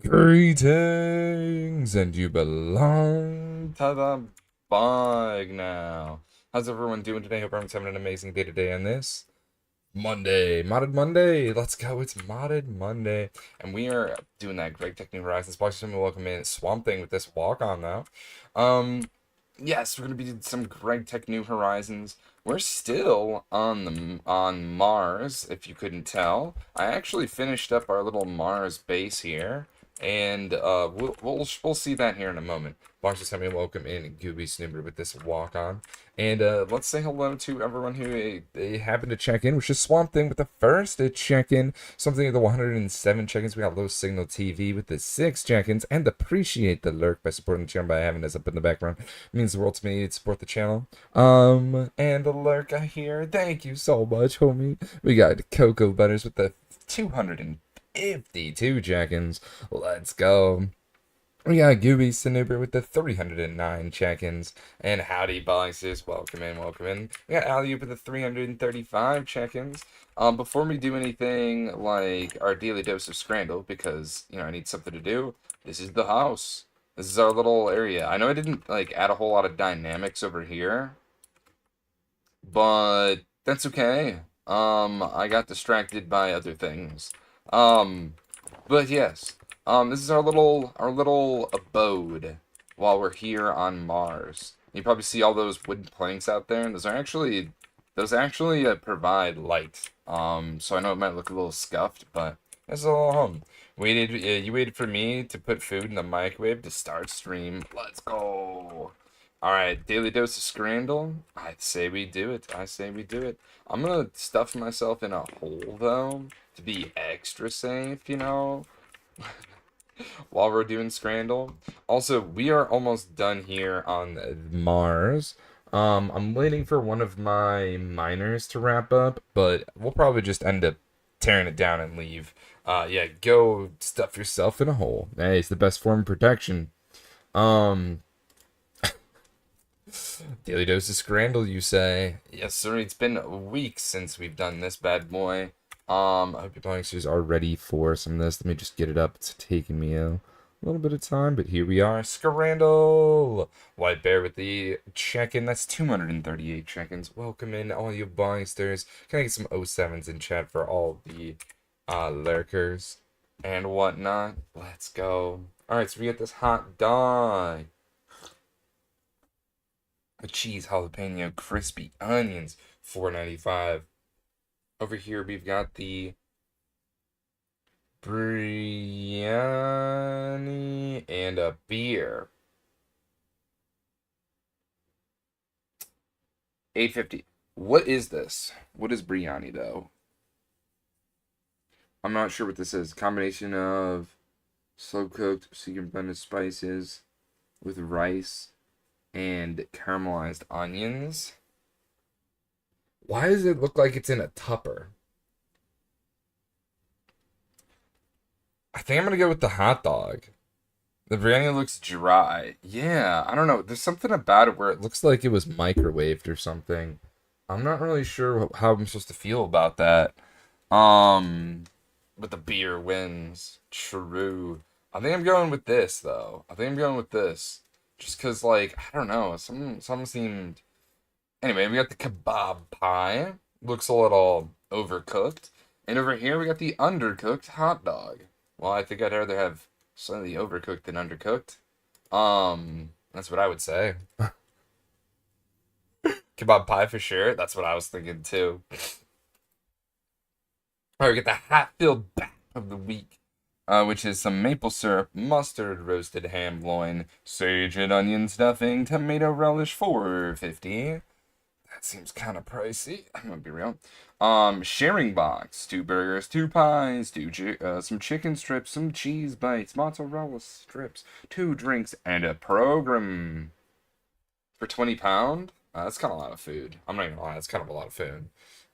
Greetings, and you belong to the bug now. How's everyone doing today? Hope everyone's having an amazing day today on this Monday. Modded Monday. Let's go. It's Modded Monday. And we are doing that GregTech New Horizons box. So welcome in Swamp Thing with this walk on now. Um, yes, we're gonna be doing some GregTech New Horizons. We're still on Mars, if you couldn't tell. I actually finished up our little Mars base here, and we'll see that here in a moment. Box just having welcome in Gooby Snooper with this walk on, and let's say hello to everyone who happened to check in, which is Swamp Thing with the first check-in, something of the 107 check-ins. We got Low Signal TV with the 6 check-ins, and appreciate the lurk by supporting the channel by having us up in the background. It means the world to me to support the channel. And the lurk here, thank you so much, homie. We got Cocoa Butters with the 252 check-ins. Let's go. We got Gooby Snooper with the 309 check-ins. And howdy, boxes. Welcome in, welcome in. We got Alley with the 335 check-ins. Before we do anything like our daily dose of Scrandle, because, you know, I need something to do, this is the house. This is our little area. I know I didn't, like, add a whole lot of dynamics over here, but that's okay. I got distracted by other things. Um, but yes, this is our little abode while we're here on Mars. You probably see all those wooden planks out there, and those actually provide light. So I know it might look a little scuffed, but it's a little home. You waited for me to put food in the microwave to start stream. Let's go. All right, daily dose of Scrandle. I say we do it. I say we do it. I'm gonna stuff myself in a hole though to be extra safe, you know, while we're doing Scrandle. Also, we are almost done here on Mars. I'm waiting for one of my miners to wrap up, but we'll probably just end up tearing it down and leave. Yeah, go stuff yourself in a hole. Hey, it's the best form of protection. Um, Daily dose of Scrandle, you say? Yes, sir. It's been weeks since we've done this bad boy. I hope your youngsters are ready for some of this. Let me just get it up. It's taking me a little bit of time, but here we are. Scrandle! White Bear with the check-in. That's 238 check-ins. Welcome in, all you youngsters. Can I get some 07s in chat for all the lurkers and whatnot? Let's go. Alright, so we got this hot dog. A cheese jalapeno crispy onions, $4.95. Over here we've got the biryani and a beer. $8.50. What is this? What is biryani though? I'm not sure what this is. Combination of slow cooked, secret blended spices with rice and caramelized onions. Why does it look like it's in a tupper? I think I'm gonna go with the hot dog. The biryani looks dry. Yeah, I don't know. There's something about it where it looks like it was microwaved or something. I'm not really sure how I'm supposed to feel about that. Um, but the beer wins. True. I think I'm going with this though. I think I'm going with this. Just cause like, I don't know, some seemed. Anyway, we got the kebab pie. Looks a little overcooked. And over here we got the undercooked hot dog. Well, I think I'd rather have slightly overcooked than undercooked. That's what I would say. Kebab pie for sure. That's what I was thinking too. All right, we get the Hatfield Bat of the week, which is some maple syrup, mustard, roasted ham loin, sage and onion stuffing, tomato relish, $4.50. That seems kind of pricey. I'm gonna be real. Sharing box: 2 burgers, 2 pies, some chicken strips, some cheese bites, mozzarella strips, 2 drinks, and a program for £20. That's kind of a lot of food. I'm not even gonna lie. That's kind of a lot of food.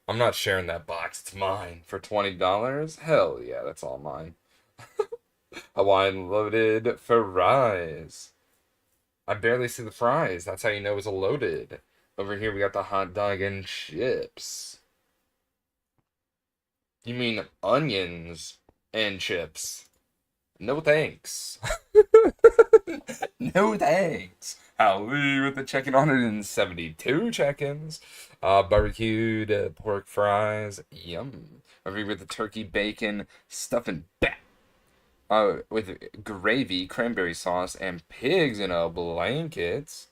I'm not sharing that box. It's mine for $20. Hell yeah, that's all mine. Hawaiian loaded fries. I barely see the fries. That's how you know it's a loaded. Over here we got the hot dog and chips. You mean onions and chips? No thanks. No thanks. Howlee with the check-in 172 check-ins. Barbecued pork fries. Yum. Over here with the turkey bacon stuffing back. With gravy, cranberry sauce, and pigs in a blanket.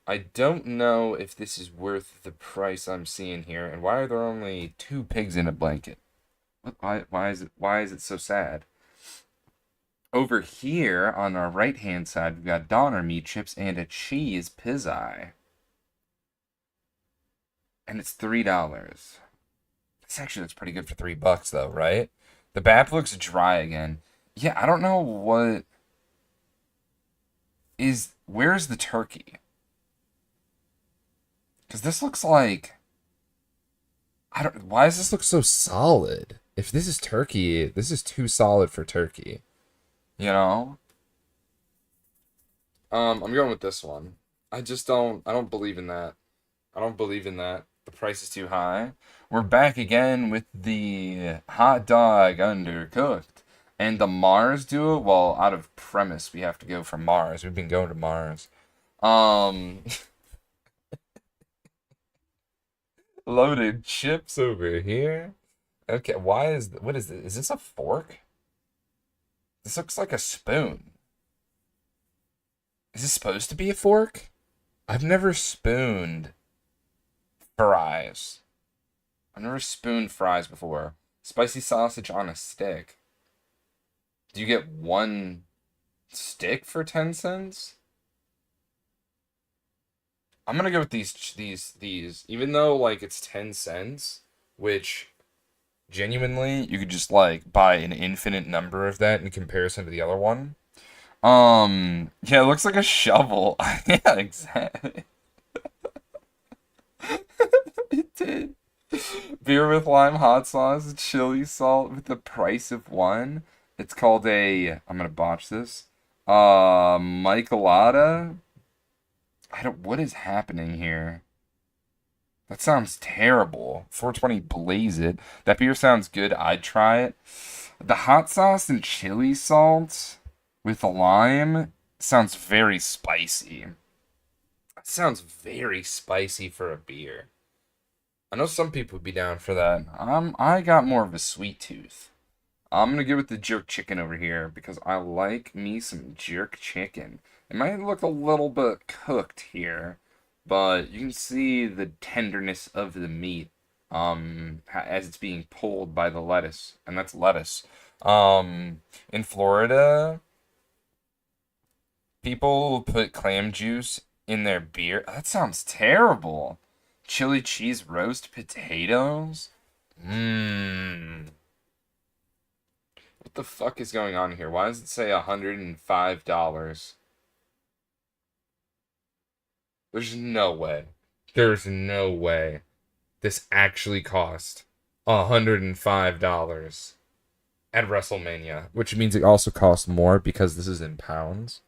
I don't know if this is worth the price I'm seeing here, and why are there only two pigs in a blanket? Why is it so sad? Over here on our right hand side, we've got Donner meat chips and a cheese pizzai. And it's $3. This actually looks pretty good for $3 though, right? The BAP looks dry again. Yeah, I don't know what is where's the turkey? Because this looks like I don't why does this look so solid? If this is turkey, this is too solid for turkey. You know? I'm going with this one. I don't believe in that. I don't believe in that. The price is too high. We're back again with the hot dog undercooked. And the Mars duo, well, out of premise, we have to go for Mars. We've been going to Mars. Um, Loaded chips over here. Okay, what is this? Is this a fork? This looks like a spoon. Is this supposed to be a fork? I've never spooned fries. I've never spooned fries before. Spicy sausage on a stick. Do you get one stick for 10 cents? I'm gonna go with these. Even though like it's 10 cents, which genuinely you could just like buy an infinite number of that in comparison to the other one. Yeah, it looks like a shovel. Yeah, exactly. It did. Beer with lime hot sauce, chili salt with the price of one. It's called I'm gonna botch this. Michelada. What is happening here? That sounds terrible. 420 blaze it. That beer sounds good. I'd try it. The hot sauce and chili salt with lime sounds very spicy. That sounds very spicy for a beer. I know some people would be down for that. I got more of a sweet tooth. I'm gonna go with the jerk chicken over here because I like me some jerk chicken. It might look a little bit cooked here, but you can see the tenderness of the meat as it's being pulled by the lettuce, and that's lettuce. In Florida, people put clam juice in their beer. That sounds terrible. Chili cheese roast potatoes? Mmm. What the fuck is going on here? Why does it say $105? There's no way. There's no way this actually cost $105 at WrestleMania, which means it also costs more because this is in pounds.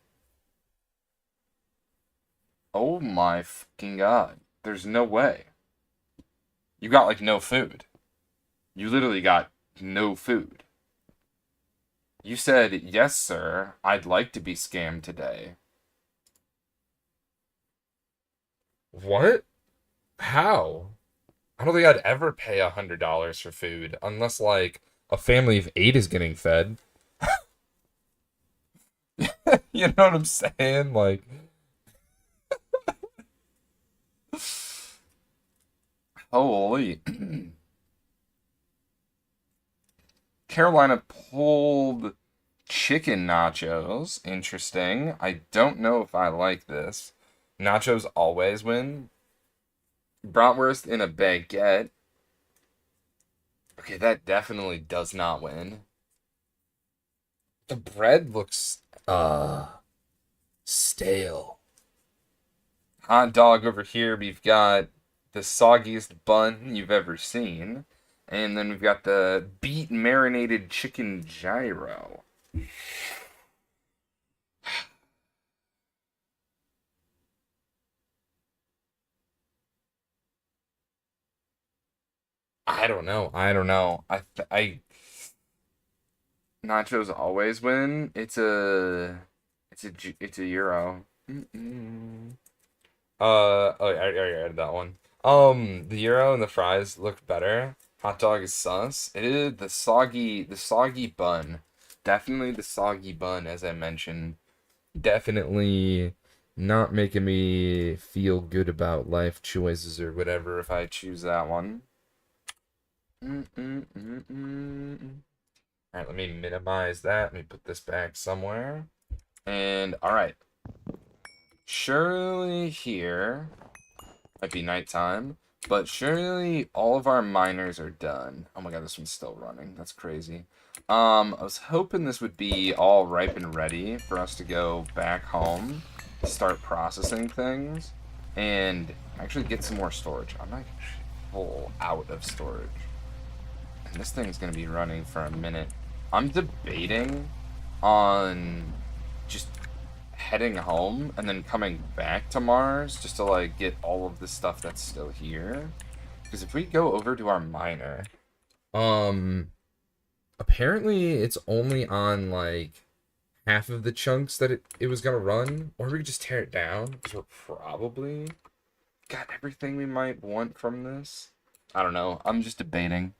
Oh my fucking god. There's no way. You got like no food. You literally got no food. You said, yes, sir, I'd like to be scammed today. What? How? I don't think I'd ever pay $100 for food unless like a family of eight is getting fed. You know what I'm saying? Like, holy. Carolina pulled chicken nachos. Interesting. I don't know if I like this. Nachos always win. Bratwurst in a baguette. Okay, that definitely does not win. The bread looks stale. Hot dog over here. We've got the soggiest bun you've ever seen. And then we've got the beet marinated chicken gyro. I don't know. I don't know. I Nachos always win. It's a euro. Mm-mm. Oh, I already added that one. The gyro and the fries look better. Hot dog is sus. It is the soggy bun. Definitely the soggy bun, as I mentioned. Definitely not making me feel good about life choices or whatever if I choose that one. Mm-mm-mm-mm. All right, let me minimize that. Let me put this back somewhere. And all right, surely here. Might be nighttime, but surely all of our miners are done. Oh my god, this one's still running. That's crazy. I was hoping this would be all ripe and ready for us to go back home, start processing things, and actually get some more storage. I'm like full out of storage. And this thing's gonna be running for a minute. I'm debating on just heading home and then coming back to Mars just to like get all of the stuff that's still here. Because if we go over to our miner, um, apparently it's only on like half of the chunks that it was gonna run, or we could just tear it down because we're probably got everything we might want from this. I don't know. I'm just debating.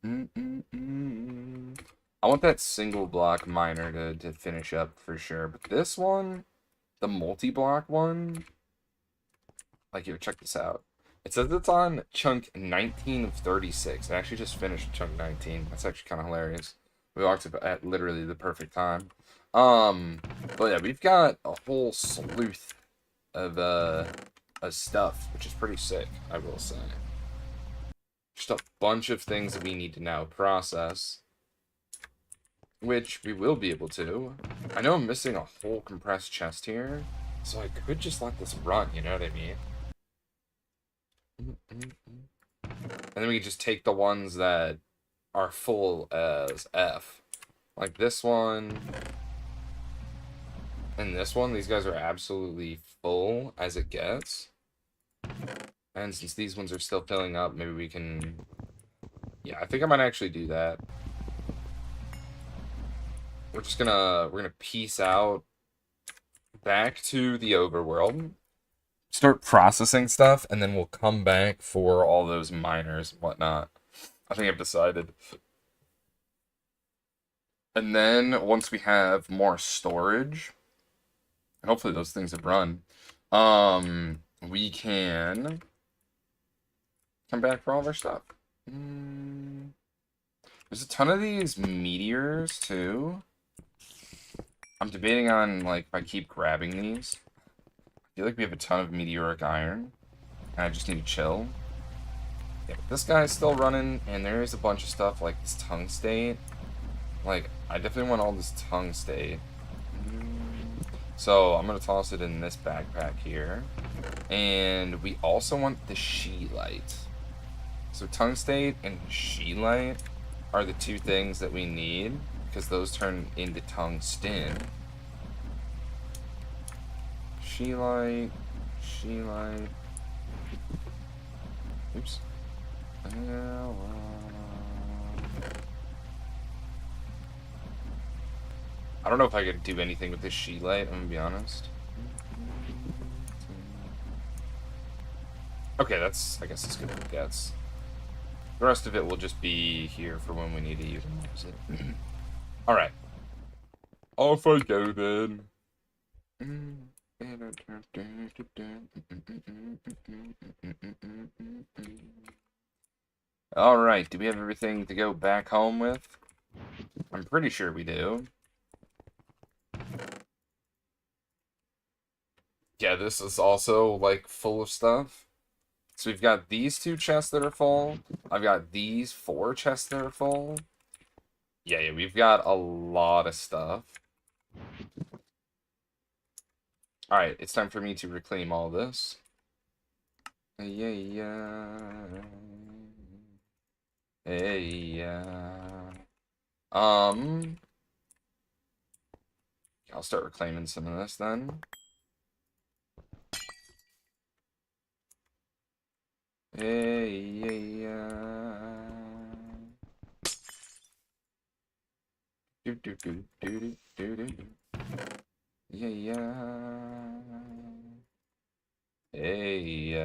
Mm-mm-mm. I want that single block miner to finish up for sure, but this one, the multi-block one, like, here, check this out. It says it's on chunk 19 of 36. I actually just finished chunk 19. That's actually kind of hilarious. We walked up at literally the perfect time. Um, but yeah, we've got a whole sleuth of stuff, which is pretty sick, I will say. Just a bunch of things that we need to now process, which we will be able to. I know I'm missing a whole compressed chest here, so I could just let this run, you know what I mean? And then we can just take the ones that are full as F. Like this one and this one. These guys are absolutely full as it gets. And since these ones are still filling up, maybe we can... Yeah, I think I might actually do that. We're gonna peace out back to the overworld. Start processing stuff, and then we'll come back for all those miners and whatnot. I think I've decided. And then once we have more storage, and hopefully those things have run, we can come back for all of our stuff. There's a ton of these meteors too. I'm debating on like if I keep grabbing these. I feel like we have a ton of meteoric iron, and I just need to chill. Yeah, but this guy's still running, and there is a bunch of stuff like this tungstate. Like, I definitely want all this tungstate. So I'm gonna toss it in this backpack here. And we also want the sheelite. So tungstate and sheelite are the two things that we need, because those turn into tungsten. Sheelite, sheelite. Oops. I don't know if I could do anything with this sheelite, I'm gonna be honest. Okay, I guess that's good as it gets. The rest of it will just be here for when we need to use it. Alright. Off I go then. Alright, do we have everything to go back home with? I'm pretty sure we do. Yeah, this is also, like, full of stuff. So we've got these two chests that are full. I've got these 4 chests that are full. Yeah, we've got a lot of stuff. Alright, it's time for me to reclaim all this. Yeah. Hey, I'll start reclaiming some of this then. Hey, Yeah, yeah. Hey,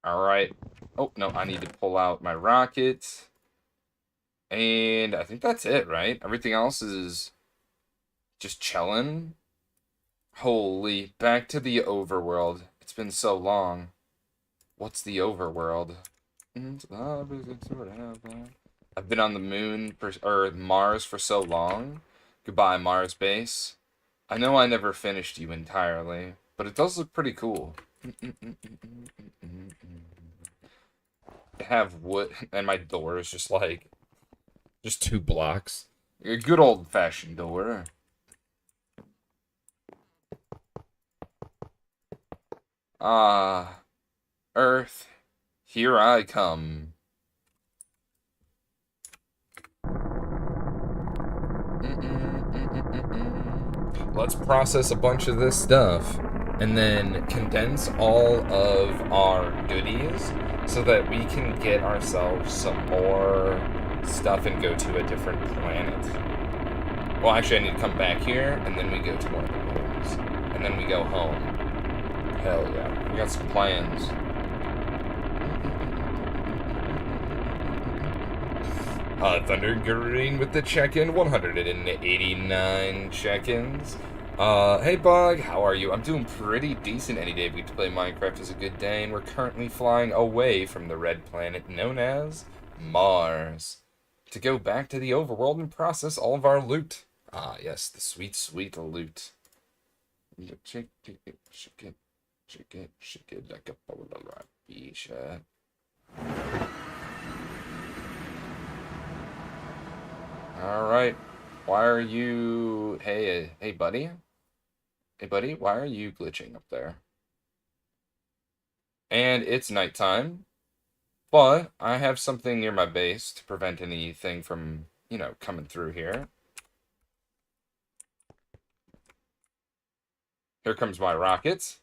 Alright. Oh, no, I need to pull out my rocket. And I think that's it, right? Everything else is just chilling. Holy, back to the overworld. It's been so long. What's the overworld? I've been on the moon or Mars for so long. Goodbye, Mars base. I know I never finished you entirely, but it does look pretty cool. I have wood, and my door is just like, just 2 blocks. A good old-fashioned door. Ah, Earth, here I come. Let's process a bunch of this stuff and then condense all of our goodies so that we can get ourselves some more stuff and go to a different planet. Well, actually, I need to come back here, and then we go to one of the moons. And then we go home. Hell yeah. We got some plans. Thunder Green with the check-in. 189 check-ins. Hey Bug, how are you? I'm doing pretty decent any day. We get to play Minecraft is a good day, and we're currently flying away from the red planet known as Mars to go back to the overworld and process all of our loot. Ah, yes, the sweet, sweet loot. Shake it, shake it, shake it, shake it like a Polaroid t-shirt. Alright. Why are you... Hey, hey, buddy? Hey, buddy, why are you glitching up there? And it's nighttime, but I have something near my base to prevent anything from, you know, coming through here. Here comes my rocket.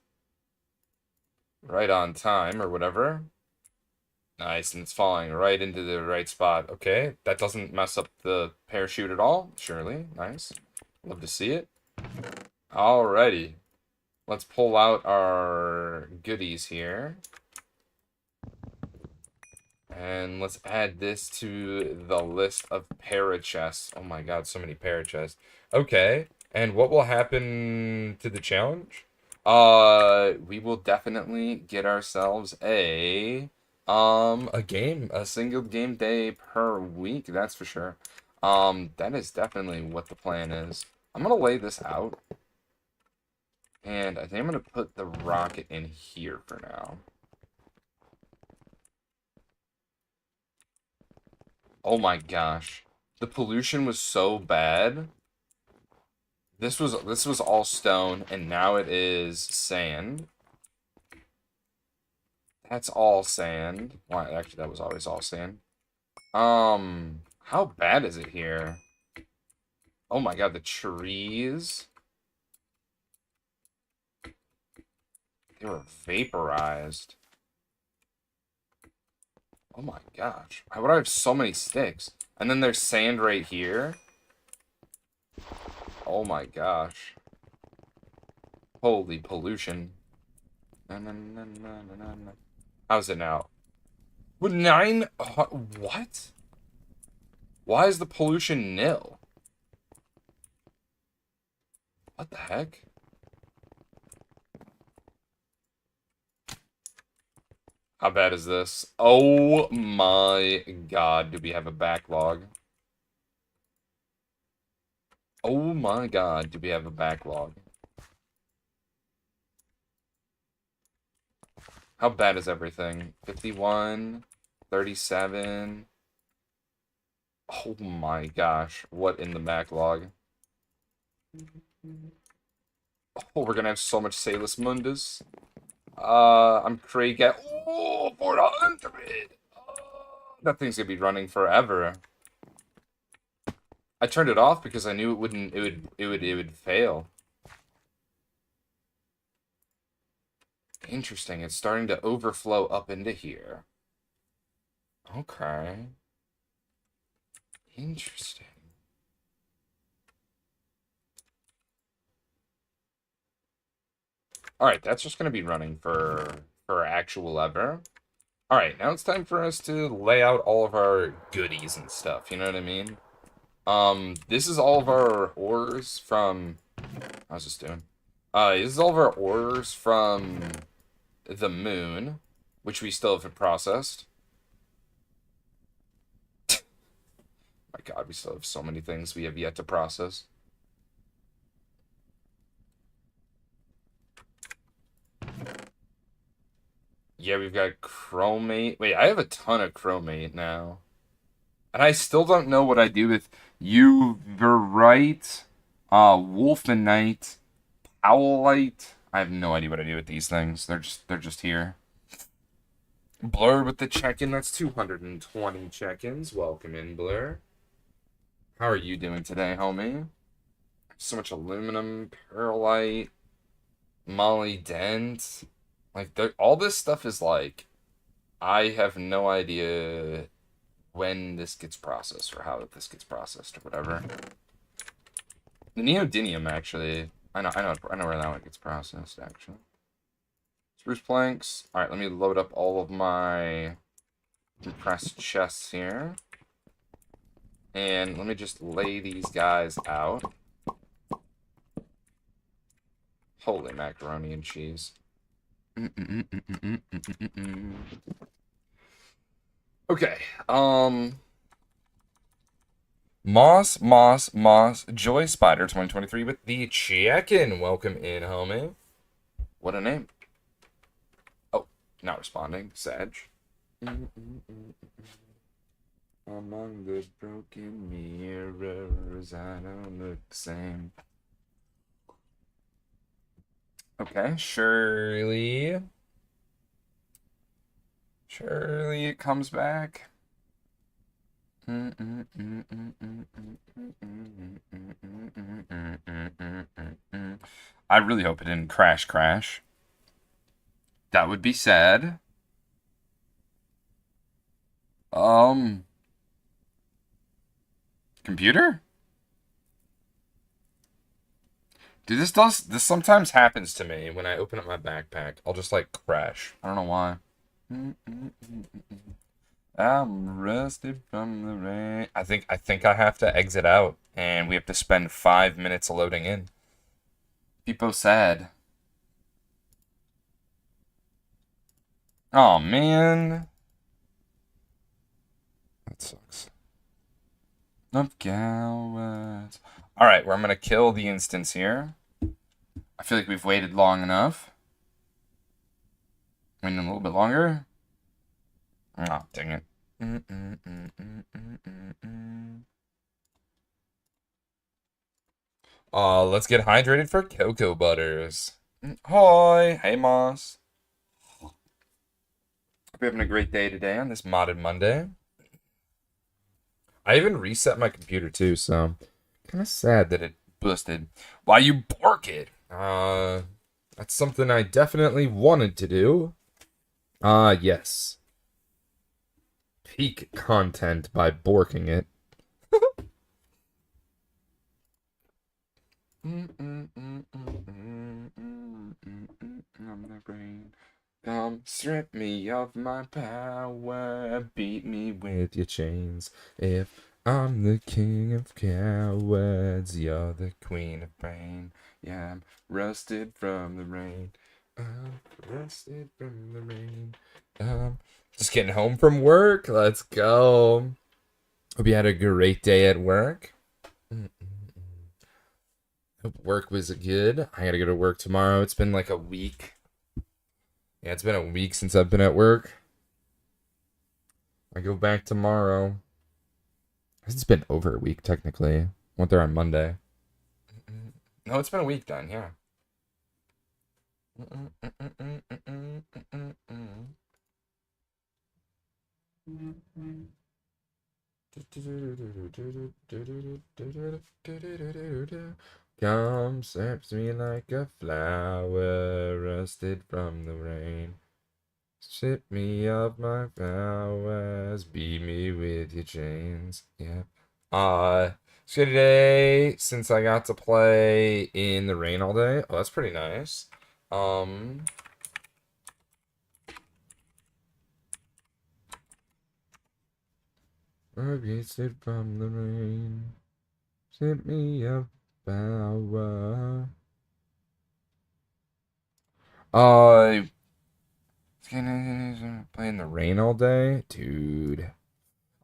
Right on time, or whatever. Nice, and it's falling right into the right spot. Okay, that doesn't mess up the parachute at all, surely. Nice. Love to see it. Alrighty. Let's pull out our goodies here. And let's add this to the list of parachests. Oh my god, so many parachests. Okay, and what will happen to the challenge? We will definitely get ourselves a single game day per week, that's for sure. That is definitely what the plan is. I'm gonna lay this out. And I think I'm gonna put the rocket in here for now. Oh my gosh. The pollution was so bad. This was all stone, and now it is sand. That's all sand. Why, actually, that was always all sand. How bad is it here? Oh my god, the trees. They were vaporized. Oh my gosh. Why would I have so many sticks? And then there's sand right here. Oh my gosh. Holy pollution. How's it now? With 9? What? Why is the pollution nil? What the heck? How bad is this? Oh my god, do we have a backlog? Oh my god, do we have a backlog? How bad is everything? 51, 37. Oh my gosh, what in the backlog? Oh, we're gonna have so much Salus Mundus. I'm Craig at 400. That thing's gonna be running forever. I turned it off because I knew it wouldn't. It would fail. Interesting. It's starting to overflow up into here. Okay. Interesting. All right, that's just going to be running for actual ever. All right, now it's time for us to lay out all of our goodies and stuff. You know what I mean? This is all of our ores from. How's this doing? This is all of our ores from the moon, which we still haven't processed. My God, we still have so many things we have yet to process. Yeah, we've got chromate. Wait, I have a ton of chromate now. And I still don't know what I do with Uverite, Wolfenite, Owlite. I have no idea what I do with these things. They're just here. Blur with the check-in. That's 220 check-ins. Welcome in, Blur. How are you doing today, homie? So much aluminum, perlite, molly dent. Like, all this stuff is like, I have no idea when this gets processed or how this gets processed or whatever. The neodymium, actually, I know where that one gets processed, actually. Spruce planks. All right, let me load up all of my compressed chests here. And let me just lay these guys out. Holy macaroni and cheese. Okay, Moss, Joy Spider 2023 with the check-in. Welcome in, homie. What a name. Oh, not responding. Sag. Among the broken mirrors, I don't look the same. Okay, Shirley. Shirley, it comes back. I really hope it didn't crash. That would be sad. Computer? Dude, this sometimes happens to me when I open up my backpack. I'll just like crash. I don't know why. I'm rusted from the rain. I think I have to exit out, and we have to spend 5 minutes loading in. People sad. Oh man, that sucks. Of cowards. All right, well, I'm gonna kill the instance here. I feel like we've waited long enough. Waiting a little bit longer. Oh, dang it. Let's get hydrated for Cocoa Butters. Hi, hey Moss. Hope you're having a great day today on this modded Monday. I even reset my computer too, so kind of sad that it busted. Why you bork it? That's something I definitely wanted to do. Yes. Peak content by borking it. I'm the brain. Come strip me of my power, beat me with your chains. If I'm the king of cowards, you're the queen of pain. Yeah, I'm rusted from the rain. I'm rusted from the rain. Just getting home from work. Let's go. Hope you had a great day at work. Hope work was good. I gotta go to work tomorrow. It's been like a week. Yeah, it's been a week since I've been at work. I go back tomorrow. It's been over a week, technically. Went there on Monday. No, it's been a week then, yeah. Come, saps me like a flower, rusted from the rain. Strip me of my powers, beat me with your chains. Yep, So today, since I got to play in the rain all day, oh, that's pretty nice. Um, Rotated from the rain, sent me a power. Uh, playing the rain all day, dude.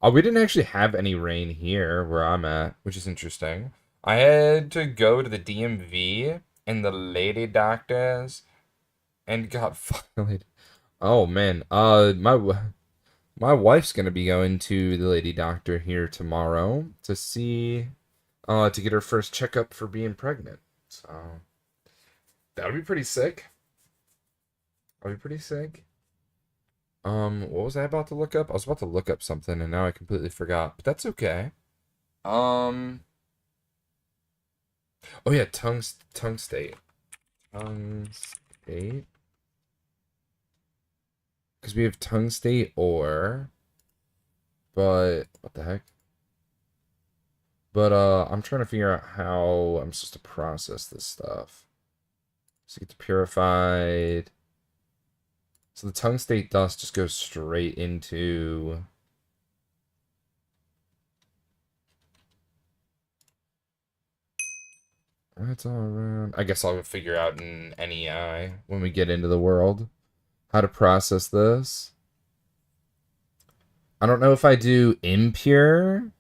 Oh, we didn't actually have any rain here where I'm at, which is interesting. I had to go to the DMV and the lady doctors and got violated. Oh man, my wife's gonna be going to the lady doctor here tomorrow to see, to get her first checkup for being pregnant. So that'll be pretty sick. That'll be pretty sick. What was I about to look up? I was about to look up something and now I completely forgot, but that's okay. Um, oh yeah, tongue state. Tongue state. Because we have tongue state or, but what the heck? But I'm trying to figure out how I'm supposed to process this stuff. So get the purified. So the tongue state dust just goes straight into. It's all around. I guess I'll figure out in NEI when we get into the world how to process this. I don't know if I do impure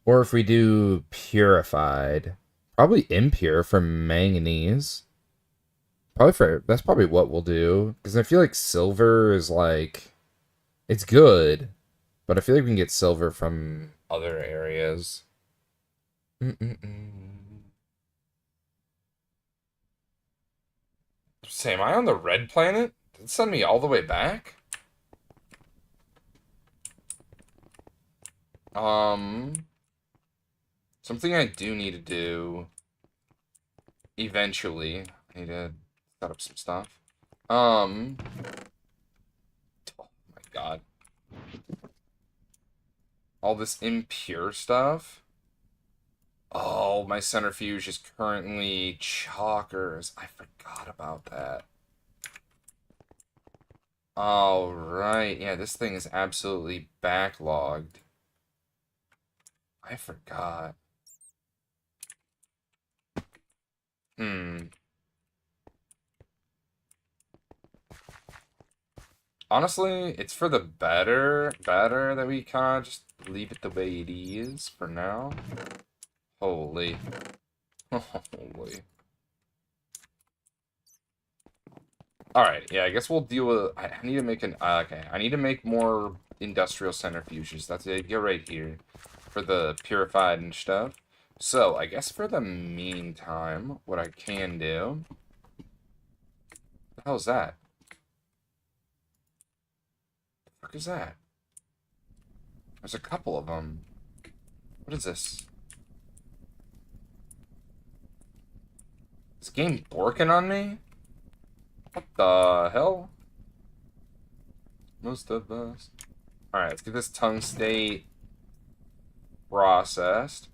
or if we do purified. Probably impure for manganese. Probably for that's probably what we'll do because I feel like silver is like it's good, but I feel like we can get silver from other areas. Say, am I on the red planet? Did it send me all the way back? Something I do need to do eventually. I need to set up some stuff. Oh my God. All this impure stuff. Oh, my centrifuge is currently chalkers. I forgot about that. All right. Yeah, this thing is absolutely backlogged. I forgot. Hmm. Honestly, it's for the better that we kind of just leave it the way it is for now. Holy. Holy. Alright, yeah, I guess we'll deal with... I need to make an... okay, I need to make more industrial centrifuges. That's it. Go right here. For the purified and stuff. So, I guess for the meantime, what I can do... What the hell is that? What the fuck is that? There's a couple of them. What is this? Is the game borking on me? What the hell? Most of us. Alright, let's get this tongue state processed.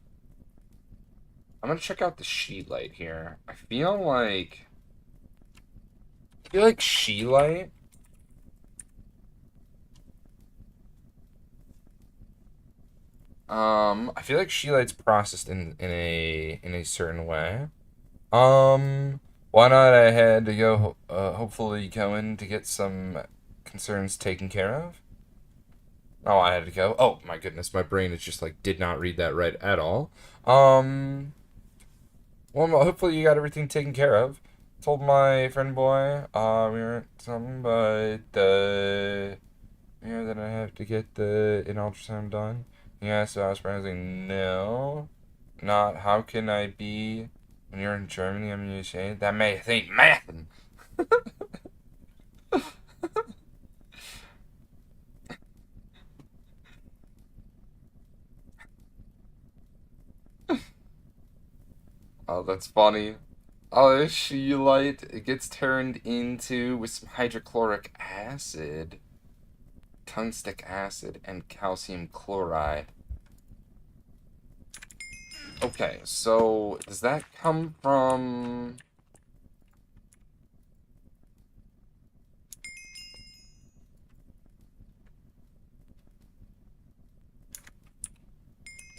I'm gonna check out the sheet light here. I feel like sheet light. I feel like sheet light's processed in a certain way. Why not I had to go hopefully go in to get some concerns taken care of. Oh, I had to go. Oh my goodness, my brain is just like did not read that right at all. Um, well, hopefully you got everything taken care of. Told my friend boy, we weren't something, but yeah, that I have to get an ultrasound done. Yeah, so I was probably no, not. How can I be when you're in Germany? I'm in USA. That may think math. Oh, that's funny. Oh, this scheelite, it gets turned into with some hydrochloric acid, tungstic acid, and calcium chloride. Okay, so does that come from...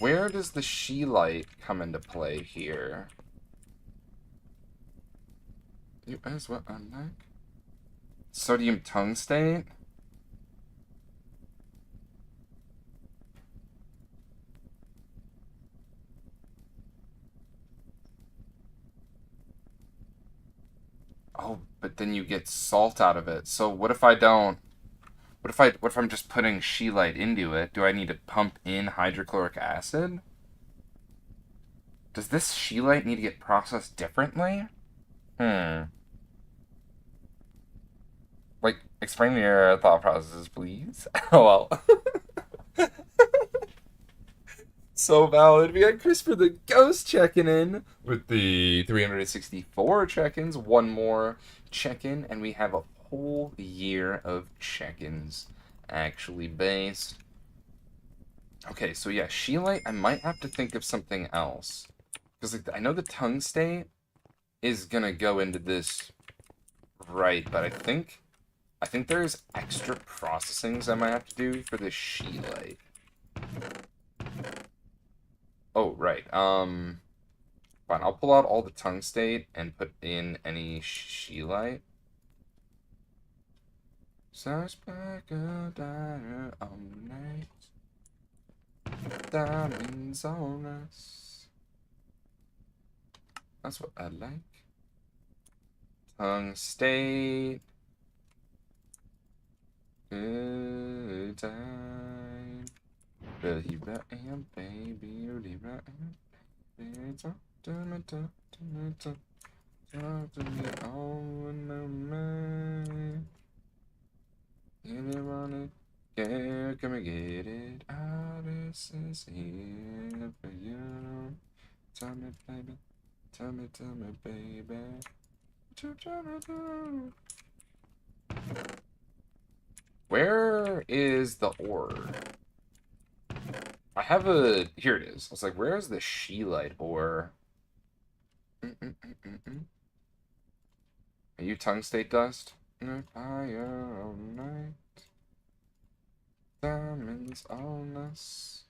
Where does the she-light come into play here? You as what unlike? Sodium tungstate? Oh, but then you get salt out of it. So what if I don't... what if I'm just putting she-light into it? Do I need to pump in hydrochloric acid? Does this she-light need to get processed differently? Hmm. Like, explain your thought processes, please. Oh, well. So valid. We got Christopher the Ghost checking in with the 364 check-ins. One more check-in, and we have a whole year of check-ins actually based. Okay, so yeah, Sheelite, I might have to think of something else. Because like, I know the tungstate is gonna go into this right, but I think there's extra processings I might have to do for the Sheelite. Oh, right. Fine, I'll pull out all the tungstate and put in any sheelite. Suspect a diner on night. Diamonds on us. That's what I like. Tungstate. Good time. Really right, baby. Really right. Talk to me, talk to me, talk to me on the mind. If you want it, yeah, come and get it. This is here for you. Tell me, baby. Tell me, baby. What you trying to do? Where is the ore? I have a... Here it is. I was like, where is the Sheelite ore? Are you tungstate dust? Fire all night. Diamonds on us.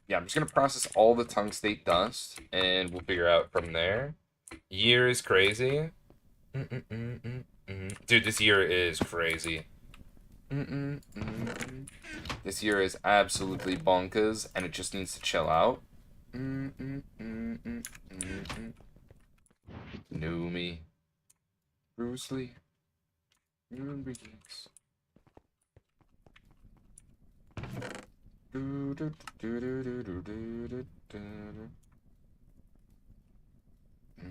Yeah, I'm just gonna process all the tungstate dust, and we'll figure out from there. Year is crazy. Dude, this year is crazy. This year is absolutely bonkers, and it just needs to chill out. Know me. Bruce Lee. Ingredients.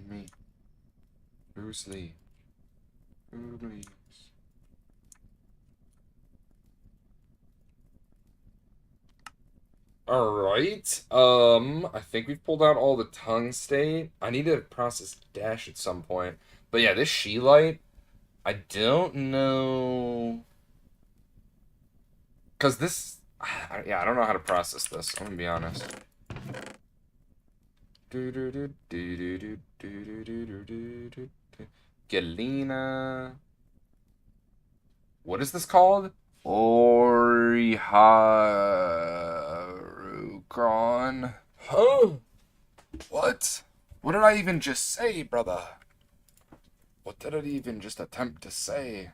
Me. Bruce Lee. Ingredients. Alright, I think we've pulled out all the tungstate. I need to process dash at some point. But yeah, this Sheelite, I don't know... Because this... Yeah, I don't know how to process this, I'm gonna be honest. Galena... What is this called? Oriharukron. Huh? What? What did I even just say, brother? What did I even just attempt to say?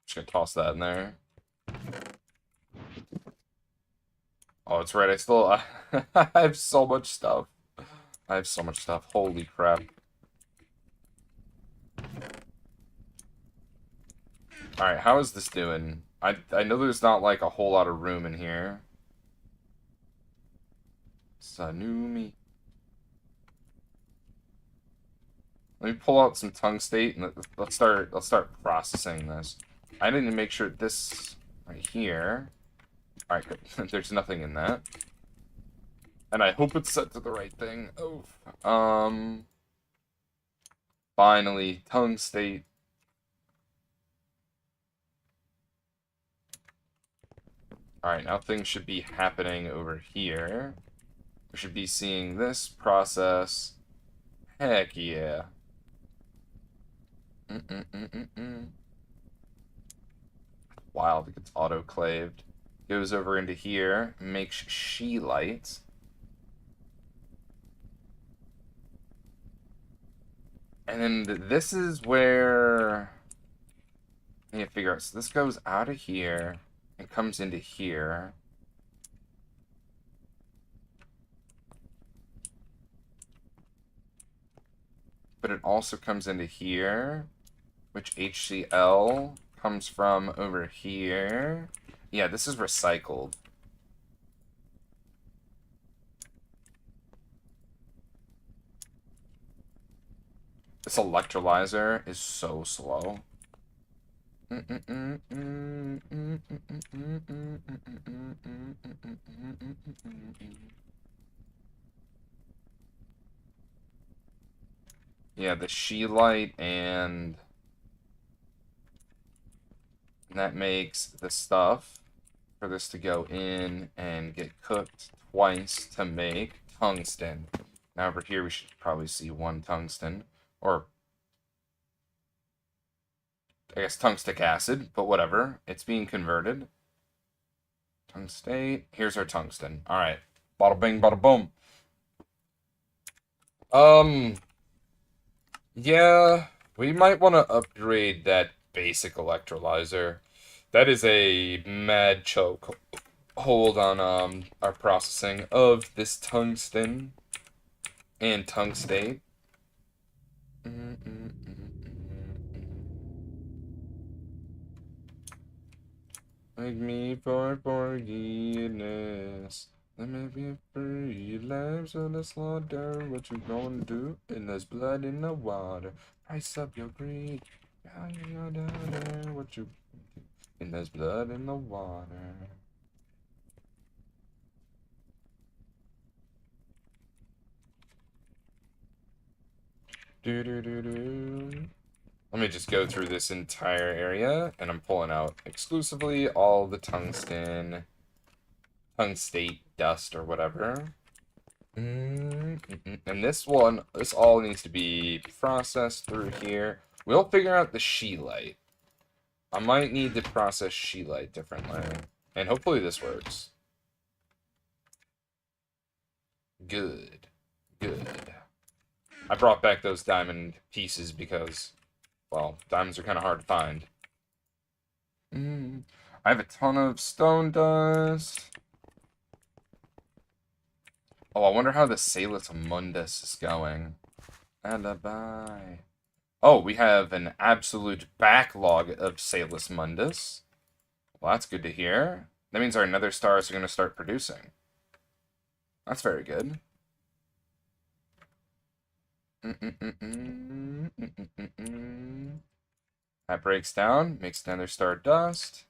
Just gonna toss that in there. Oh, it's right. I still I have so much stuff. I have so much stuff. Holy crap. Alright, how is this doing? I know there's not like a whole lot of room in here. Sanumi. Let me pull out some tungstate and let's start processing this. I need to make sure this right here Alright, good. There's nothing in that. And I hope it's set to the right thing. Oh. Finally, tongue state. Alright, now things should be happening over here. We should be seeing this process. Heck yeah. Wild, it gets autoclaved. Goes over into here, makes she light. And then this is where I need to figure out. So this goes out of here and comes into here. But it also comes into here, which HCl comes from over here. Yeah, this is recycled. This electrolyzer is so slow. Yeah, the she light and that makes the stuff for this to go in and get cooked twice to make tungsten. Now over here we should probably see one tungsten, or I guess tungstic acid, but whatever. It's being converted. Tungstate. Here's our tungsten. Alright. Bada bing, bada boom. Yeah, we might want to upgrade that basic electrolyzer. That is a mad choke hold on our processing of this tungsten and tungstate. Make me for forgiveness. Let me be free. Lives on the slaughter. What you gonna do? And there's blood in the water. Price up your greed. What you do? And there's blood in the water. Do do do do. Let me just go through this entire area, and I'm pulling out exclusively all the tungstate dust or whatever. And this all needs to be processed through here. We'll figure out the she light. I might need to process she light differently, and hopefully this works. Good, good. I brought back those diamond pieces because, well, diamonds are kind of hard to find. I have a ton of stone dust. Oh, I wonder how the Salus Mundus is going. Alibi. Oh, we have an absolute backlog of Salus Mundus. Well, that's good to hear. That means our nether stars are going to start producing. That's very good. That breaks down, makes nether star dust.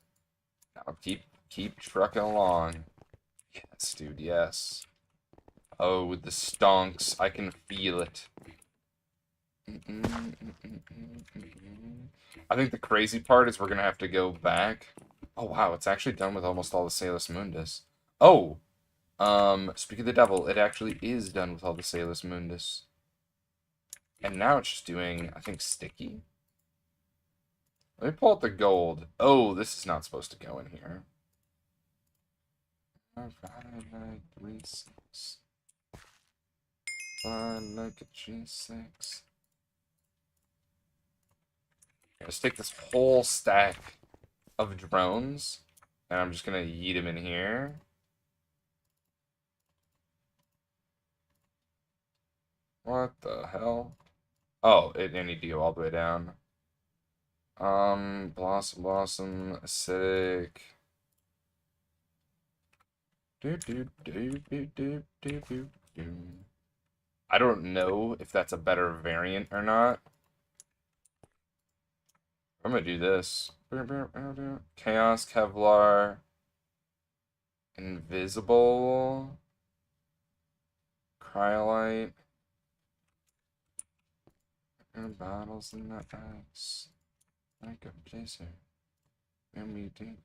Now keep trucking along. Yes, dude, yes. Oh, the stonks. I can feel it. I think the crazy part is we're going to have to go back. Oh, wow, it's actually done with almost all the Salus Mundus. Oh, speak of the devil, it actually is done with all the Salus Mundus. And now it's just doing, I think, sticky. Let me pull out the gold. Oh, this is not supposed to go in here. Like a G6. Let's take this whole stack of drones, and I'm just gonna yeet them in here. What the hell? Oh, I need to go all the way down. Blossom, acidic. I don't know if that's a better variant or not. I'm gonna do this. Chaos Kevlar. Invisible. Cryolite. And battles in the ice. Like a blizzard. And we do.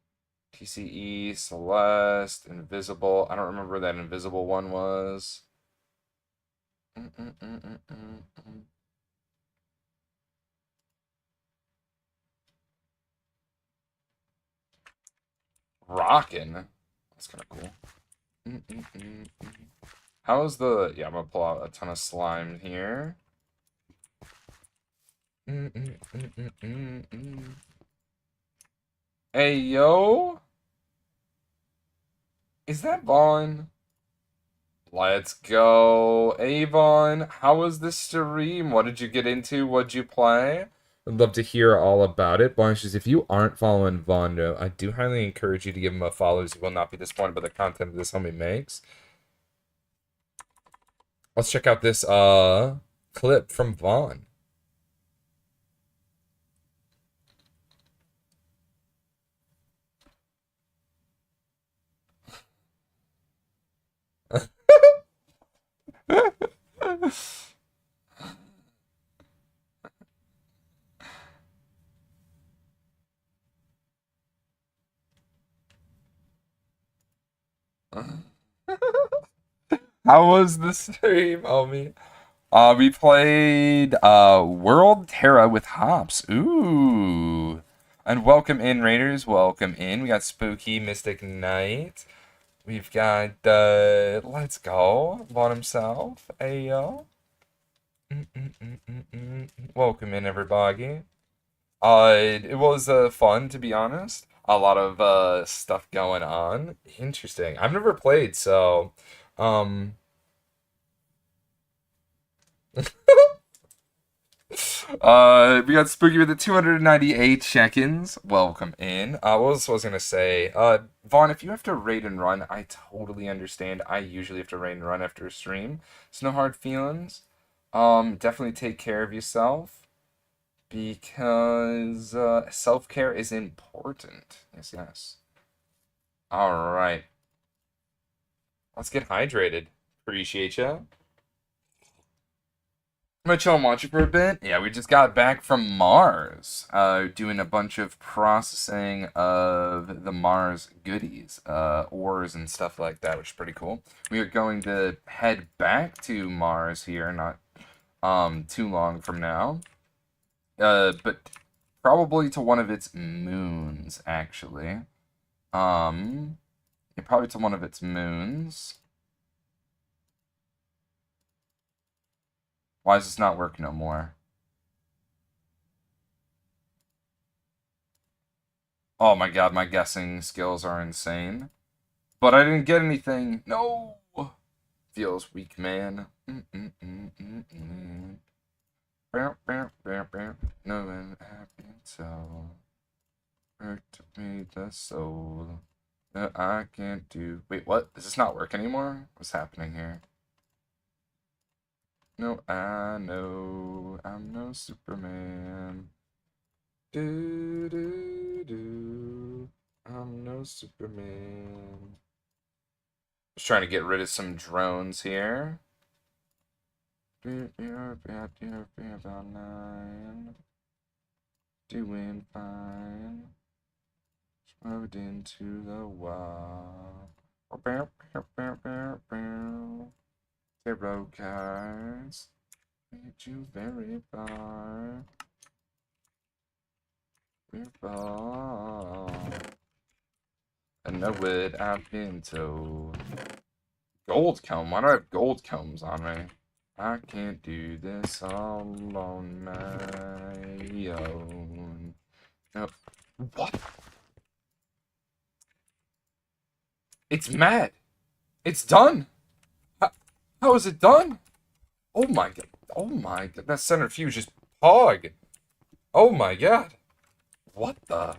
TCE, Celeste, Invisible. I don't remember where that Invisible one was. Rockin'. That's kind of cool. How's the... Yeah, I'm gonna pull out a ton of slime here. Hey, yo! Is that Vaughn? Let's go. Avon, how was the stream? What did you get into? What'd you play? I'd love to hear all about it. Blanches, if you aren't following Vondo, I do highly encourage you to give him a follow, as you will not be disappointed by the content this homie makes. Let's check out this clip from Vaughn. How was the stream, homie? We played World Terra with Hops. Ooh. And welcome in, Raiders. Welcome in. We got Spooky Mystic Knight. We've got let's go. Vaughn himself. Ayo. Welcome in, everybody. It was fun, to be honest. A lot of stuff going on. Interesting. I've never played, so we got Spooky with the 298 check-ins. Welcome in. What else was I gonna say? Vaughn, if you have to raid and run, I totally understand. I usually have to raid and run after a stream. It's no hard feelings. Definitely take care of yourself because self-care is important. Yes, yes. All right. Let's get hydrated. Appreciate you. I'm gonna chill and watch it for a bit. Yeah, we just got back from Mars, doing a bunch of processing of the Mars goodies, ores and stuff like that, which is pretty cool. We are going to head back to Mars here, not too long from now, but probably to one of its moons, actually. Yeah, probably to one of its moons. Why does this not work no more? Oh my god, my guessing skills are insane. But I didn't get anything. No! Feels weak, man. No one happy so hurt me the soul that I can't do. Wait, what? Does this not work anymore? What's happening here? No, I know I'm no Superman. Do do do. I'm no Superman. Just trying to get rid of some drones here. About 9. Doing fine. Moved into the wall. Zero cards. Made you very far. I know it, I've been told. Gold comb? Why do I have gold combs on me? I can't do this all on my own. No. What? It's mad. It's done. How is it done? Oh my god. Oh my god. That centrifuge just pog. Oh my god. What the?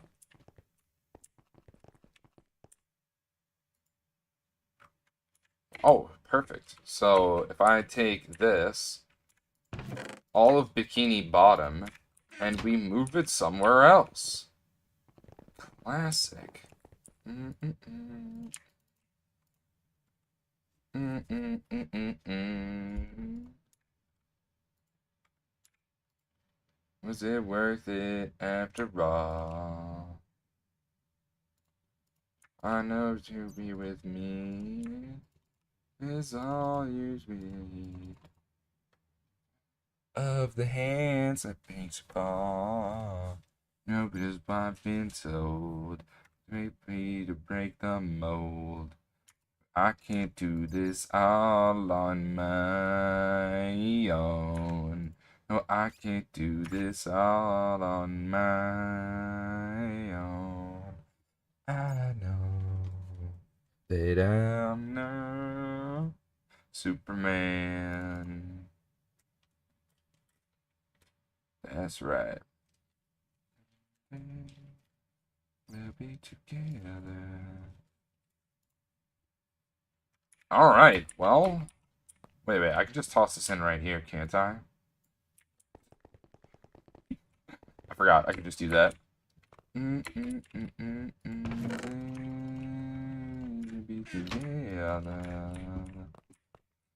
Oh, perfect. So if I take this, all of Bikini Bottom, and we move it somewhere else. Classic. Was it worth it after all? I know to be with me is all you need. Of the hands that paint upon, no, because I've been told, make me to break the mold. I can't do this all on my own. No, I can't do this all on my own. I know that I'm no Superman. That's right. We'll be together. Alright, well. Wait, I can just toss this in right here, can't I? I forgot, I can just do that. Be together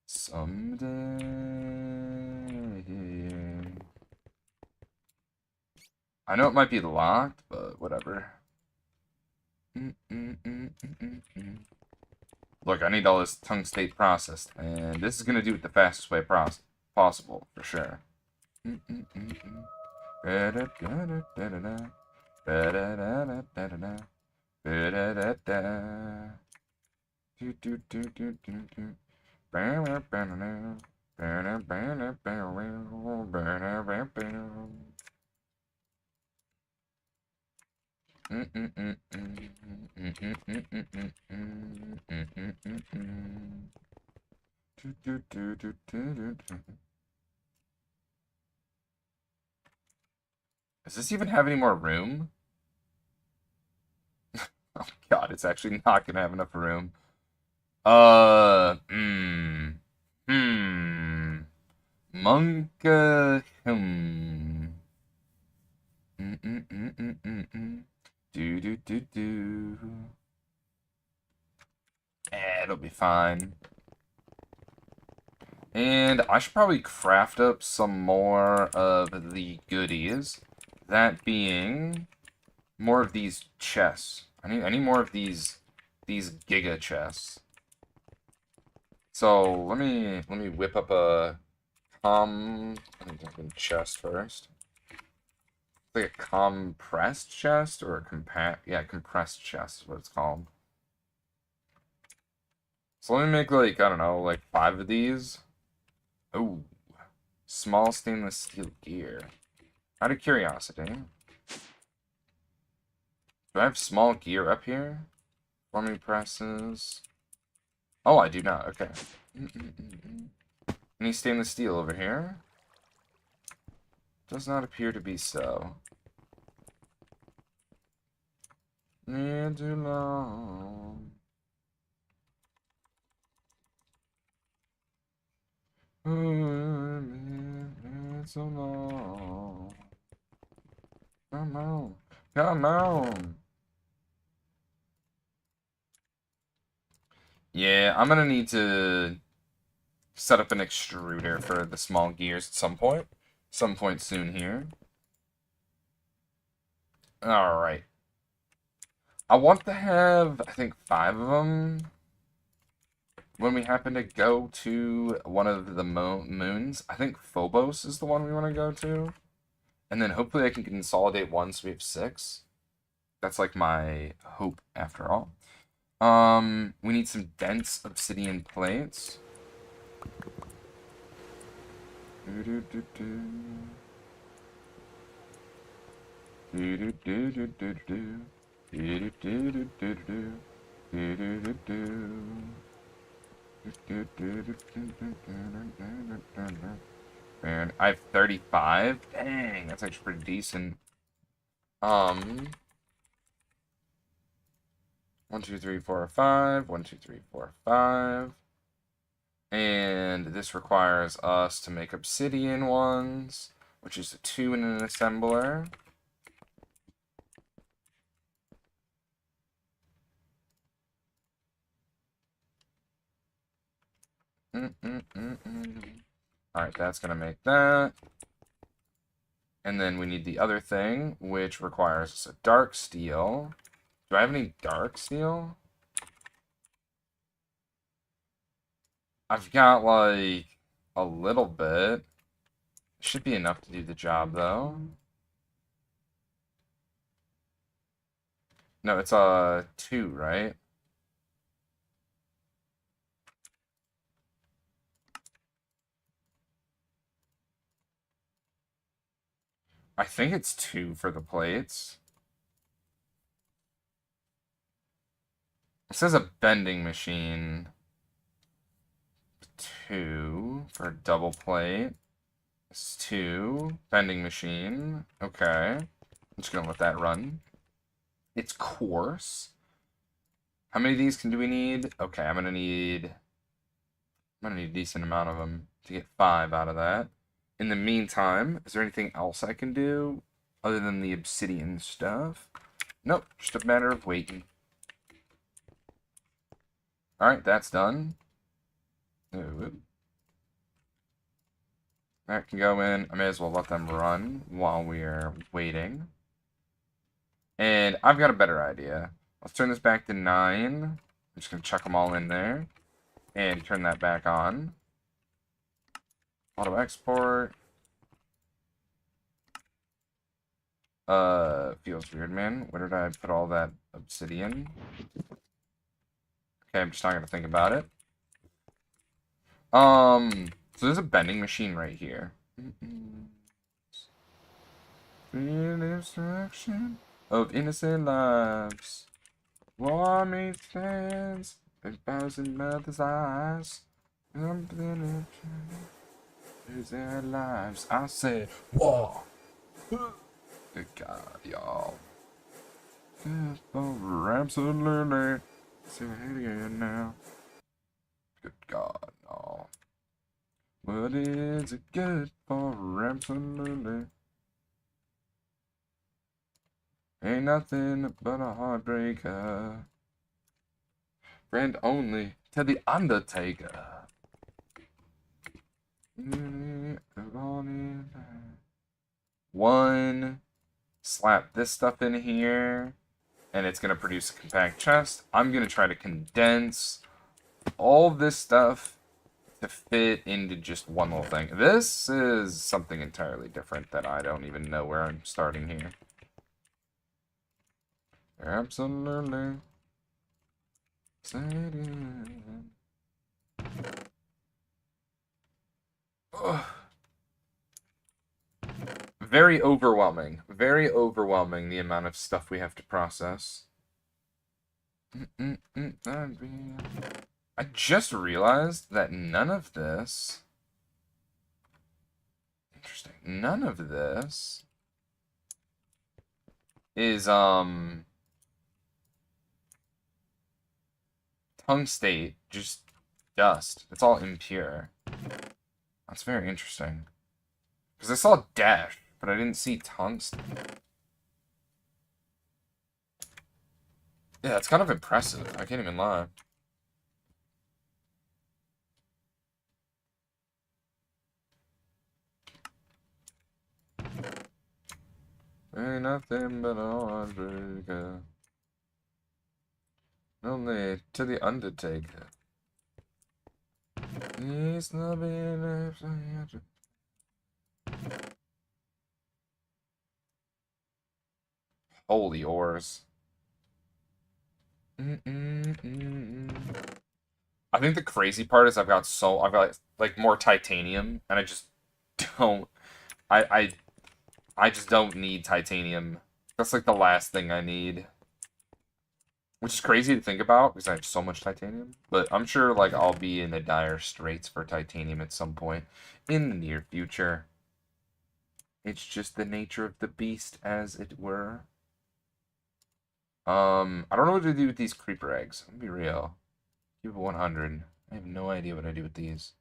someday. I know it might be locked, but whatever. Look, I need all this tongue state processed, and this is gonna do it the fastest way possible, for sure. Does this even have any more room? Oh god, it's actually not gonna have enough room. Monka, Do. It'll be fine. And I should probably craft up some more of the goodies. That being more of these chests. I need more of these giga chests. So let me whip up a chest first. Like a compressed chest or a compressed chest is what it's called. So let me make like, I don't know, like 5 of these. Oh, small stainless steel gear. Out of curiosity, do I have small gear up here? Forming presses. Oh, I do not. Okay. Any stainless steel over here? Does not appear to be so. Need too long. It's so long. Come on. Come on. Yeah, I'm gonna need to set up an extruder for the small gears at some point. Some point soon here. Alright. I want to have, I think, 5 of them when we happen to go to one of the moons. I think Phobos is the one we want to go to. And then hopefully I can consolidate one so we have 6. That's like my hope after all. We need some dense obsidian plates. And I have 35. Dang, that's actually pretty decent. 1, 2, 3, 4, 5. 1, 2, 3, 4, 5. And this requires us to make obsidian ones, which is a 2 in an assembler. Alright, that's gonna make that. And then we need the other thing, which requires a dark steel. Do I have any dark steel? I've got, like, a little bit. Should be enough to do the job, though. No, it's 2, right? I think it's 2 for the plates. It says a bending machine. 2 for a double plate. It's 2. Bending machine. Okay. I'm just gonna let that run. It's coarse. How many of these do we need? Okay, I'm gonna need a decent amount of them to get 5 out of that. In the meantime, is there anything else I can do other than the obsidian stuff? Nope, just a matter of waiting. Alright, that's done. Ooh. That can go in. I may as well let them run while we're waiting. And I've got a better idea. Let's turn this back to 9. I'm just going to chuck them all in there. And turn that back on. Auto export. Feels weird, man. Where did I put all that obsidian? Okay, I'm just not gonna think about it. So there's a bending machine right here. Destruction of innocent lives. War meets fans. 1,000 mothers' eyes. Lose their lives. I said, war. Good God, y'all. Good for absolutely. So here now. Good God, no. What is it good for absolutely? Ain't nothing but a heartbreaker. Friend only to the Undertaker. One. Slap this stuff in here. And it's going to produce a compact chest. I'm going to try to condense all this stuff to fit into just one little thing. This is something entirely different that I don't even know where I'm starting here. Absolutely. Ugh. Very overwhelming. Very overwhelming, the amount of stuff we have to process. I just realized that none of this... Interesting. None of this is, tungstate, just dust. It's all impure. That's very interesting. Because I saw dash, but I didn't see tungsten. Yeah, it's kind of impressive. I can't even lie. Ain't nothing but a heartbreaker. Only to the Undertaker. He's not being Holy ores. I think the crazy part is I've got like more titanium, and I just don't. I just don't need titanium. That's like the last thing I need. Which is crazy to think about because I have so much titanium. But I'm sure like I'll be in the dire straits for titanium at some point in the near future. It's just the nature of the beast, as it were. I don't know what to do with these creeper eggs. I'm gonna be real. Give it 100. I have no idea what I do with these.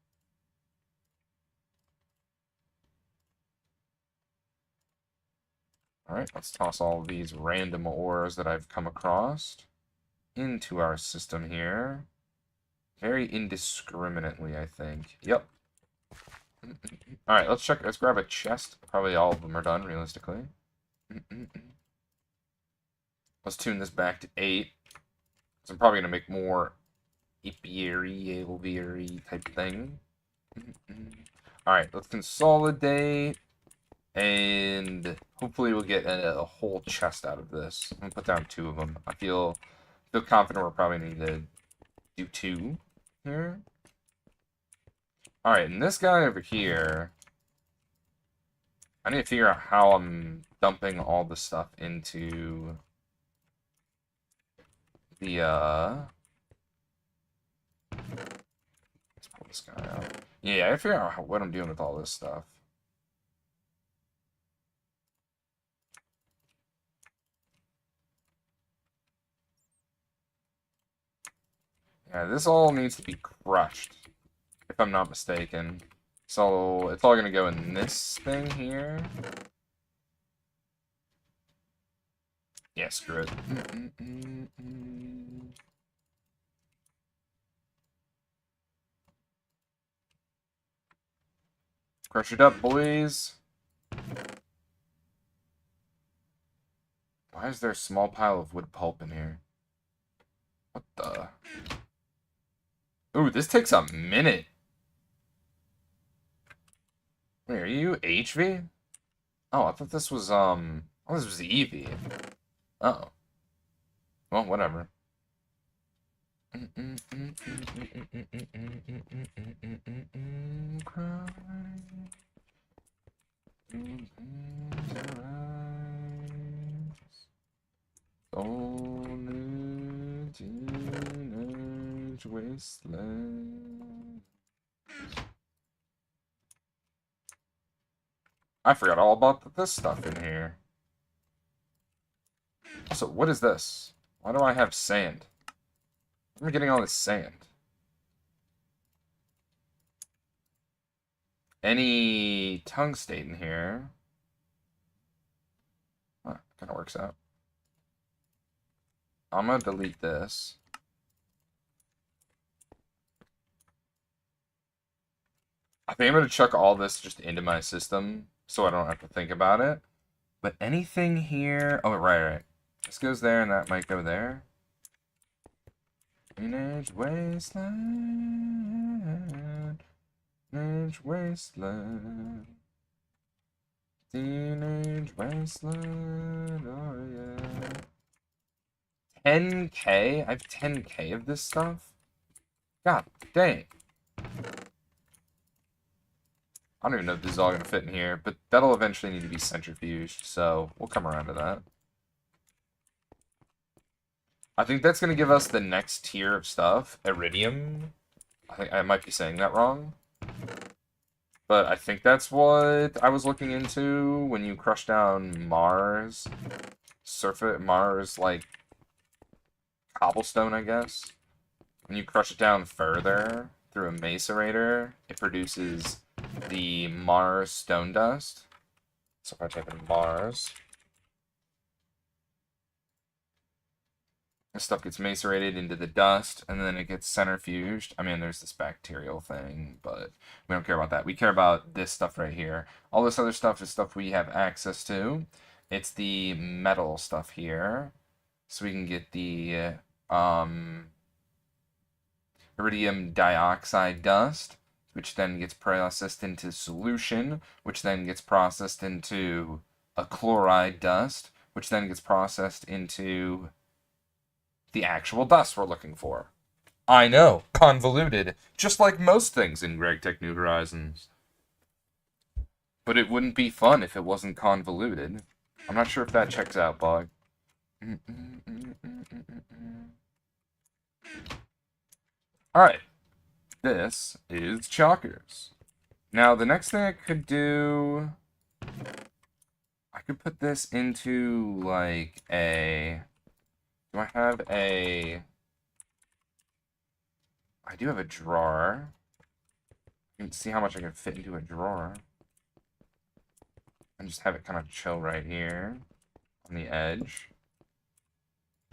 Alright, let's toss all of these random ores that I've come across into our system here. Very indiscriminately, I think. Yep. Alright, let's check. Let's grab a chest. Probably all of them are done, realistically. Let's tune this back to 8. So I'm probably going to make more aviary type thing. Alright, let's consolidate. And hopefully we'll get a whole chest out of this. I'm going to put down 2 of them. I feel confident we'll probably need to do 2 here. Alright, and this guy over here, I need to figure out how I'm dumping all the stuff into the, let's pull this guy out. Yeah, I gotta figure out what I'm doing with all this stuff. Yeah, this all needs to be crushed, if I'm not mistaken. So, it's all gonna go in this thing here. Yeah, screw it. Crush it up, boys. Why is there a small pile of wood pulp in here? What the? Ooh, this takes a minute. Wait, are you HV? Oh, I thought this was, oh, this was EV. Uh oh. Well, whatever. Only teenage wasteland. I forgot all about this stuff in here. Also, what is this? Why do I have sand? Where am I getting all this sand? Any tungsten here? Huh, kind of works out. I'm gonna delete this. I think I'm gonna chuck all this just into my system so I don't have to think about it. But anything here... Oh, right. This goes there and that might go there. Teenage wasteland. Teenage wasteland. Teenage wasteland. Oh, yeah. 10K? I have 10K of this stuff? God dang. I don't even know if this is all going to fit in here, but that'll eventually need to be centrifuged, so we'll come around to that. I think that's going to give us the next tier of stuff, Iridium. I think I might be saying that wrong. But I think that's what I was looking into when you crush down Mars. Mars, like, cobblestone, I guess. When you crush it down further through a macerator, it produces the Mars stone dust. So if I type in Mars, this stuff gets macerated into the dust, and then it gets centrifuged. I mean, there's this bacterial thing, but we don't care about that. We care about this stuff right here. All this other stuff is stuff we have access to. It's the metal stuff here. So we can get the iridium dioxide dust, which then gets processed into solution, which then gets processed into a chloride dust, which then gets processed into the actual dust we're looking for. I know, convoluted, just like most things in GregTech New Horizons. But it wouldn't be fun if it wasn't convoluted. I'm not sure if that checks out, Bog. Alright. This is Chalkers. Now, the next thing I could do... I could put this into, like, a... Do I have a... I do have a drawer. You can see how much I can fit into a drawer. And just have it kind of chill right here on the edge.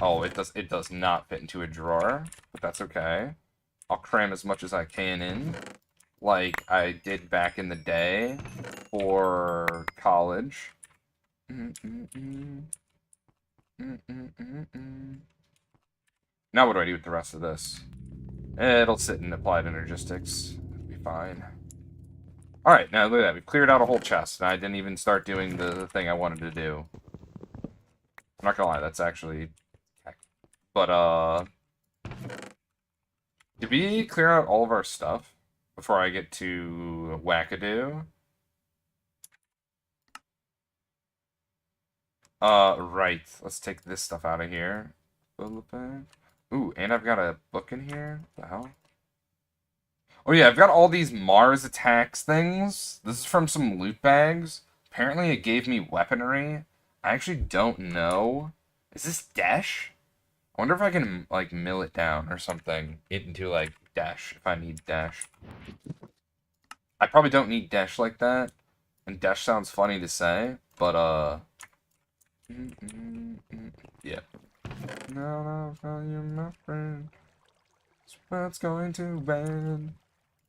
Oh, it does not fit into a drawer, but that's okay. I'll cram as much as I can in, like I did back in the day for college. Now what do I do with the rest of this? It'll sit in applied energistics. It'll be fine. Alright, now look at that. We've cleared out a whole chest, and I didn't even start doing the thing I wanted to do. I'm not gonna lie, that's actually... But, did we clear out all of our stuff before I get to Wackadoo? Right. Let's take this stuff out of here. Ooh, and I've got a book in here? What the hell? Oh yeah, I've got all these Mars attacks things. This is from some loot bags. Apparently it gave me weaponry. I actually don't know. Is this Dash? I wonder if I can, like, mill it down or something into, like, Dash, if I need Dash. I probably don't need Dash like that. And Dash sounds funny to say, but, yeah. Now I'll tell you, my friend, what's going to end.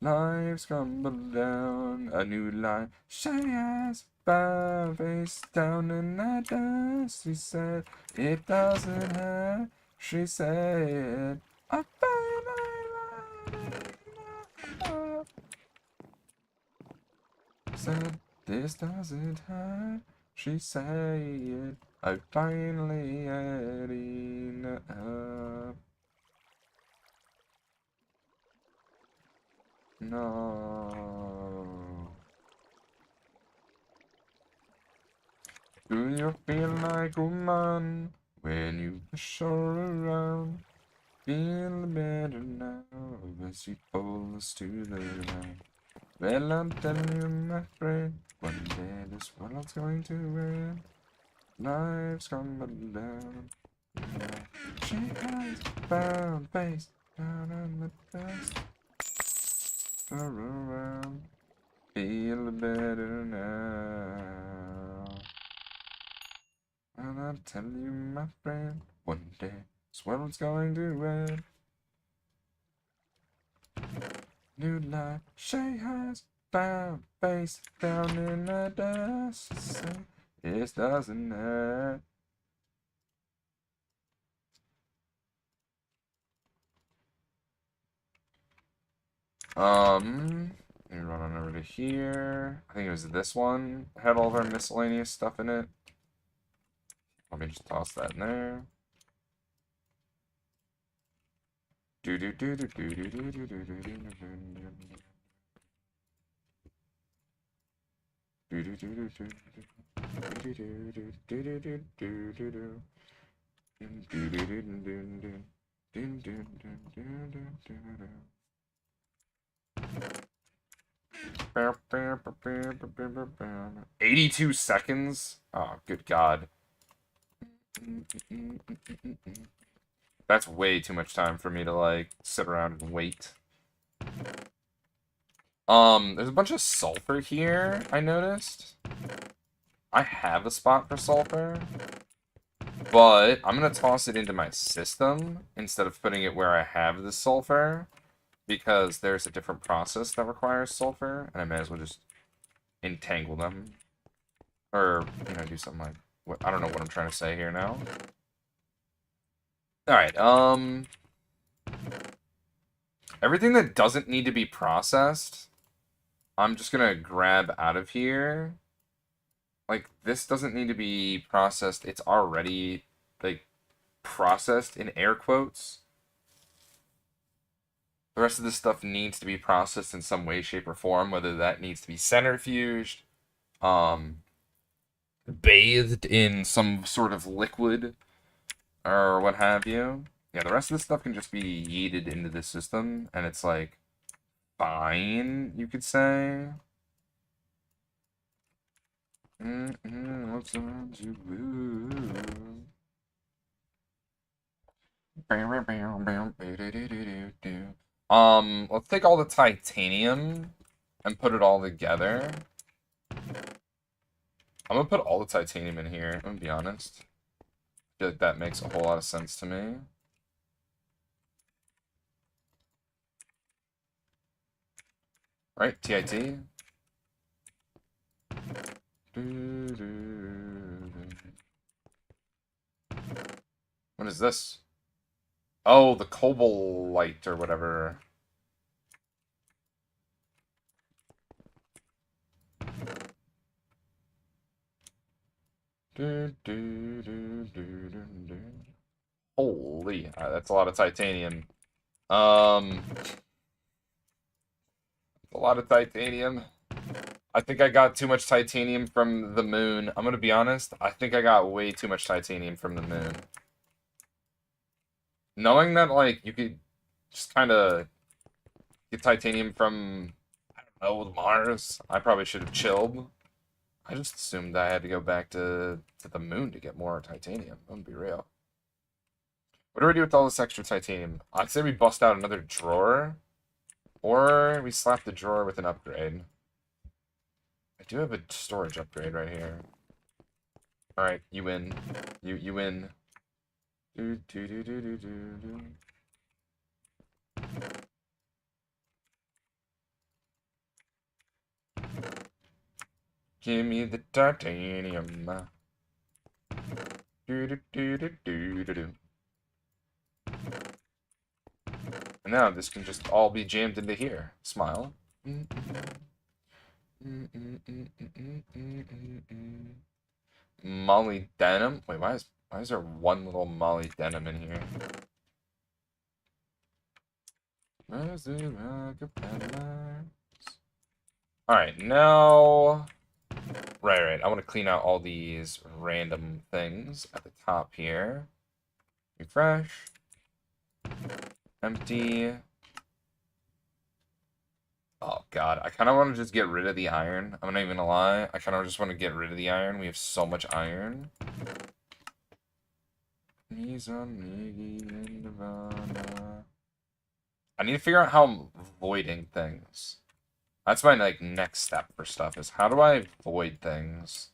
Life's crumbled down, a new life shines by face down in the dust. She said it doesn't hurt. She said I find my life. Said this doesn't hurt. She said I finally had enough. No. Do you feel like a man when you push her around? Feel better now as you pull us to the ground. Well, I'm telling you, my friend, one day this world's going to end. Life's coming down. She has found face down on the dust. Around, feel better now. And I'll tell you, my friend, one day this world's going to end. New life, she has found face down in the dust. It doesn't hurt. Let me run on over to here. I think it was this one. Had all of our miscellaneous stuff in it. Let me just toss that in there. Do do do do do do do do do do do. 82 seconds? Oh, good God. That's way too much time for me to, like, sit around and wait. There's a bunch of sulfur here, I noticed. I have a spot for sulfur, but I'm gonna toss it into my system instead of putting it where I have the sulfur, because there's a different process that requires sulfur, and I may as well just entangle them. Or, you know, do something like... What, I don't know what I'm trying to say here now. Alright, everything that doesn't need to be processed, I'm just gonna grab out of here. Like, this doesn't need to be processed. It's already, like, processed in air quotes. The rest of this stuff needs to be processed in some way, shape, or form, whether that needs to be centrifuged, bathed in some sort of liquid, or what have you. Yeah, the rest of this stuff can just be yeeted into the system, and it's, like, fine, you could say. What's on you? Let's take all the titanium and put it all together. I'm gonna put all the titanium in here, I'm gonna be honest. I feel like that makes a whole lot of sense to me. Right, TIT. What is this? Oh, the Cobalt or whatever. Holy, that's a lot of titanium. A lot of titanium. I think I got too much titanium from the moon. I'm gonna be honest. I think I got way too much titanium from the moon. Knowing that, like, you could just kind of get titanium from, I don't know, Mars, I probably should have chilled. I just assumed I had to go back to the moon to get more titanium. I'm gonna be real. What do we do with all this extra titanium? I'd say we bust out another drawer, or we slap the drawer with an upgrade. I do have a storage upgrade right here. Alright, you win. You win. Do, do, do, do, do, do, do. Give me the titanium. Do, do, do, do, do, do, do. And now this can just all be jammed into here. Smile. Molybdenum? Wait, why is there one little molybdenum in here? Alright, now... Right. I want to clean out all these random things at the top here. Refresh. Empty. Oh, God. I kind of want to just get rid of the iron. I'm not even gonna lie. I kind of just want to get rid of the iron. We have so much iron. I need to figure out how I'm voiding things. That's my, like, next step for stuff, is how do I void things?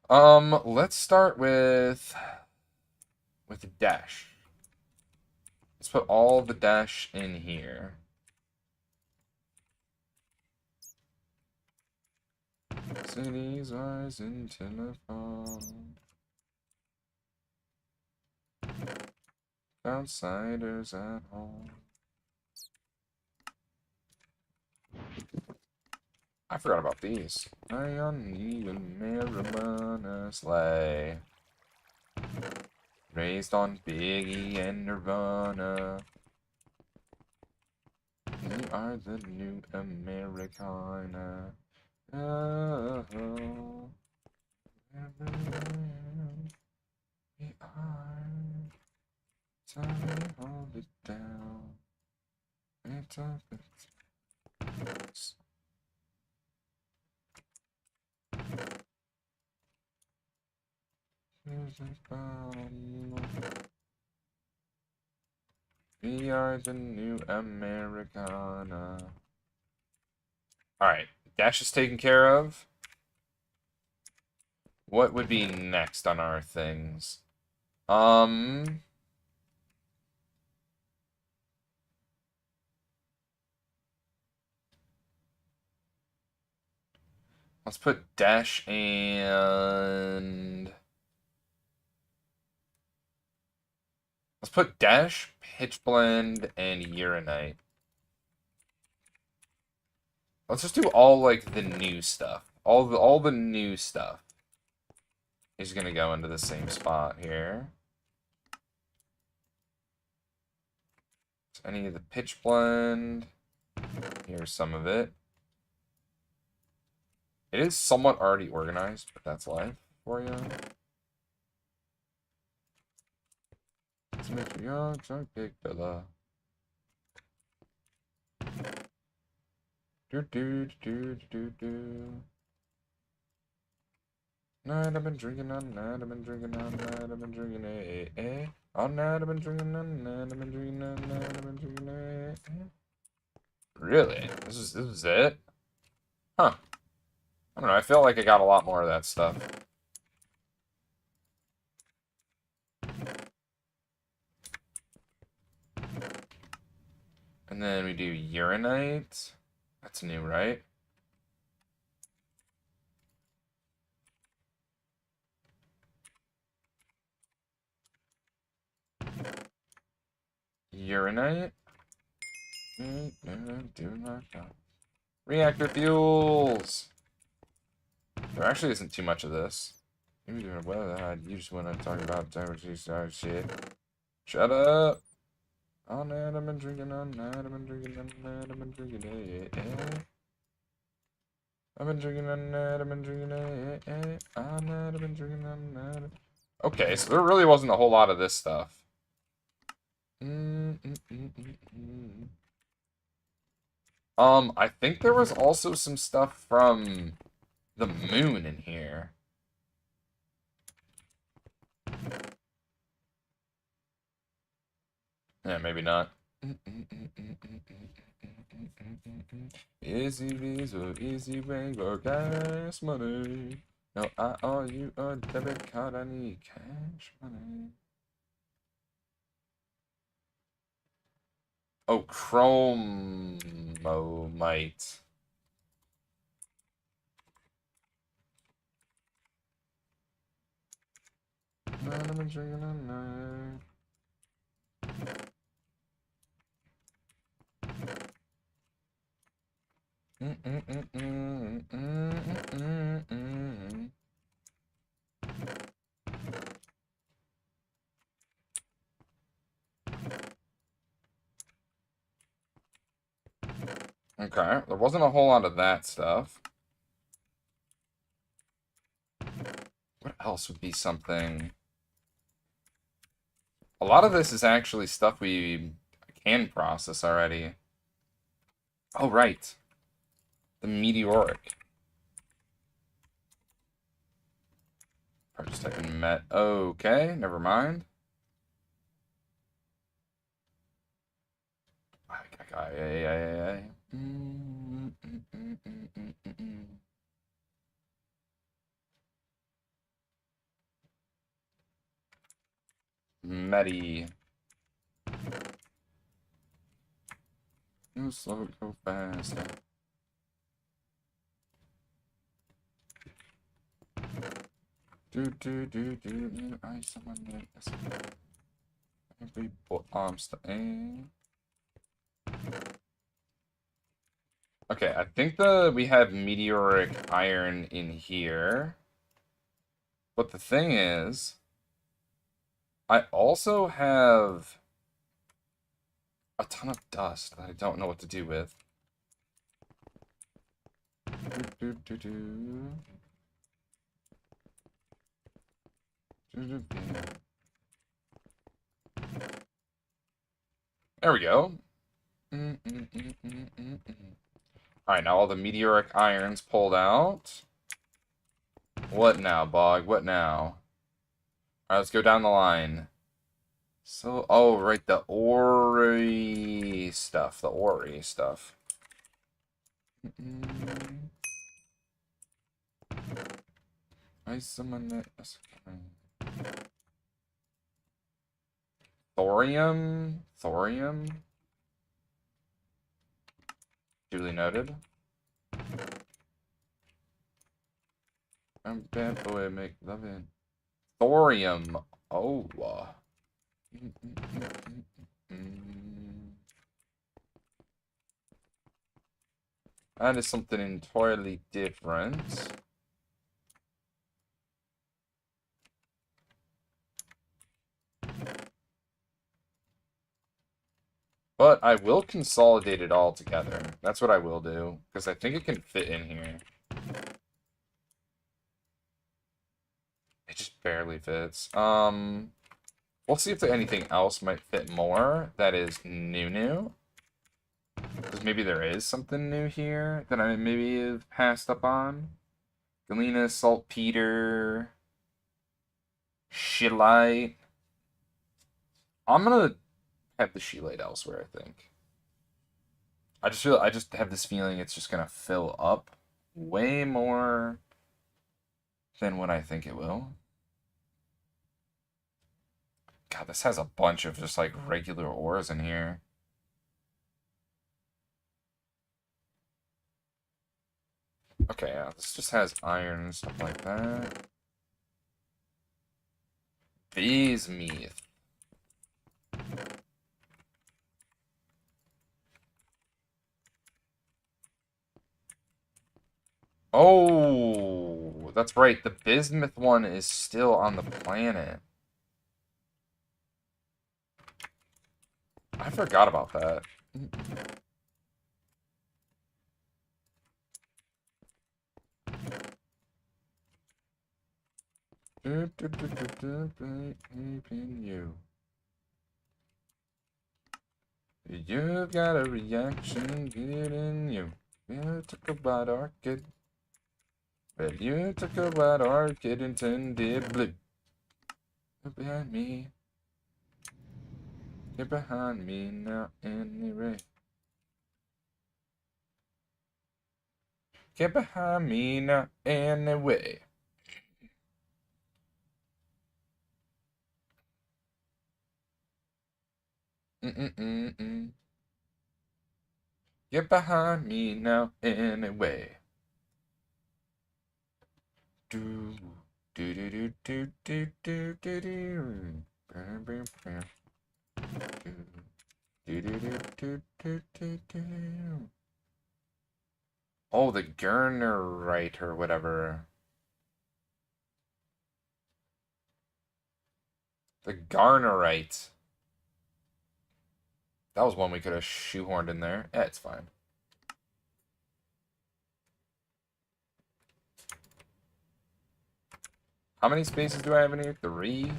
Let's start with the dash. Let's put all the dash in here. Cities rise in telephone. Outsiders at home. I forgot about these. I need a marijuana sleigh. Raised on Biggie and Nirvana. We are the new Americana. Oh, we are. Time to hold it down. It's up. We are the new Americana. Alright, dash is taken care of. What would be next on our things? Let's put dash and... Let's put dash, pitch blend, and uranite. Let's just do all, like, the new stuff. All the new stuff is gonna go into the same spot here. So any of the pitch blend. Here's some of it. It is somewhat already organized, but that's life for you. Let's make sure you're drunk, big fella. Night I've been drinking all night, I've been drinking all night, I've been drinking all night, I've been drinking all night, I've been drinking all night, I've been drinking Really? This is it? Huh. I don't know, I feel like I got a lot more of that stuff. And then we do uranite. That's new, right? Uranite. Do not know. Reactor fuels. There actually isn't too much of this. Well, you just want to talk about shit. Shut up. All night I've been drinking, all night I've been drinking, all night I've been drinking, yeah. I've been drinking all night, I've been drinking, all night I've been drinking, all night. Okay, so there really wasn't a whole lot of this stuff. I think there was also some stuff from the moon in here. Yeah, maybe not. Easy visa, easy regular gas money. No, I owe you a debit card, I need cash money. Oh, chromomite. I've been drinking all night. Okay, there wasn't a whole lot of that stuff. What else would be something? A lot of this is actually stuff we can process already. Oh, right. The meteoric. Purchase tech and met. Okay, never mind. Medi. Go slow, go fast. I summon this. Every arms to aim. Okay, I think we have meteoric iron in here. But the thing is, I also have a ton of dust that I don't know what to do with. There we go. Alright, now all the meteoric iron's pulled out. What now, Bog? What now? Alright, let's go down the line. So, oh, right, the ori stuff. The ori stuff. I summon it. Thorium? Thorium? Duly noted. I'm bad boy, make loving. Thorium. Oh. That is something entirely different. But I will consolidate it all together. That's what I will do, because I think it can fit in here. It just barely fits. We'll see if anything else might fit more that is new. Because maybe there is something new here that I maybe have passed up on. Galena, saltpeter, shillite. I'm gonna have the shillite elsewhere, I think. I just have this feeling it's just gonna fill up way more than what I think it will. God, this has a bunch of just like regular ores in here. Okay, yeah, this just has iron and stuff like that. Bismuth. Oh, that's right. The bismuth one is still on the planet. I forgot about that. You. You've got a reaction good in you. You took a bite orchid. Well, you took a bite orchid and turned it blue. Get behind me. Get behind me now anyway. Get behind me now anyway. Mm-mm-mm-mm. Get behind me now anyway. Do do do do do do do do do. Do do do do do do do. Oh, the Gurnerite or whatever. The Garnerite. That was one we could have shoehorned in there. Yeah, it's fine. How many spaces do I have in here? 3?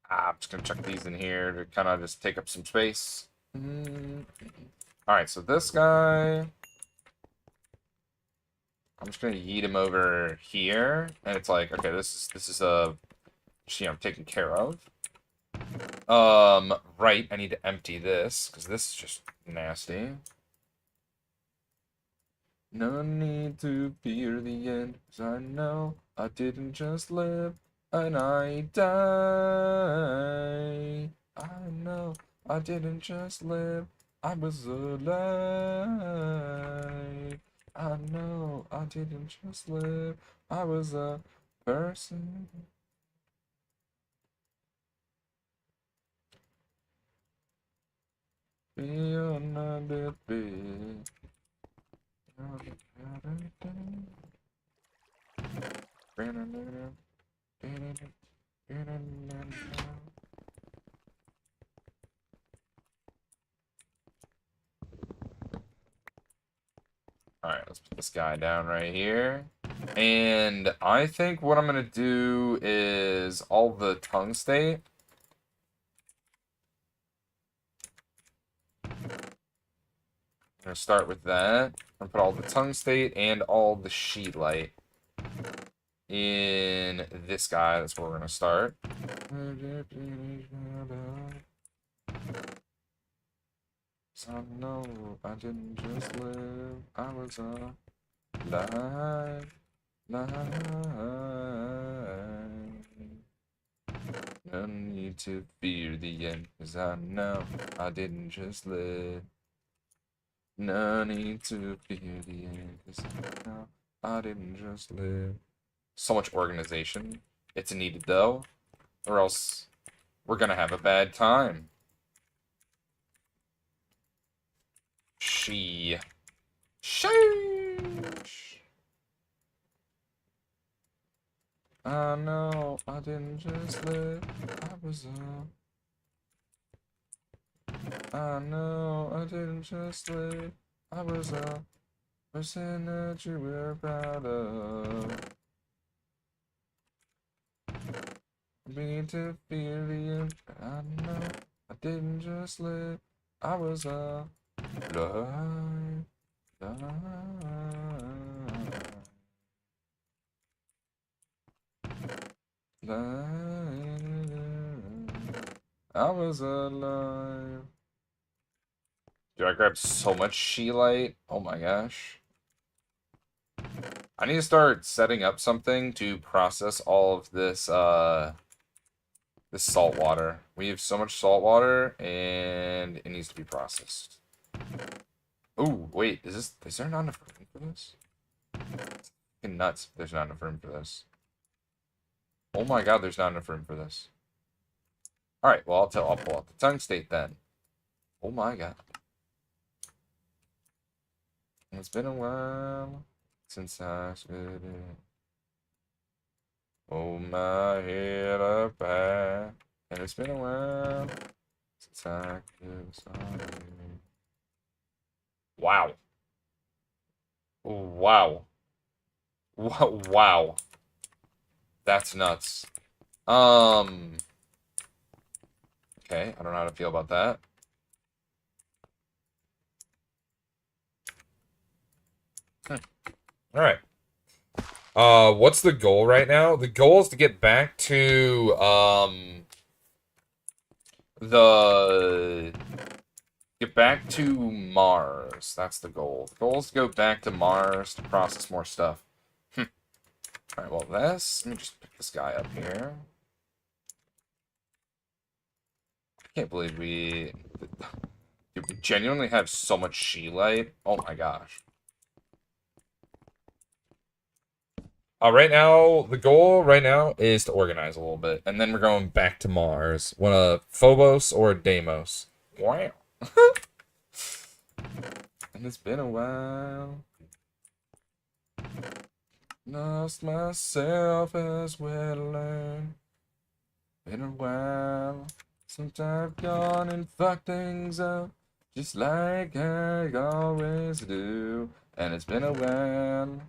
I'm just gonna chuck these in here to kind of just take up some space. Alright, so this guy... I'm just gonna yeet him over here, and it's like, okay, this is taken care of. Right, I need to empty this, because this is just nasty. No need to fear the end, 'cause I know I didn't just live, and I die. I know I didn't just live, I was alive. I know I didn't just live, I was a person. Beyond the bed. Alright, let's put this guy down right here. And I think what I'm going to do is all the tungstate. I'm going to start with that. I'm going to put all the tungstate and all the sheet light in this guy. That's where we're going to start. So no, I didn't just live, I was alive. No need to fear the end, 'cause I know I didn't just live. No need to fear the end, 'cause I know I didn't just live. So much organization. It's needed though, or else we're gonna have a bad time. Sheesh. I know I didn't just live, I was I know I didn't just live, I was a person that you were proud of. Me to feel the end, I know I didn't just live, I was alive, I was alive. Dude, I grabbed so much sheelite. Oh my gosh. I need to start setting up something to process all of this salt water. We have so much salt water, and it needs to be processed. Oh, wait, is there not enough room for this? It's fucking nuts. There's not enough room for this. Oh my god, there's not enough room for this. Alright, well, I'll pull out the tungstate then. Oh my god. It's been a while since I stood it. Oh my head up high. And it's been a while since I could saw you. Wow. Wow. Wow. That's nuts. Okay, I don't know how to feel about that. Alright. What's the goal right now? The goal is to get back to, get back to Mars. That's the goal. The goal is to go back to Mars to process more stuff. Alright, well, let me just pick this guy up here. I can't believe we genuinely have so much Sheelite. Oh my gosh. Right now, the goal right now is to organize a little bit, and then we're going back to Mars. Want a Phobos or a Deimos? Wow. And it's been a while. Lost myself as well learned. Been a while since I've gone and fucked things up, just like I always do. And it's been a while.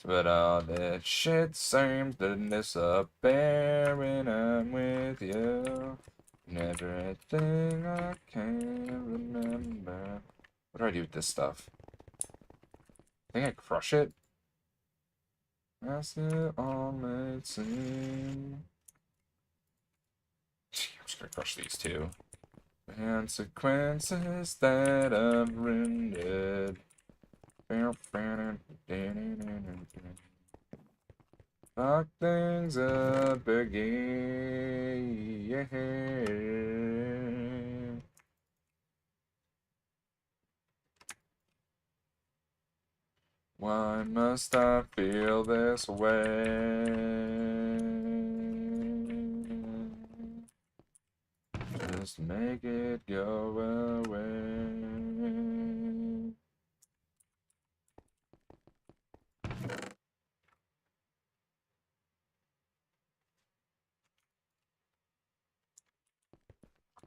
But all that shit seems to disappear when I'm with you. And everything I can remember. What do I do with this stuff? I think I crush it. That's it all made seem. I'm just gonna crush these two. Consequences that I've rendered. Fuck things up again. Why must I feel this way? Just make it go away.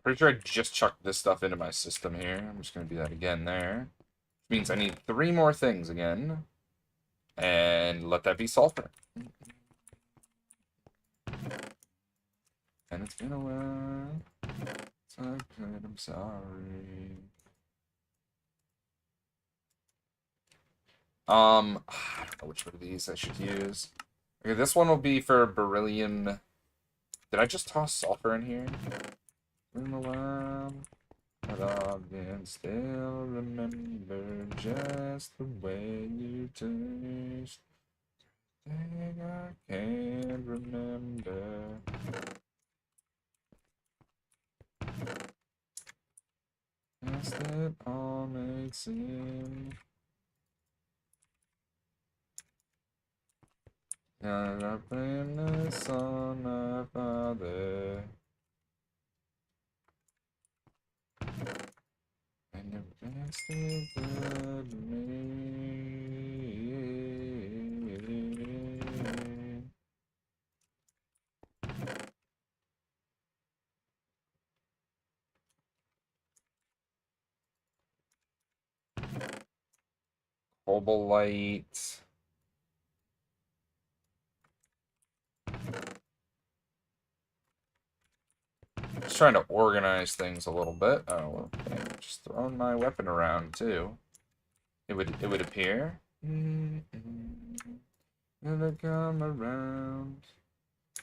Pretty sure I just chucked this stuff into my system here. I'm just going to do that again there. Which means I need 3 more things again. And let that be sulfur. And it's been a while. So good, I'm sorry. I don't know which one of these I should use. Okay, this one will be for beryllium. Did I just toss sulfur in here? Been a while, but I can still remember just the way you taste. Thing I can't remember. Yes, that all makes sense. And I blame this on my father. And the best is good to me. Cobalite. Just trying to organize things a little bit. Oh, okay. Just throwing my weapon around too. It would appear. Gonna come around.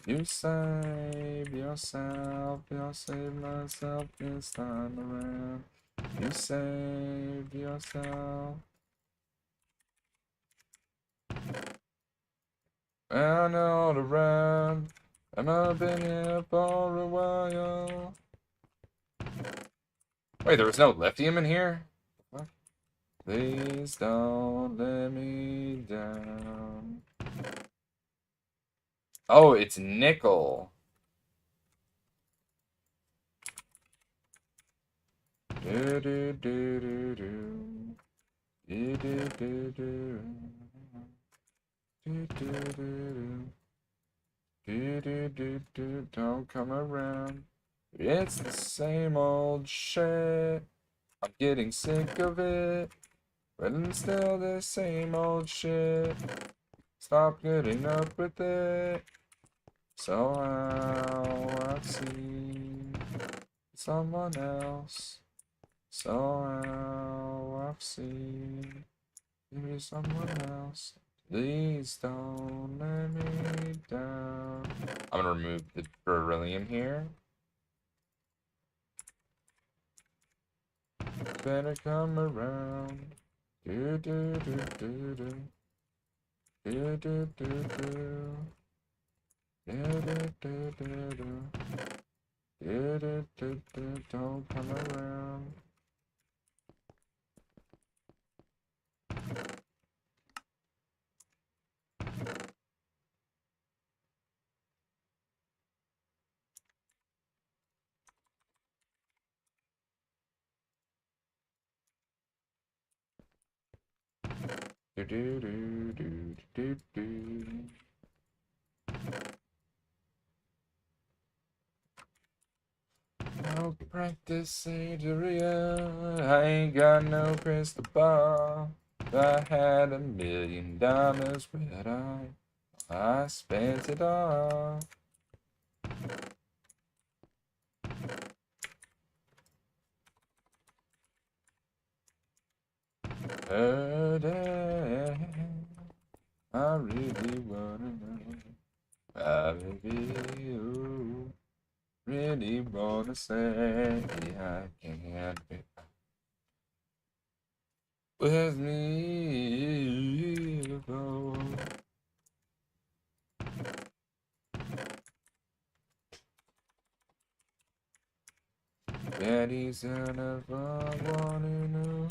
You save yourself, you'll save myself this time around. You save yourself. I know around. I've been here for a while. Wait, there was no lithium in here? What? Please don't let me down. Oh, it's nickel. Do do do do do. Do do do do. Do do do do. Do do do do. Don't come around. It's the same old shit. I'm getting sick of it. But it's still the same old shit. Stop getting up with it. So I've seen someone else. So I've seen maybe someone else. Please don't let me down. I'm gonna remove the beryllium here. Better come around. Do do do do do. Do do do do. Do do do do do. Do do do do. Don't come around. Do do do do do do. No practice area. I ain't got no crystal ball. If I had $1,000,000, but I spent it all. I really wanna know. I really wanna say I can't be with me though. Daddy's never wanna know.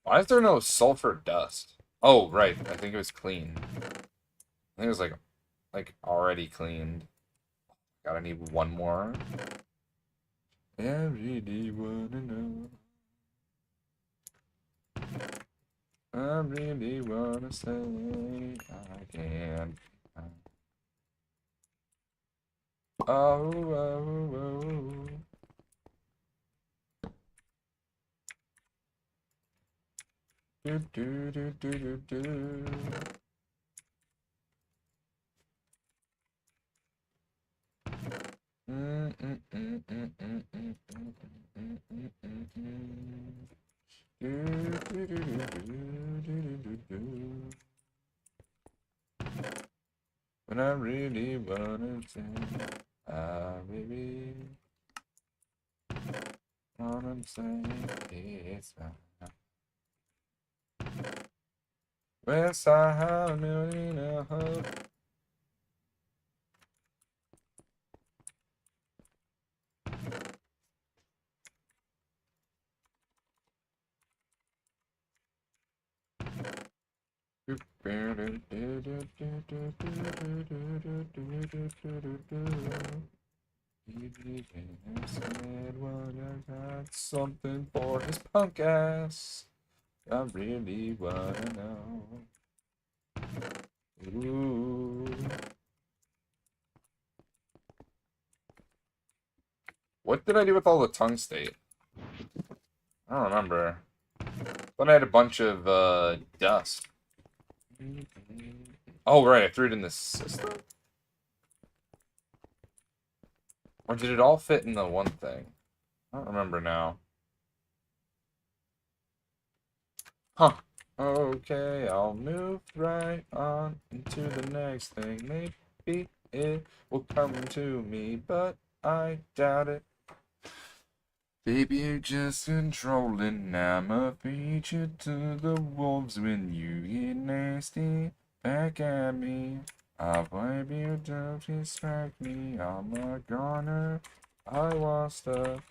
Why is there no sulfur dust? Oh, right. I think it was clean. I think it was like already cleaned. Gotta need one more. I really wanna know. I really wanna say I can't. Oh, oh, oh. Do do do do do do. When I really wanna say, I really wanna say it's fine. West side million hope. Said, well, I got something for his punk ass. I really wanna know. Ooh. What did I do with all the tungstate? I don't remember. Thought I had a bunch of dust. Oh right, I threw it in the system? Or did it all fit in the one thing? I don't remember now. Huh. Okay, I'll move right on into the next thing. Maybe it will come to me, but I doubt it. Baby, you're just controlling. I'ma feed you to the wolves when you get nasty back at me. I'll wipe you down, distract me. I'm a goner. I want stuff.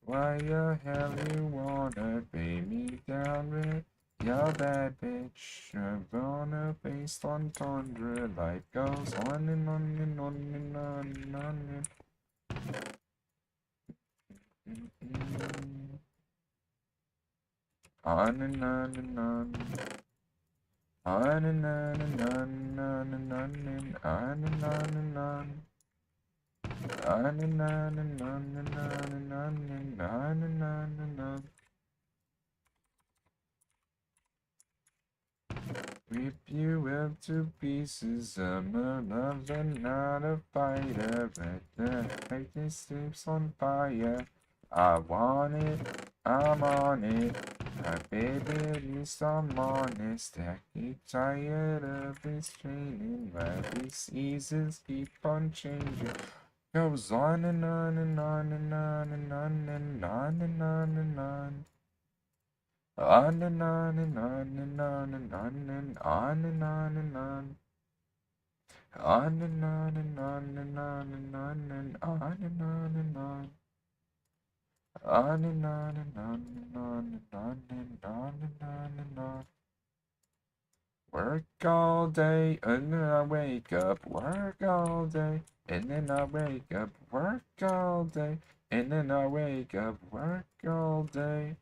Why the hell you wanna pay me down with your bad bitch? I'm gonna face on tundra. Life goes on and on and on and on and on and on and on and on. On and on and on and on and on and on and on and on. On and on and on and on and on and on and on and on. Rip you up to pieces. I'm a lover, not a fighter. But the hate sleeps on fire. I want it, I'm on it. Baby, at least I'm honest. I keep tired of this training. Why these seasons keep on changing. Goes on and on and on and on and on and on and on and on. On and on and on and on and on and on and on and on. On and on and on and on and on and on and on and on. On and on and on and on and on and on and on and on. Work all day and then I wake up. Work all day and then I wake up. Work all day and then I wake up. Work all day.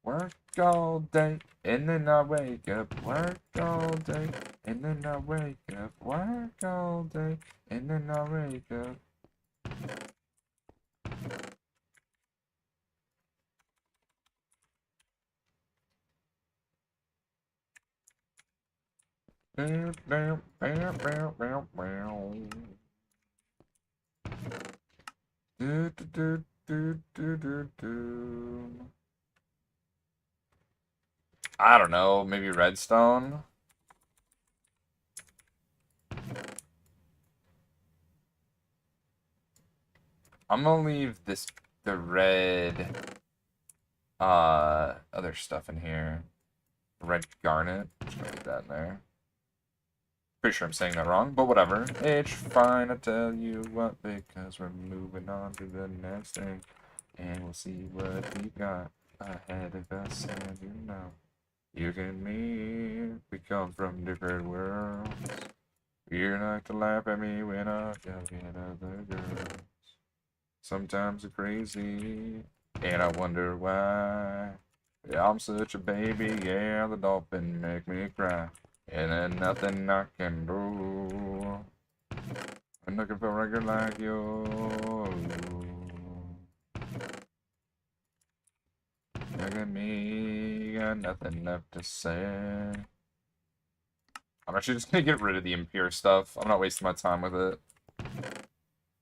Work all day and then I wake up. Work all day and then I wake up. Work all day and then I wake up. Bam, bam, bam, bam, bam, bam. Do, do, do, do, do, do. I don't know, maybe redstone? I'm gonna leave the red, other stuff in here. Red garnet. Just gonna leave that in there. Pretty sure I'm saying that wrong, but whatever. It's fine, I tell you what, because we're moving on to the next thing. And we'll see what we got ahead of us, and you know. You and me, we come from different worlds. You like to laugh at me when I yell at other girls. Sometimes you're crazy, and I wonder why. Yeah, I'm such a baby, yeah, the dolphin make me cry. And there's nothing I can do. I'm looking for a girl like you. Look at me, got nothing left to say. I'm actually just gonna get rid of the impure stuff. I'm not wasting my time with it.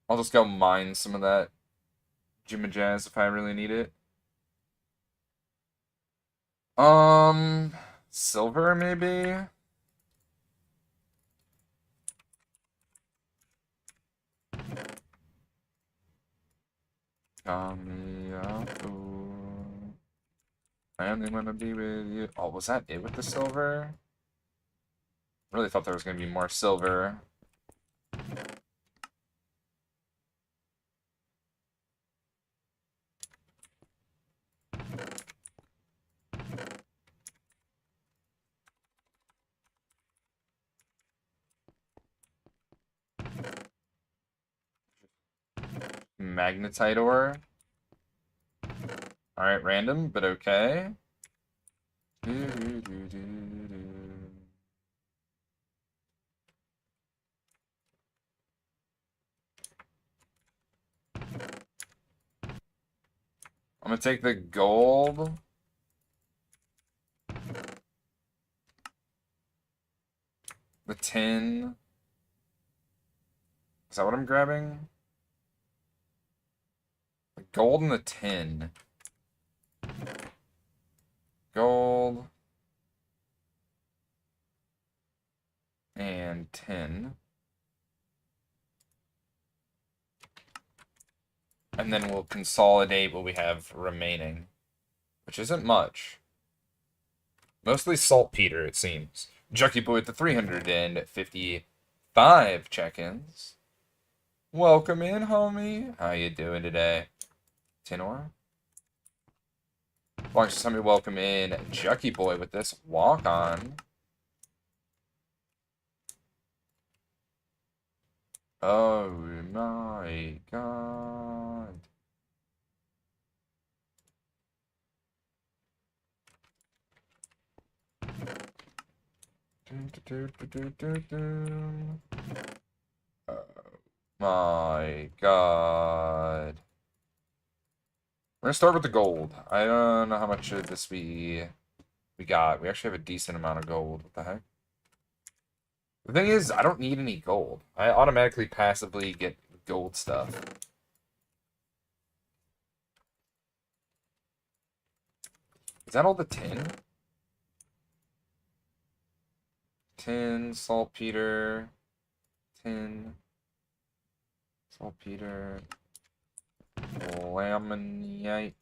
I'll just go mine some of that Jazz if I really need it. Silver maybe? Call me a fool. I only wanna be with you. Oh, was that it with the silver? I really thought there was gonna be more silver. Magnetite ore. Alright, random, but okay. I'm gonna take the gold. The tin. Is that what I'm grabbing? The gold and the tin. Gold. And tin. And then we'll consolidate what we have remaining. Which isn't much. Mostly saltpeter, it seems. Junkie Boy with the 355 check-ins. Welcome in, homie. How you doing today? Tin ore. Why don't you help me welcome in Jucky Boy with this walk on. Oh my god. Oh my god. We're gonna start with the gold. I don't know how much of this we got. We actually have a decent amount of gold. What the heck? The thing is, I don't need any gold. I automatically passively get gold stuff. Is that all the tin? Tin, saltpeter, tin, saltpeter, laminate.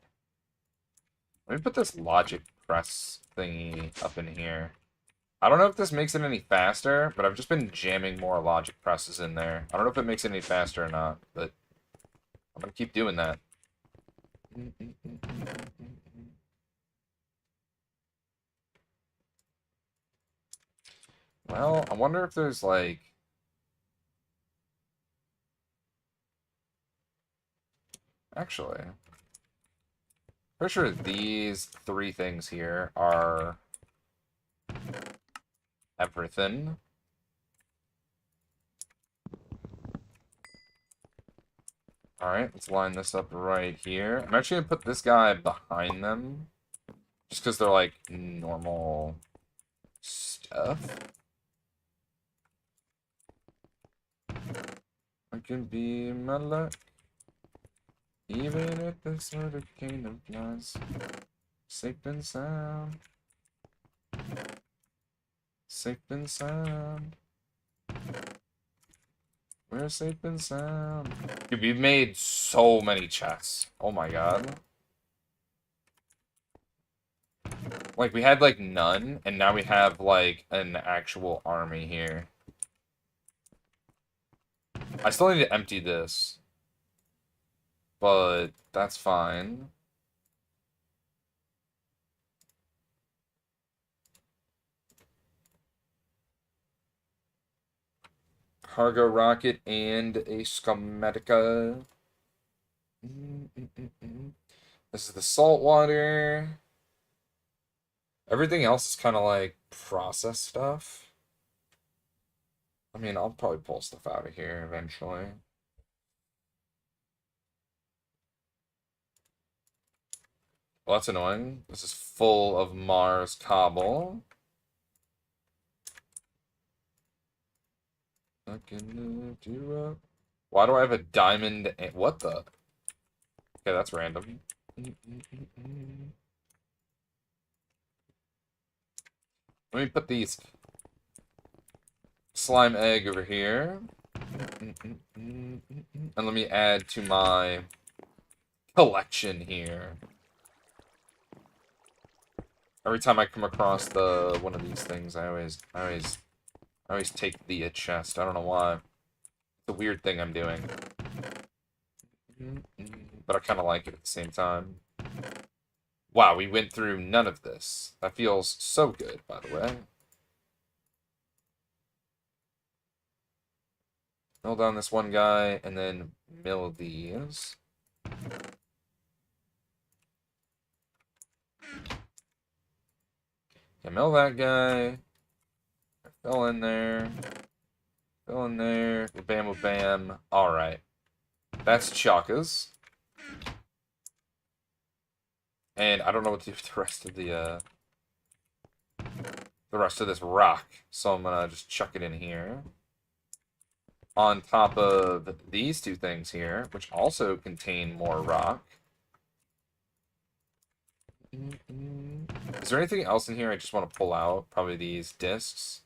Let me put this logic press thingy up in here. I don't know if this makes it any faster, but I've just been jamming more logic presses in there. I don't know if it makes it any faster or not, but I'm gonna keep doing that. Well, I wonder if there's like... Actually, pretty sure these three things here are everything. Alright, let's line this up right here. I'm actually going to put this guy behind them. Just because they're like normal stuff. I can be my luck. Even if the sort of kingdom flies. Safe and sound. Safe and sound. We're safe and sound. Dude, we've made so many chests. Oh my god. Like, we had, like, none, and now we have, like, an actual army here. I still need to empty this. But that's fine. Cargo rocket and a Scometica. This is the salt water. Everything else is kind of like process stuff. I mean, I'll probably pull stuff out of here eventually. Well, that's annoying. This is full of Mars cobble. Why do I have a diamond? What the? Okay, that's random. Let me put these slime egg over here. And let me add to my collection here. Every time I come across one of these things, I always take the chest. I don't know why. It's a weird thing I'm doing. But I kind of like it at the same time. Wow, we went through none of this. That feels so good, by the way. Mill down this one guy, and then mill these. Okay, mill that guy. Fill in there. Fill in there. Bam, bam. Alright. That's Chaka's. And I don't know what to do with the rest of this rock. So I'm gonna just chuck it in here. On top of these two things here, which also contain more rock. Is there anything else in here I just want to pull out? Probably these discs.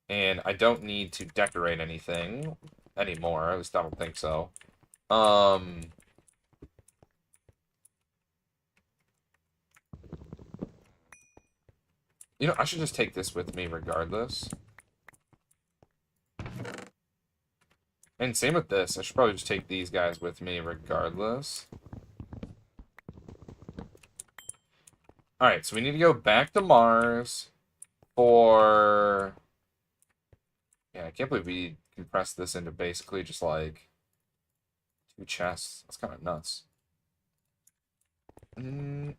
And I don't need to decorate anything anymore. At least I don't think so. You know, I should just take this with me regardless. And same with this. I should probably just take these guys with me regardless. Alright, so we need to go back to Mars for... Yeah, I can't believe we compressed this into basically just like 2 chests. That's kind of nuts. Why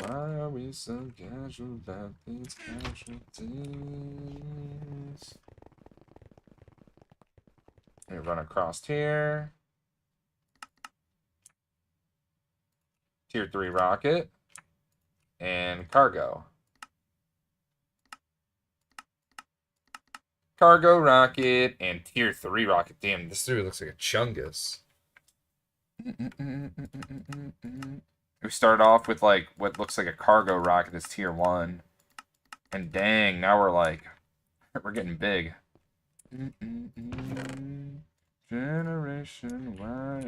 are we so casual about these casualties? We run across here. Tier 3 rocket. And cargo. Cargo rocket and tier 3 rocket. Damn, this dude looks like a chungus. We started off with like what looks like a cargo rocket as tier 1. And dang, now we're like, we're getting big. Generation, why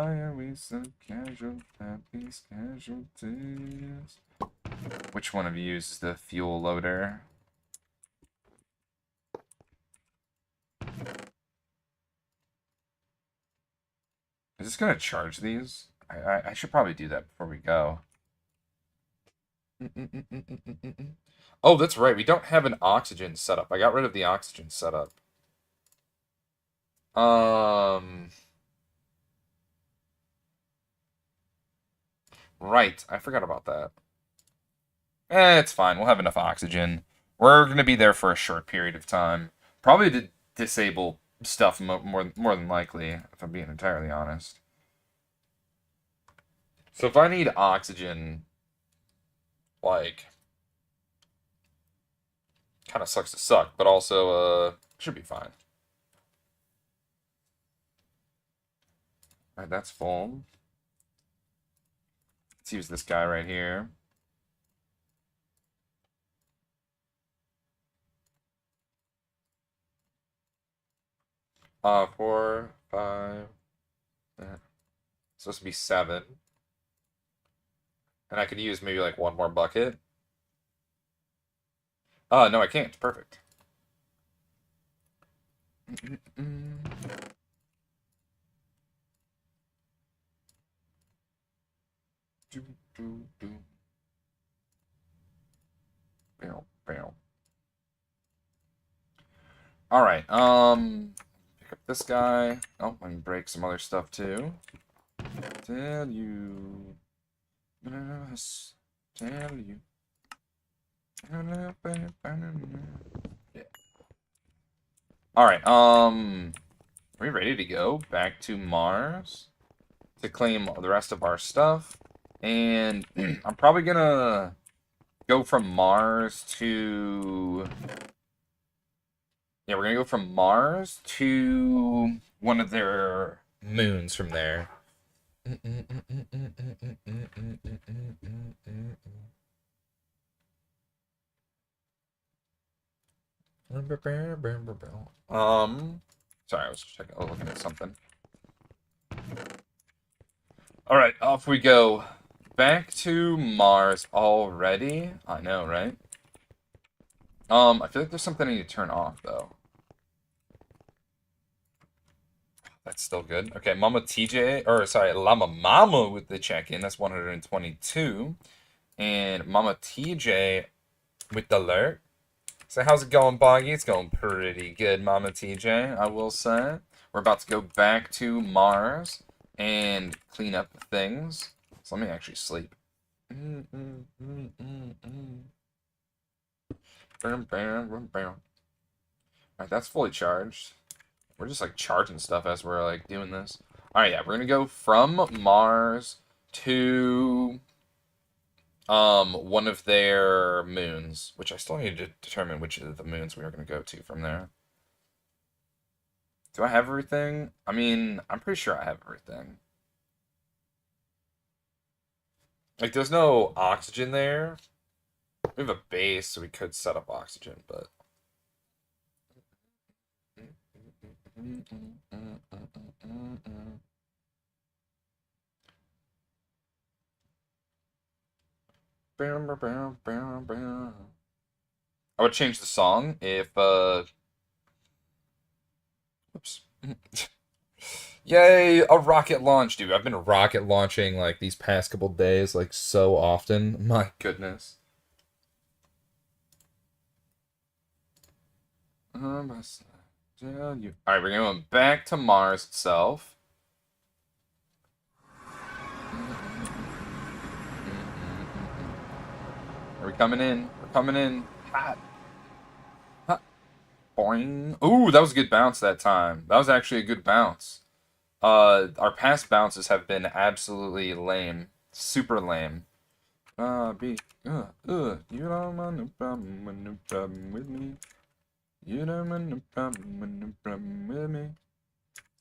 are we so casual about these casualties? Which one of you uses the fuel loader? Is this gonna charge these? I should probably do that before we go. Oh, that's right. We don't have an oxygen setup. I got rid of the oxygen setup. Right. I forgot about that. It's fine. We'll have enough oxygen. We're going to be there for a short period of time. Probably to disable stuff more than likely, if I'm being entirely honest. So if I need oxygen, like, kind of sucks to suck, but also, should be fine. Alright, that's full. Let's use this guy right here. Four, five. It's supposed to be 7. And I could use maybe like one more bucket. No, I can't. Perfect. Alright, pick up this guy. Oh, let me break some other stuff too. Tell you. Tell you. Yeah. Alright, are we ready to go back to Mars to claim the rest of our stuff? And I'm probably gonna go from Mars to... Yeah, we're gonna go from Mars to one of their moons from there. Sorry, I was looking at something. All right, off we go. Back to Mars already. I know, right? I feel like there's something I need to turn off though. That's still good. Okay, Mama TJ, or sorry, Llama Mama with the check-in. That's 122. And Mama TJ with the alert. So how's it going, Boggy? It's going pretty good, Mama TJ, I will say. We're about to go back to Mars and clean up things. So let me actually sleep. Alright, that's fully charged. We're just like charging stuff as we're like doing this. Alright, yeah, we're gonna go from Mars to one of their moons, which I still need to determine which of the moons we are gonna go to from there. Do I have everything? I mean, I'm pretty sure I have everything. Like, there's no oxygen there. We have a base, so we could set up oxygen, but... I would change the song if, oops. Yay, a rocket launch, dude. I've been rocket launching like these past couple days, like so often. My goodness. Alright, we're going back to Mars itself. Are we coming in? We're coming in. Hot. Hot. Boing. Ooh, that was a good bounce that time. That was actually a good bounce. Our past bounces have been absolutely lame. Super lame. You don't want no problem with me. You don't want no problem with me.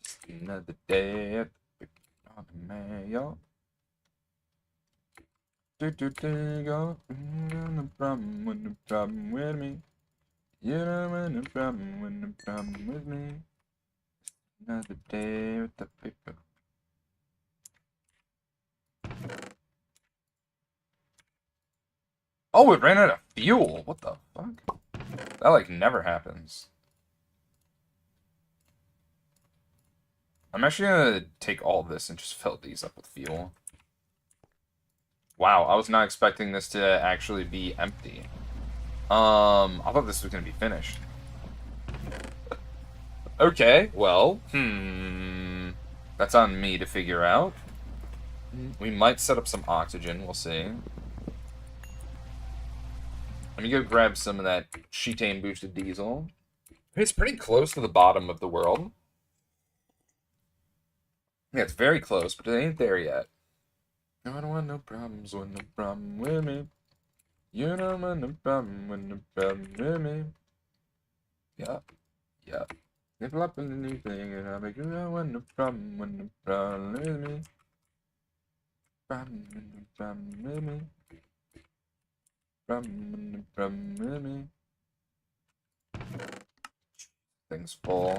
Just another day at the on the mail. Go. No problem with me. You don't want no problem with me. Another day with the paper. Oh, it ran out of fuel. What the fuck? That like never happens. I'm actually gonna take all this and just fill these up with fuel. Wow, I was not expecting this to actually be empty. I thought this was gonna be finished. Okay, well, that's on me to figure out. We might set up some oxygen, we'll see. Let me go grab some of that Cetane boosted diesel. It's pretty close to the bottom of the world. Yeah, it's very close, but it ain't there yet. No, I don't want no problems with no problem with me. You don't want no problem with no problem with me. Yeah. Nipple up in the new thing, and I'll make you don't want no problem with no problem with me. Problem with me. Problem with me. Thing's full.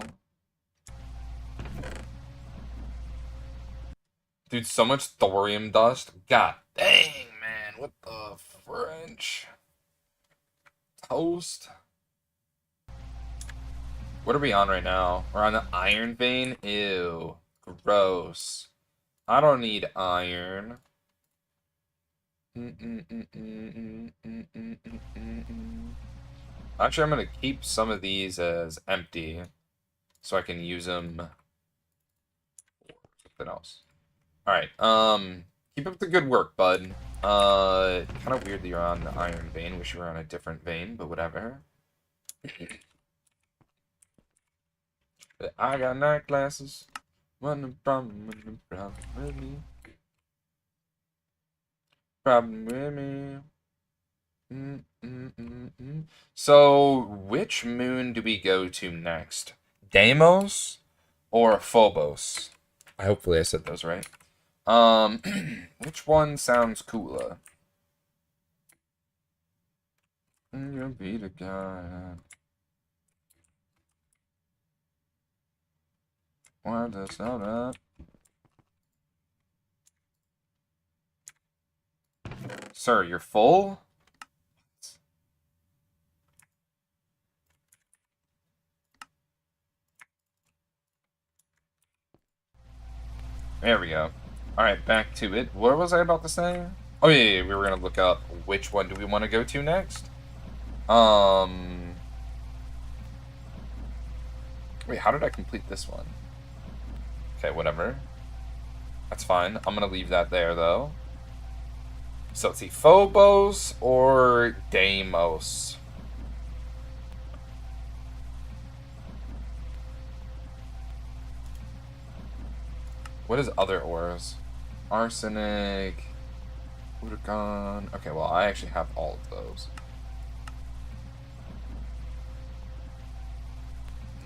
Dude, so much thorium dust. God dang, man. What the French? Toast. What are we on right now? We're on the iron vein? Ew. Gross. I don't need iron. Actually, I'm going to keep some of these as empty so I can use them for something else. Alright, keep up the good work, bud. Kind of weird that you're on the iron vein. Wish you were on a different vein, but whatever. But I got night glasses. One problem with me. Problem with me. So, which moon do we go to next? Deimos or Phobos? Hopefully I said those right. Which one sounds cooler? You'll be the guy. Why does that? Sir, you're full? There we go. Alright, back to it. What was I about to say? Oh yeah, we were gonna look up which one do we want to go to next. Wait, how did I complete this one? Okay, whatever. That's fine. I'm gonna leave that there though. So let's see, Phobos or Deimos? What is other ores? Arsenic, Uticon. Okay, well, I actually have all of those.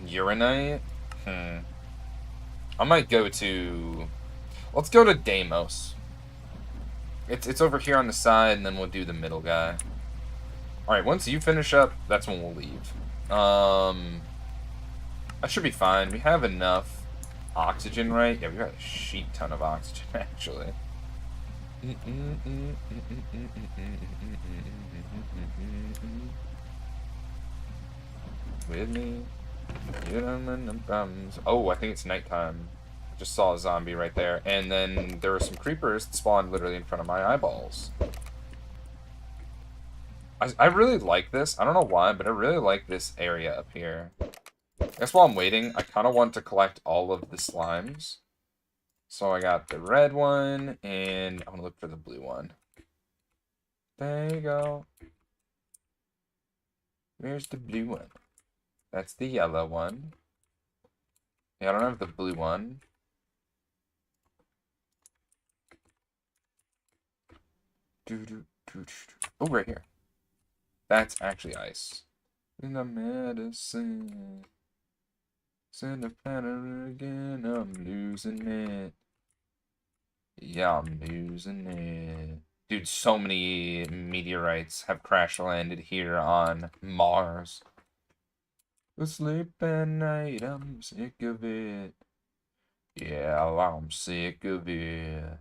Uranite? I might go to... Let's go to Deimos. It's over here on the side, and then we'll do the middle guy. Alright, once you finish up, that's when we'll leave. That should be fine. We have enough oxygen, right? Yeah, we got a sheet ton of oxygen, actually. With me. You don't have no problems. Oh, I think it's nighttime. Just saw a zombie right there. And then there were some creepers that spawned literally in front of my eyeballs. I really like this. I don't know why, but I really like this area up here. I guess while I'm waiting, I kind of want to collect all of the slimes. So I got the red one, and I'm going to look for the blue one. There you go. Where's the blue one? That's the yellow one. Yeah, I don't have the blue one. Oh, right here. That's actually ice. In the medicine. Send a pattern again. I'm losing it. Yeah, I'm losing it. Dude, so many meteorites have crash landed here on Mars. Sleep at night, I'm sick of it. Yeah, I'm sick of it.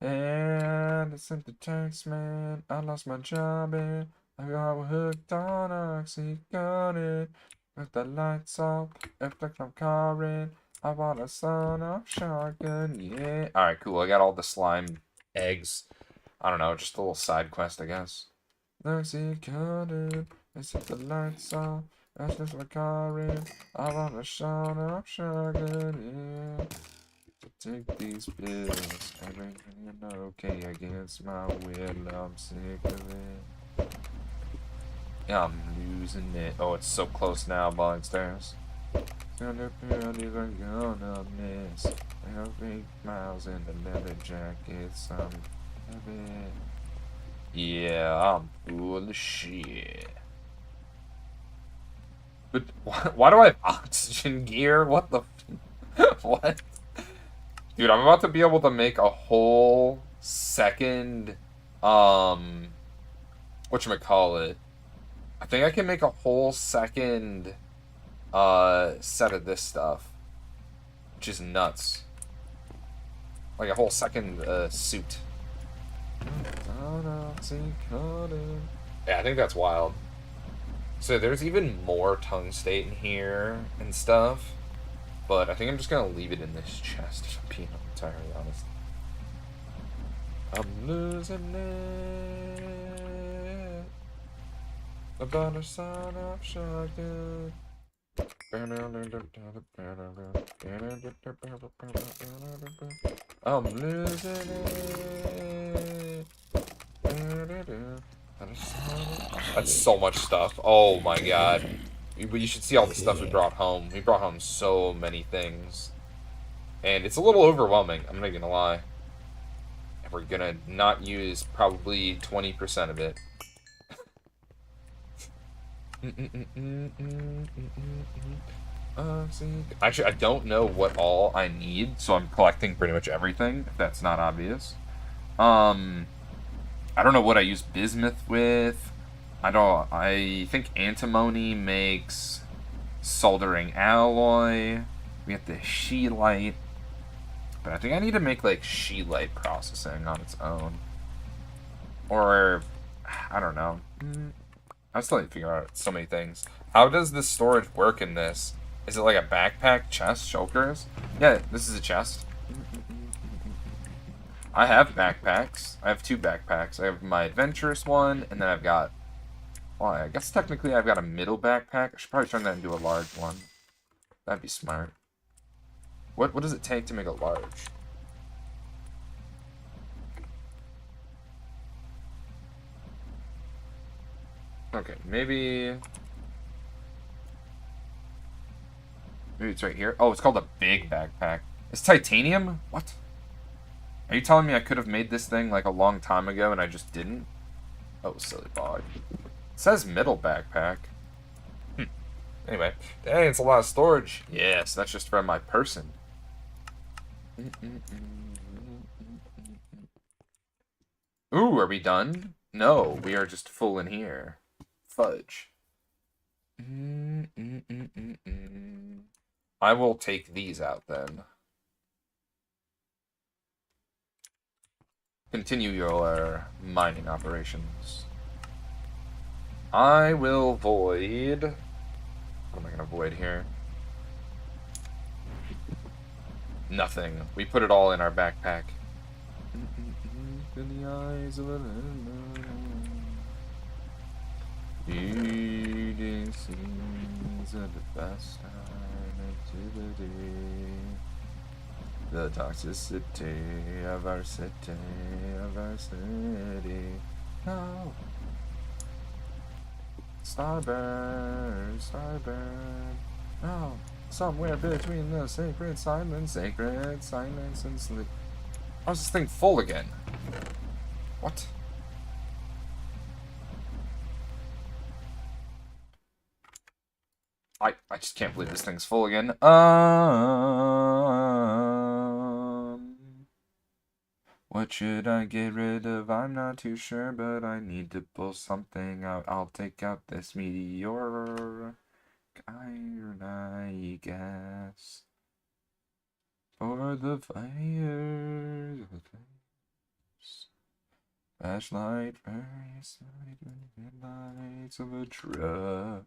And I sent the text, man. I lost my job and I got hooked on Oxycontin. With the lights off, after I'm carring. I bought a son-off shotgun, yeah. Alright, cool. I got all the slime eggs. I don't know, just a little side quest, I guess. Oxycontin, I set the lights off, after I'm carring. I bought a son-off shotgun, yeah. Take these pills, everything okay against my will, I'm sick of it. Yeah, I'm losing it. Oh, it's so close now, Bogstairs. Gonna penalties are gonna miss. I have 8 miles in the leather jackets, I'm heavy. Yeah, I'm full of shit. But why do I have oxygen gear? What the what? Dude, I'm about to be able to make a whole second, whatchamacallit. I think I can make a whole second, set of this stuff. Which is nuts. Like a whole second, suit. Yeah, I think that's wild. So there's even more tungstate in here and stuff. But I think I'm just gonna leave it in this chest, if I'm being entirely honest. I'm losing it. About a son-off shotgun. I'm losing it. That's so much stuff. Oh my god. But you should see all the stuff we brought home. We brought home so many things. And it's a little overwhelming, I'm not gonna lie. And we're gonna not use probably 20% of it. Actually, I don't know what all I need, so I'm collecting pretty much everything, if that's not obvious. I don't know what I use bismuth with. I think antimony makes soldering alloy. We have the sheelite. But I think I need to make, like, sheelite processing on its own. Or, I don't know. I still need to figure out so many things. How does this storage work in this? Is it like a backpack, chest, shulkers? Yeah, this is a chest. I have backpacks. I have 2 backpacks. I have my adventurous one, and then I've got... Well, I guess technically I've got a middle backpack. I should probably turn that into a large one. That'd be smart. What does it take to make a large? Okay, maybe it's right here. Oh, it's called a big backpack. It's titanium? What? Are you telling me I could have made this thing like a long time ago and I just didn't? Oh, silly bog. It says middle backpack. Anyway, dang, it's a lot of storage. Yes, that's just for my person. Ooh, are we done? No, we are just full in here. Fudge. I will take these out then. Continue your mining operations. I will void... What am I going to void here? Nothing. We put it all in our backpack. In the eyes of a eating scenes of the best activity. The toxicity of our city, Oh. Starburn, starburn. Oh. Somewhere between the sacred silence and sleep. How's this thing full again? What? I just can't believe this thing's full again. What should I get rid of? I'm not too sure, but I need to pull something out. I'll take out this meteor. Iron, I guess. For the fires. Flashlight, various headlights of a truck.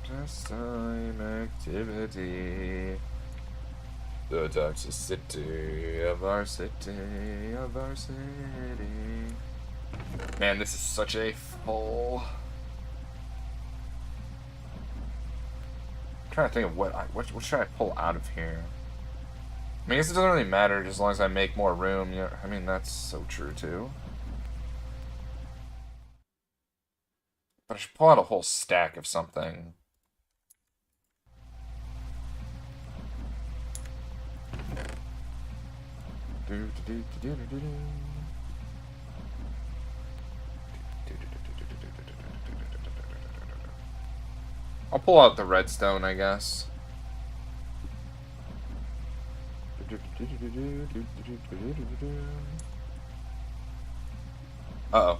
Just time activity. The toxicity of our city, Man, this is such a full. I'm trying to think of what should I pull out of here. I mean, I guess it doesn't really matter as long as I make more room. You know, I mean, that's so true too. But I should pull out a whole stack of something. I'll pull out the redstone, I guess. Uh-oh.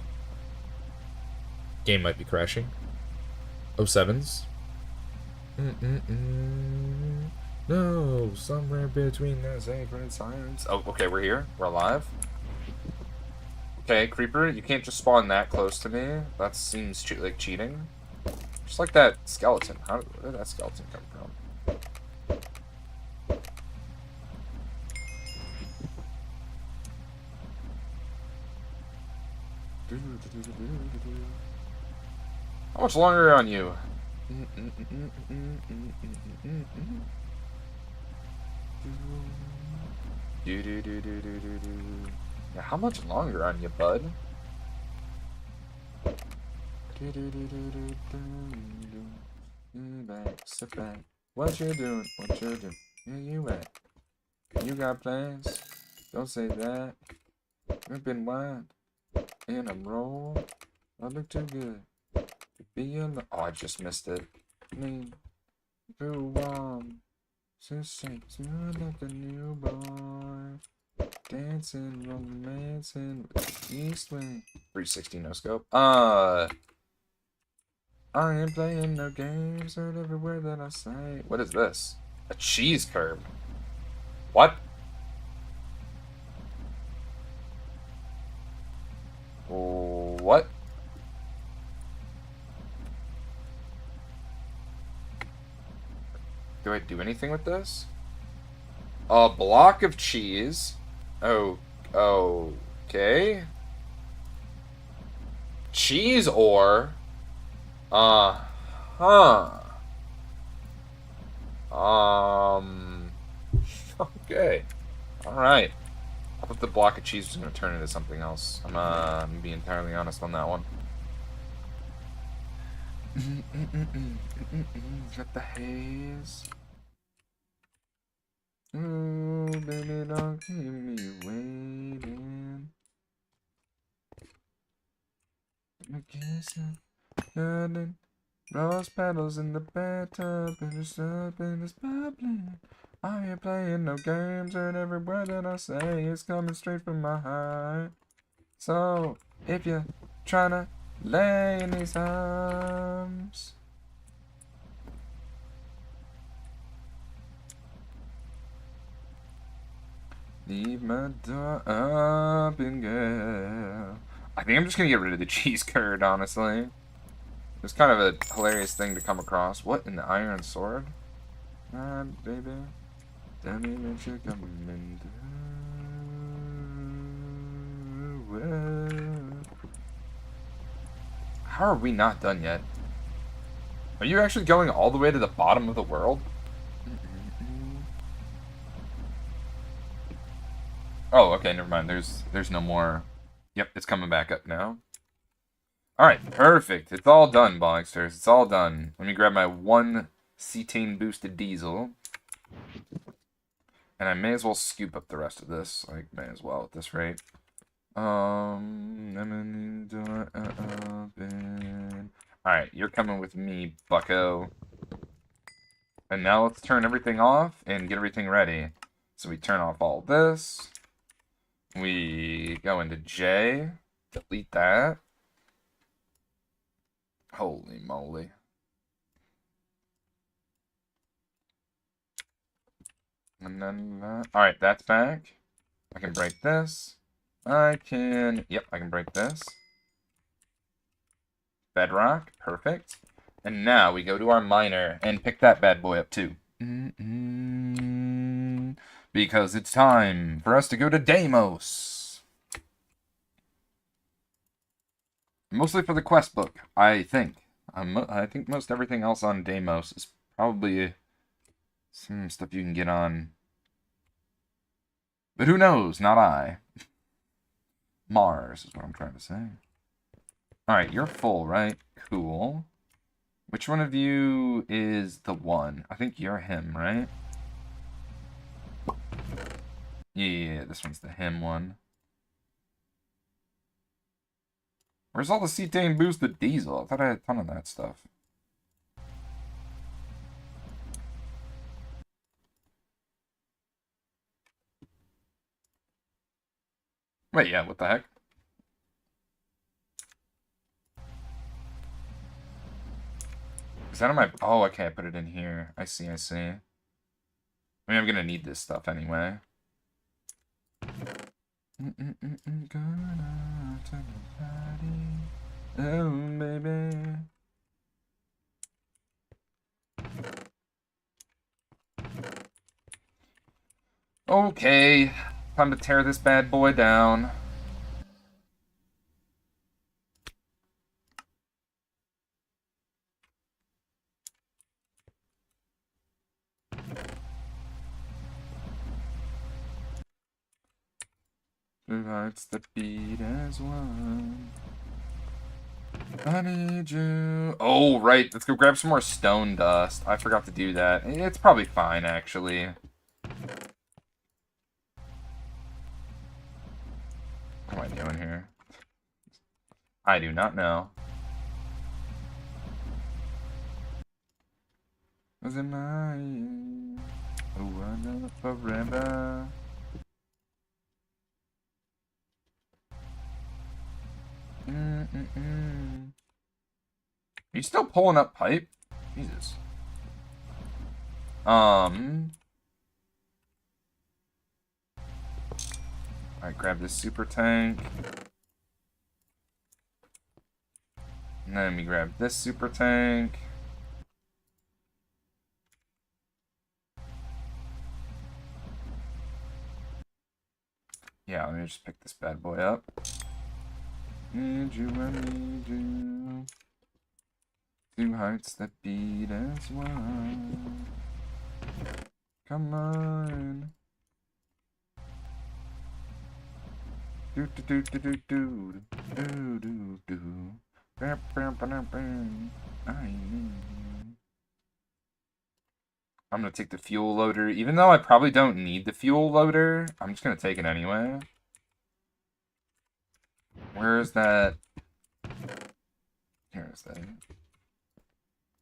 Game might be crashing. 07s. No, somewhere between the sacred silence. Oh, okay, we're here. We're alive. Okay, creeper, you can't just spawn that close to me. That seems like cheating. Just like that skeleton. Where did that skeleton come from? How much longer on you? Yeah, how much longer on you, bud? Sit back. What you doing? What you doing? Where you at? You got plans? Don't say that. We've been wild. And I'm roll. I look too good. Be alone. Oh, I just missed it. Me. Feel warm. So sexy, like a newborn. Dancing, romancing with East Wing. 360 no scope. I ain't playing no games. Heard everywhere that I say. What is this? A cheese curb. What? What? Do I do anything with this? A block of cheese. Oh, okay. Cheese ore. Huh. Okay. Alright. I thought the block of cheese was going to turn into something else. I'm gonna be entirely honest on that one. Got the haze. Ooh, baby, don't keep me waiting. I guess I'm burning. Rose petals in the bathtub, and it's up and it's bubbling. I ain't playing no games, and every word that I say is coming straight from my heart. So, if you're tryna lay in these arms, leave my door open, girl. I think I'm just gonna get rid of the cheese curd, honestly. It was kind of a hilarious thing to come across. What in the iron sword? Baby. Tell me what you're coming to. How are we not done yet? Are you actually going all the way to the bottom of the world? Oh, okay, never mind. There's no more. Yep, it's coming back up now. Alright, perfect. It's all done, Bogsters. It's all done. Let me grab my 1 cetane boosted diesel. And I may as well scoop up the rest of this. Like, may as well at this rate. Alright, you're coming with me, bucko. And now let's turn everything off and get everything ready. So we turn off all this. We go into J. Delete that. Holy moly. And then alright, that's back. I can break this. I can break this. Bedrock, perfect. And now we go to our miner and pick that bad boy up too. Because it's time for us to go to Deimos. Mostly for the quest book, I think. I think most everything else on Deimos is probably some stuff you can get on. But who knows? Not I. Mars is what I'm trying to say. Alright, you're full, right? Cool. Which one of you is the one? I think you're him, right? Yeah, this one's the him one. Where's all the cetane boosted diesel? I thought I had a ton of that stuff. Wait, yeah, what the heck? Is that on my... Oh, okay, I put it in here. I see, I see. I mean, I'm gonna need this stuff anyway. Oh, baby. Okay, time to tear this bad boy down. Two hearts that beat as one. I need you. Oh, right. Let's go grab some more stone dust. I forgot to do that. It's probably fine, actually. What am I doing here? I do not know. Was it mine? Oh, I love forever. Are you still pulling up pipe? Jesus. Alright, grab this super tank. And then we grab this super tank. Yeah, let me just pick this bad boy up. Need you, I need you. Two hearts that beat as one. Come on. Do do do do do do do do do. I need you. I'm gonna take the fuel loader, even though I probably don't need the fuel loader. I'm just gonna take it anyway. Where is that? Here is that. Let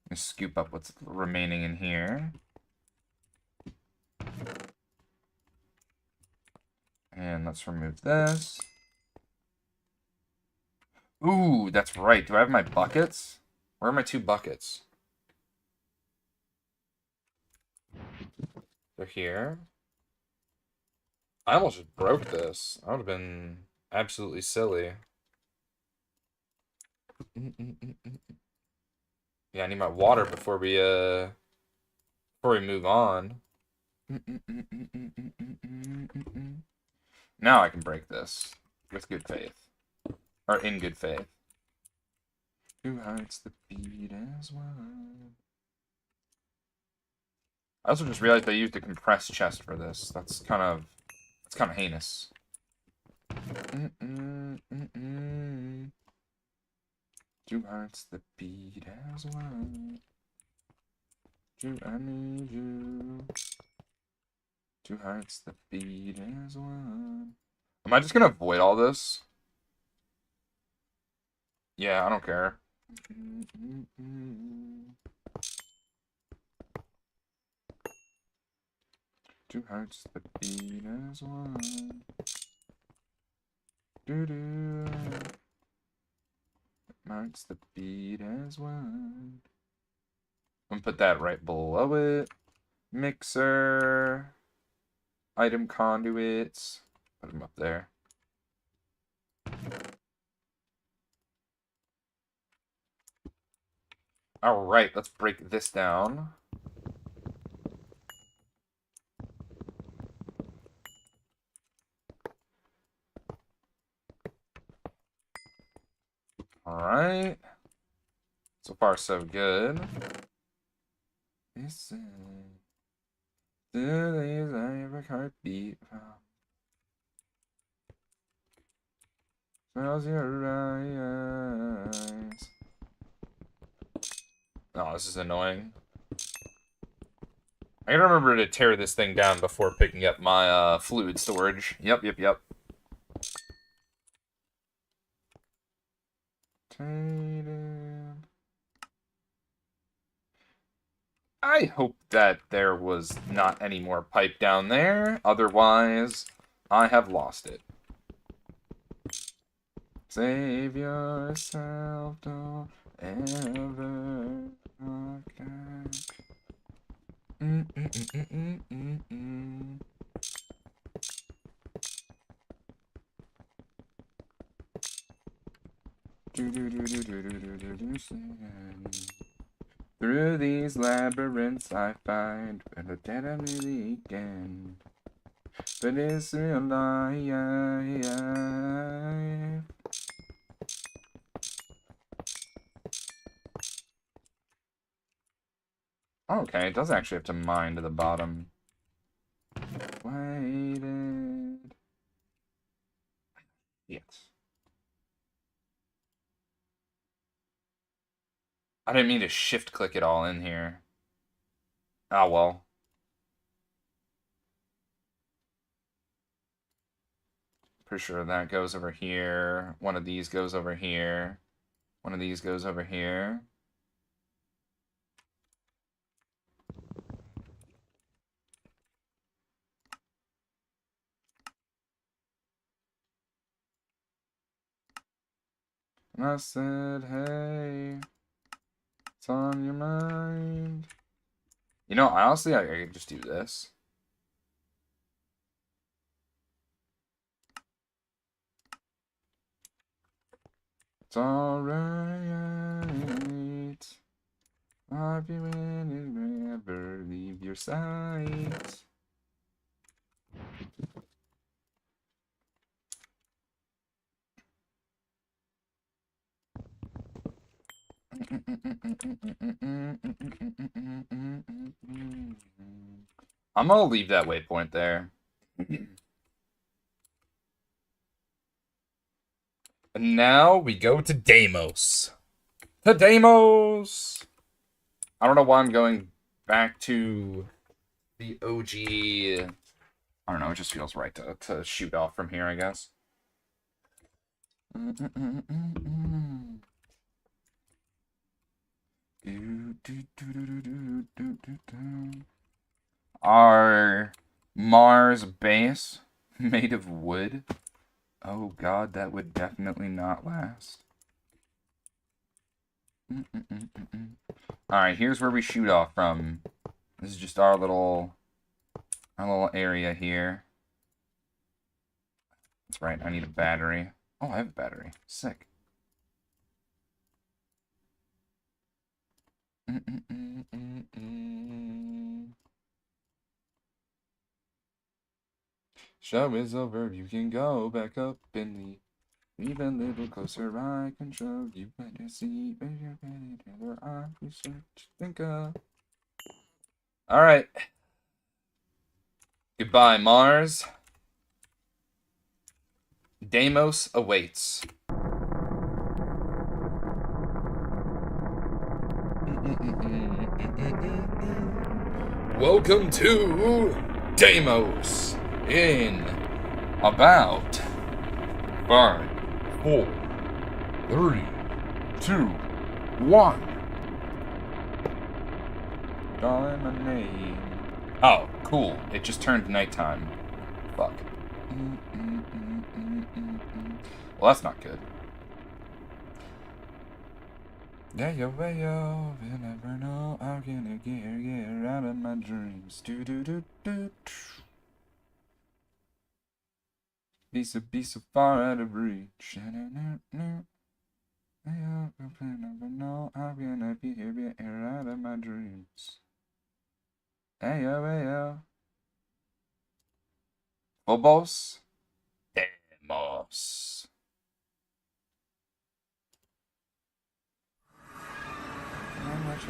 me scoop up what's remaining in here. And let's remove this. Ooh, that's right. Do I have my buckets? Where are my 2 buckets? They're here. I almost just broke this. That would have been absolutely silly. Yeah, I need my water before we Before we move on. Now I can break this with good faith. Or in good faith. Who hides the beat as well? I also just realized I used a compressed chest for this. That's kind of heinous. Two hearts that beat as one. Do I need you? Two hearts that beat as one. Am I just gonna avoid all this? Yeah, I don't care. Two hearts that beat as one. Doo-doo. Hearts that beat as one. I'm gonna put that right below it. Mixer. Item conduits. Put them up there. Alright, let's break this down. Alright. So far, so good. Listen. Do these every heartbeat smells your eyes. Oh, this is annoying. I gotta remember to tear this thing down before picking up my fluid storage. Yep. I hope that there was not any more pipe down there. Otherwise, I have lost it. Save yourself, don't ever look back. Through these labyrinths I find a dead end in the end. But it's real life. Okay, it does actually have to mine to the bottom. Waited. Yes. I didn't mean to shift click it all in here. Oh well. Pretty sure that goes over here. One of these goes over here. One of these goes over here. And I said, hey, it's on your mind. You know, honestly, I could just do this. It's alright. I'll be winning, never leave your sight. I'm gonna leave that waypoint there. And now we go to Deimos. To Deimos! I don't know why I'm going back to the OG. I don't know, it just feels right to shoot off from here, I guess. Our Mars base made of wood. Oh god, that would definitely not last. Alright, here's where we shoot off from. This is just our little area here. That's right, I need a battery. Oh, I have a battery. Sick. Show is over, you can go back up in the... Move a little closer, I can show you what to see. Baby, together, I research, think of... Alright. Goodbye, Mars. Deimos awaits. Welcome to Deimos in about 5, 4, 3, 2, 1. Calling my name. Oh, cool. It just turned nighttime. Fuck. Well, that's not good. Yeah, yo, yo, you never know how can I get out of my dreams. Do do do do. Be so far out of reach. Never know how can I be here, get out of my dreams. Hey yo. Phobos? Deimos. How much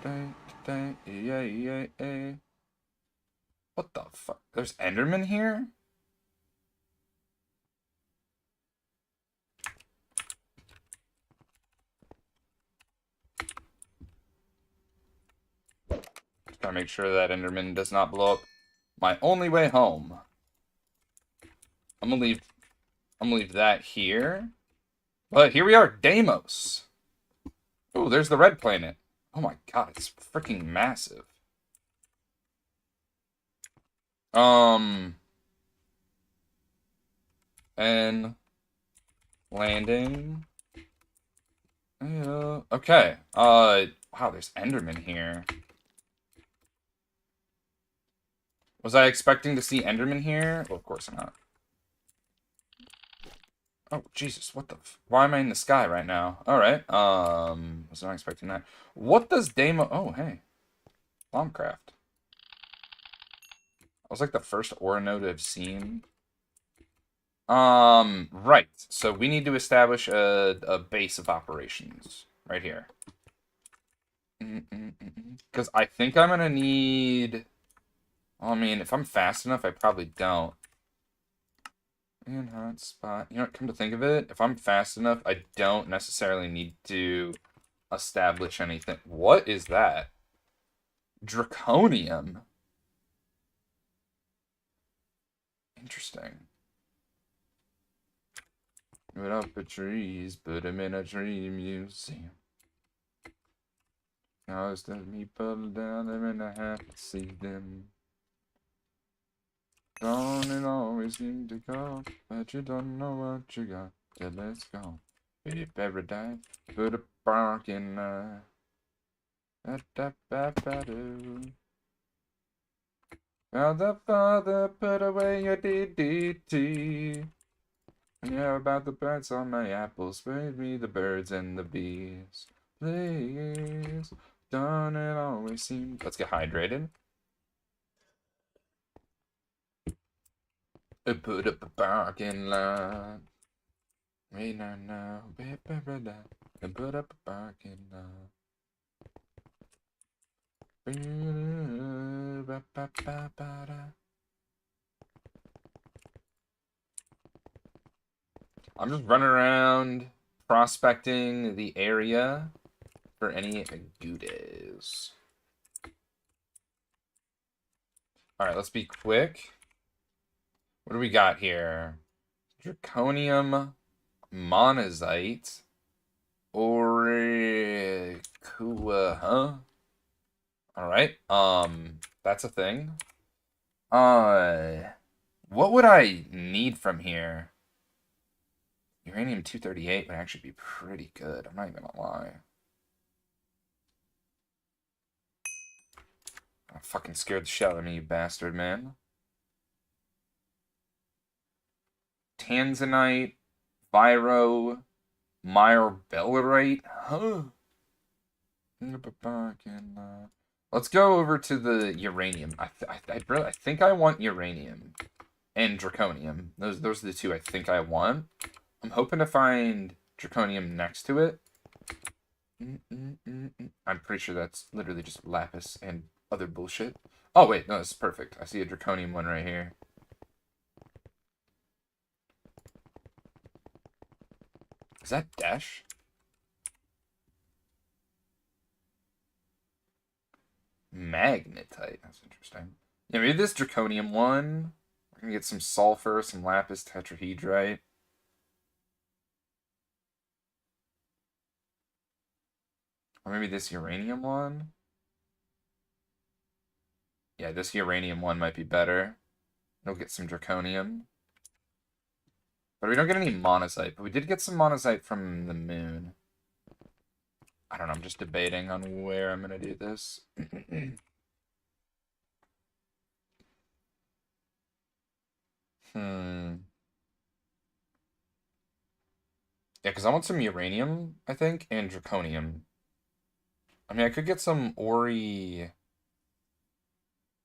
I today, yeah. What the fuck? There's Enderman here? Just gotta make sure that Enderman does not blow up my only way home. I'm gonna leave that here. But here we are, Deimos. Oh, there's the red planet. Oh my god, it's freaking massive. And landing. Yeah. Okay. Wow, there's Enderman here. Was I expecting to see Enderman here? Well, of course not. Oh, Jesus, what the why am I in the sky right now? Alright, was not expecting that. What does Deimos... Oh, hey. Bombcraft. I was like the first ore node I've seen. Right. So we need to establish a base of operations right here. Because I think I'm gonna need... Well, I mean, if I'm fast enough, I probably don't. And hotspot. You know what, come to think of it, if I'm fast enough, I don't necessarily need to establish anything. What is that? Draconium. Interesting. Put up the trees, put them in a tree museum. Now it's the people down there and I have to see them. Don't it always seem to go, but you don't know what you got. Yeah, let's go. Beep every day, put a bark in da-da-ba-ba-doo. Now the father put away your DDT. Yeah, about the birds on my apples, spare me the birds and the bees. Please, don't it always seem... Let's get hydrated. Put up a parking lot. We now, and put up a parking lot. I'm just running around prospecting the area for any goodies. Alright, let's be quick. What do we got here? Draconium, monazite, Oricua, huh? Alright, that's a thing. What would I need from here? Uranium-238 would actually be pretty good, I'm not even gonna lie. I fucking scared the shit out of me, you bastard, man. Tanzanite, Viro, Myrbellerite, huh? Let's go over to the uranium. I think I want uranium and draconium. Those are the two I think I want. I'm hoping to find draconium next to it. I'm pretty sure that's literally just lapis and other bullshit. Oh wait, no, this is perfect. I see a draconium one right here. Is that dash? Magnetite. That's interesting. Yeah, maybe this draconium one. We're gonna get some sulfur, some lapis tetrahedrite. Or maybe this uranium one. Yeah, this uranium one might be better. We'll get some draconium. But we don't get any monazite. But we did get some monazite from the moon. I don't know. I'm just debating on where I'm going to do this. Hmm. Yeah, because I want some uranium, I think, and draconium. I mean, I could get some ori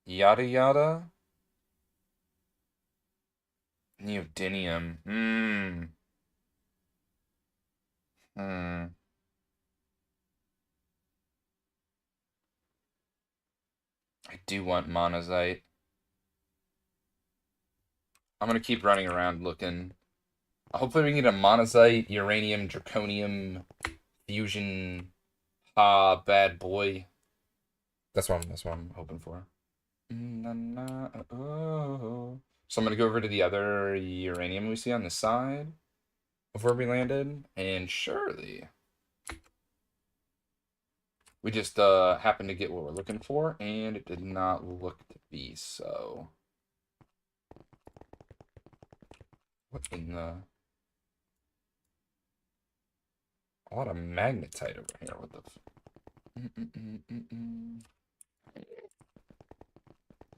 yada yada. Neodymium. Hmm. I do want monazite. I'm going to keep running around looking. Hopefully we can get a monazite, uranium, draconium, fusion, bad boy. That's what I'm hoping for. Oh. So I'm gonna go over to the other uranium we see on the side of where we landed, and surely we just happened to get what we're looking for, and it did not look to be so. What in the? A lot of magnetite over here. What the?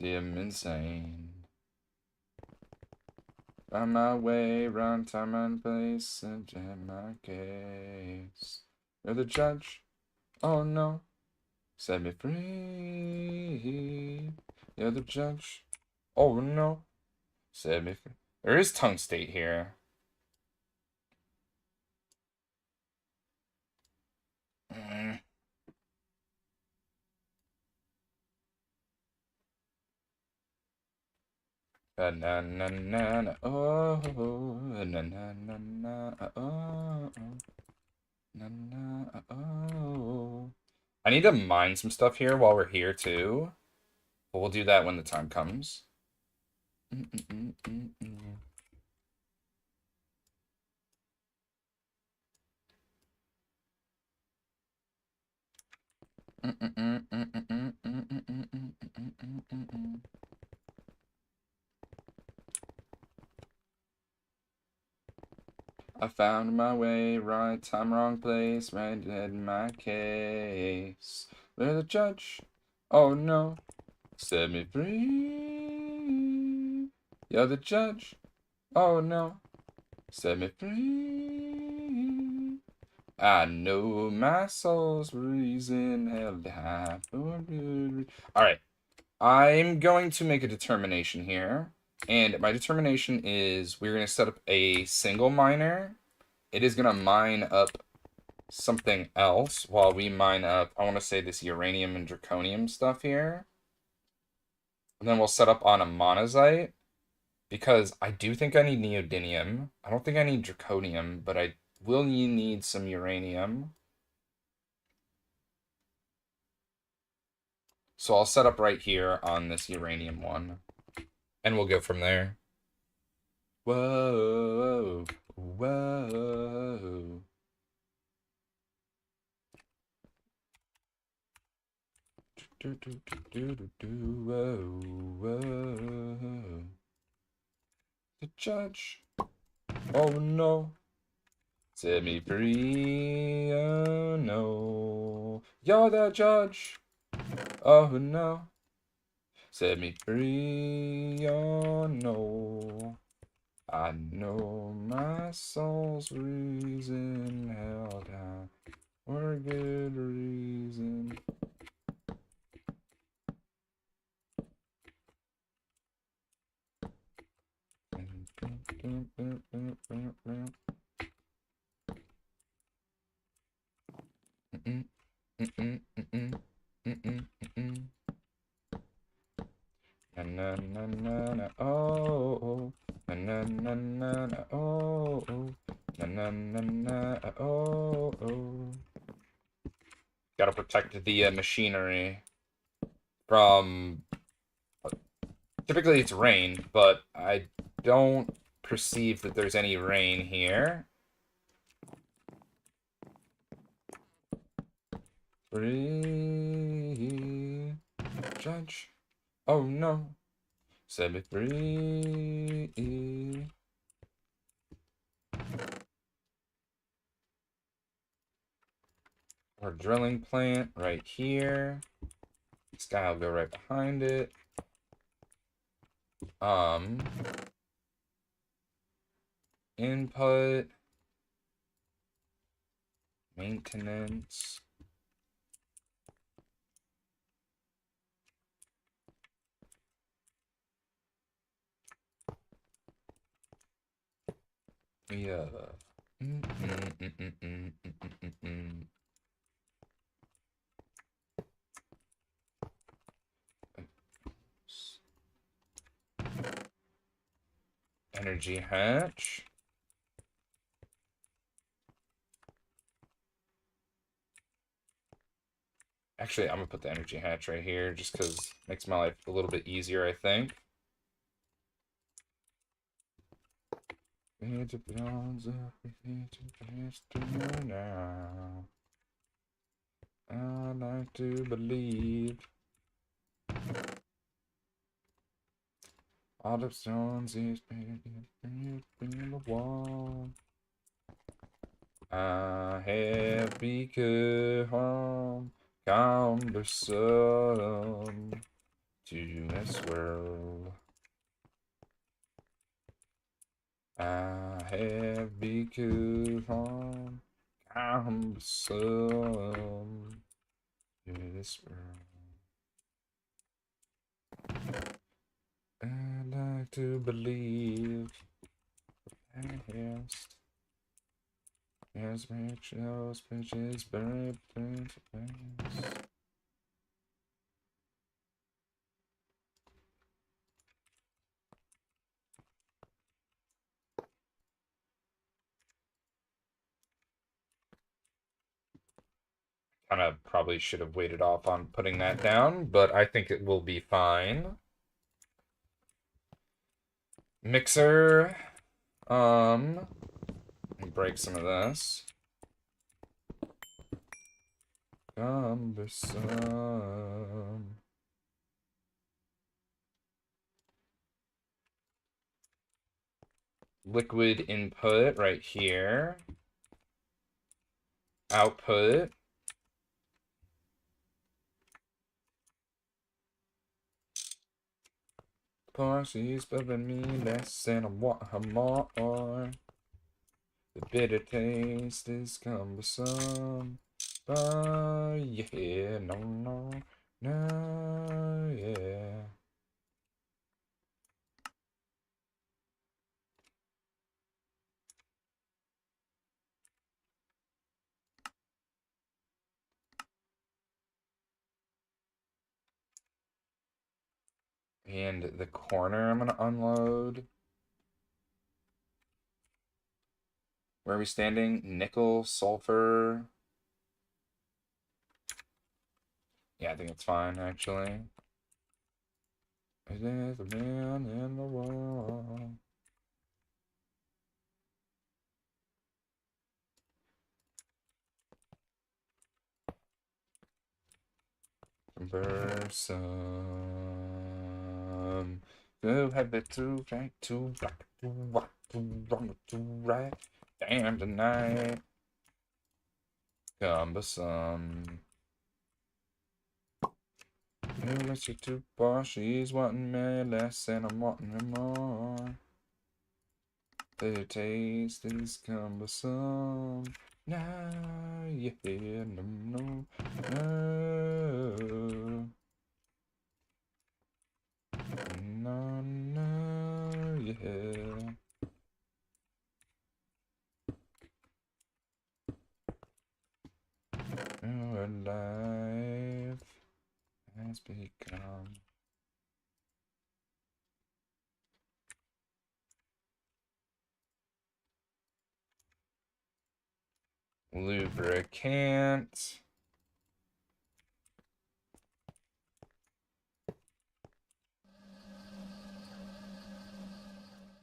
Damn insane. Find my way, run time and place, and jam my case. You're the judge. Oh no. Set me free. You're the judge. Oh no. Set me free. There is tungstate here. Mm. Na na na na oh na na na na oh na na oh. I need to mine some stuff here while we're here too, but we'll do that when the time comes. I found my way, right time, wrong place, rented my case. We're the judge. Oh no, set me free. You're the judge. Oh no, set me free. I know my soul's reason held high for good. Alright, I'm going to make a determination here. And my determination is we're going to set up a single miner. It is going to mine up something else while we mine up, I want to say, this uranium and draconium stuff here. And then we'll set up on a monazite. Because I do think I need neodymium. I don't think I need draconium, but I will need some uranium. So I'll set up right here on this uranium one. And we'll go from there. Whoa, whoa. Whoa. The judge. Oh no. Set me free. Oh no. You're the judge. Oh no. Set me free. Oh no. I know my soul's reason held high for a good reason. Na na na na na oh, na na na na na oh, na na na na oh. Gotta protect the machinery from. Typically it's rain, but I don't perceive that there's any rain here. Free judge. Oh no. Set me free. Our drilling plant right here. This guy will go right behind it. Input. Maintenance. Yeah. Energy hatch. Actually, I'm gonna put the energy hatch right here just because it makes my life a little bit easier, I think. Now. I like to believe all the stones is in the wall. I have become cumbersome to this world. I have become cumbersome to this world. I like to believe as rich those bitches buried in place. Kind of probably should have waited off on putting that down, but I think it will be fine. Mixer. Break some of this. Cumbersome. Liquid input right here. Output. She's bubbling me less and I want her more. The bitter taste is cumbersome. Yeah, no, yeah. And the corner I'm gonna unload. Where are we standing? Nickel, sulfur. Yeah, I think it's fine, actually. Is there a man in the wall? Cumbersome. Go have it to right to black to white to wrong to right. Damn tonight. Cumbersome. You miss you too far. She's wanting me less and I'm wanting her more. The taste is cumbersome. Nah, yeah, no. No, yeah. become lubricant.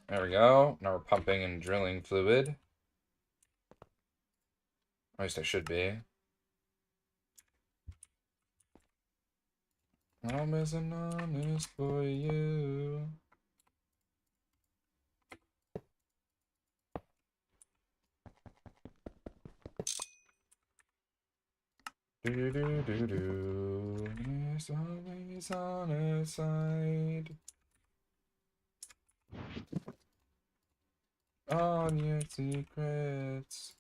There we go. Now we're pumping and drilling fluid. At least I should be. I'm as an honest for you. Do do do do. There's always on a side. On your secrets.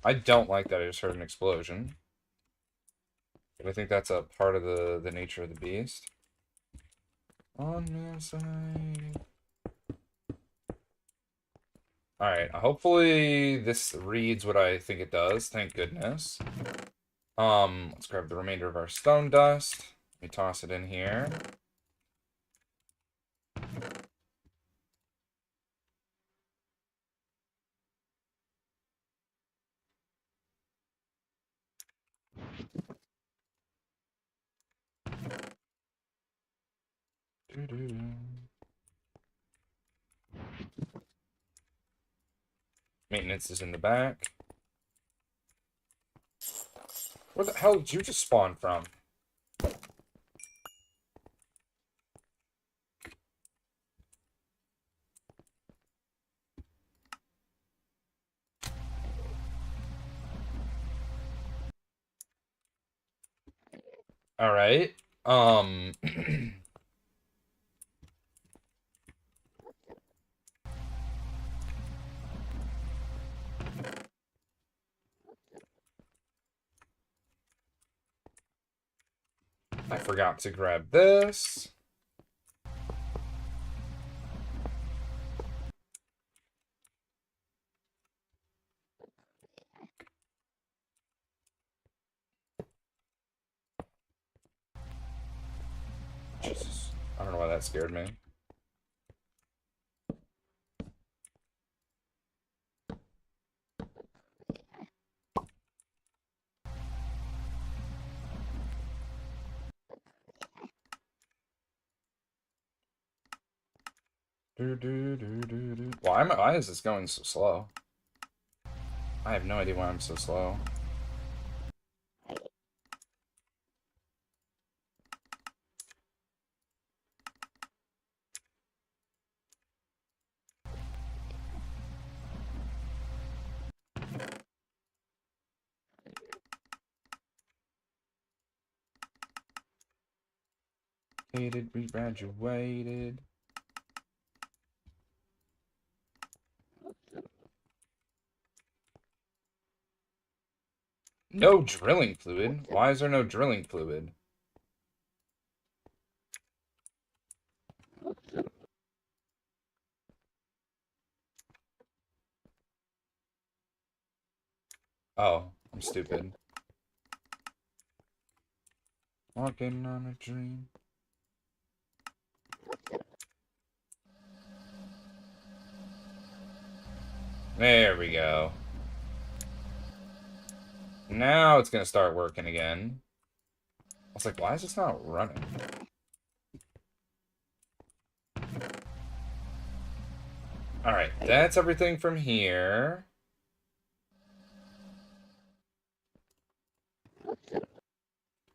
I don't like that I just heard an explosion. But I think that's a part of the nature of the beast. On your side. Alright, hopefully this reads what I think it does. Thank goodness. Let's grab the remainder of our stone dust. Let me toss it in here. Maintenance is in the back. Where the hell did you just spawn from? Alright. I forgot to grab this. Jesus. I don't know why that scared me. Why is this going so slow? I have no idea why I'm so slow. We graduated. No drilling fluid? Why is there no drilling fluid? Oh, I'm stupid. Walking on a dream. There we go. Now it's gonna start working again. I was like, why is this not running? Alright, that's everything from here.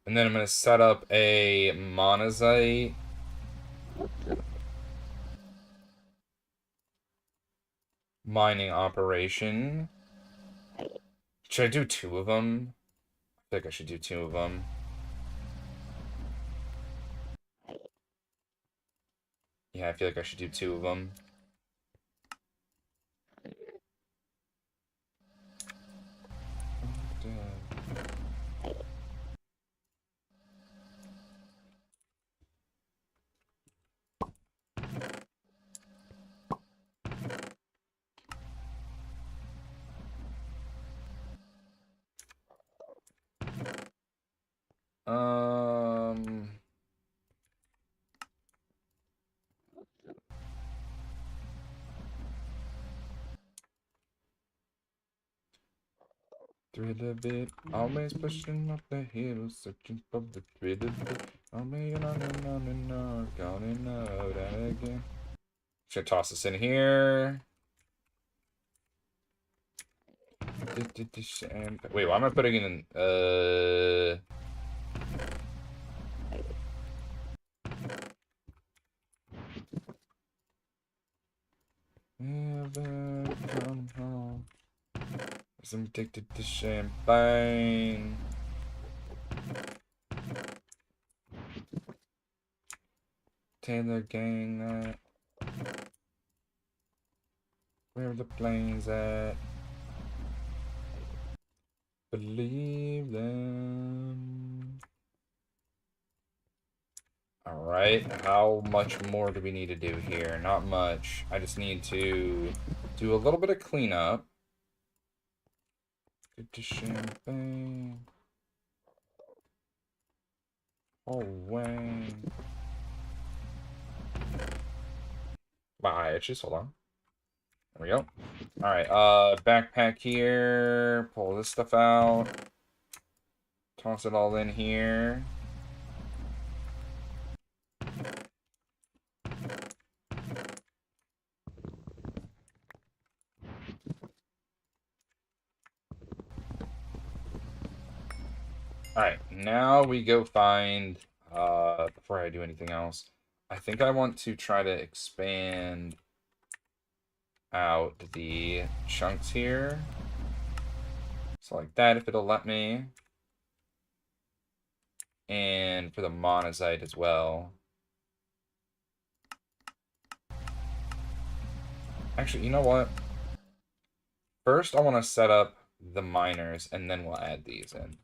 And then I'm gonna set up a monazite. Mining operation. Should I do 2 of them? I think I should do 2 of them. Yeah, I feel like I should do 2 of them. thrill of it. Always pushing up the hill, searching for the thrill of it. Always on and on, going out and again. Should toss this in here. Wait, why am I putting it in? Never come home. I'm addicted to champagne. Taylor gang, where the planes at? Believe them. Alright, how much more do we need to do here? Not much. I just need to do a little bit of cleanup. Get to champagne. Oh, Wayne. My itches, hold on. There we go. Alright, backpack here. Pull this stuff out. Toss it all in here. Alright, now we go find, before I do anything else, I think I want to try to expand out the chunks here. So like that, if it'll let me. And for the monazite as well. Actually, you know what? First, I want to set up the miners, and then we'll add these in.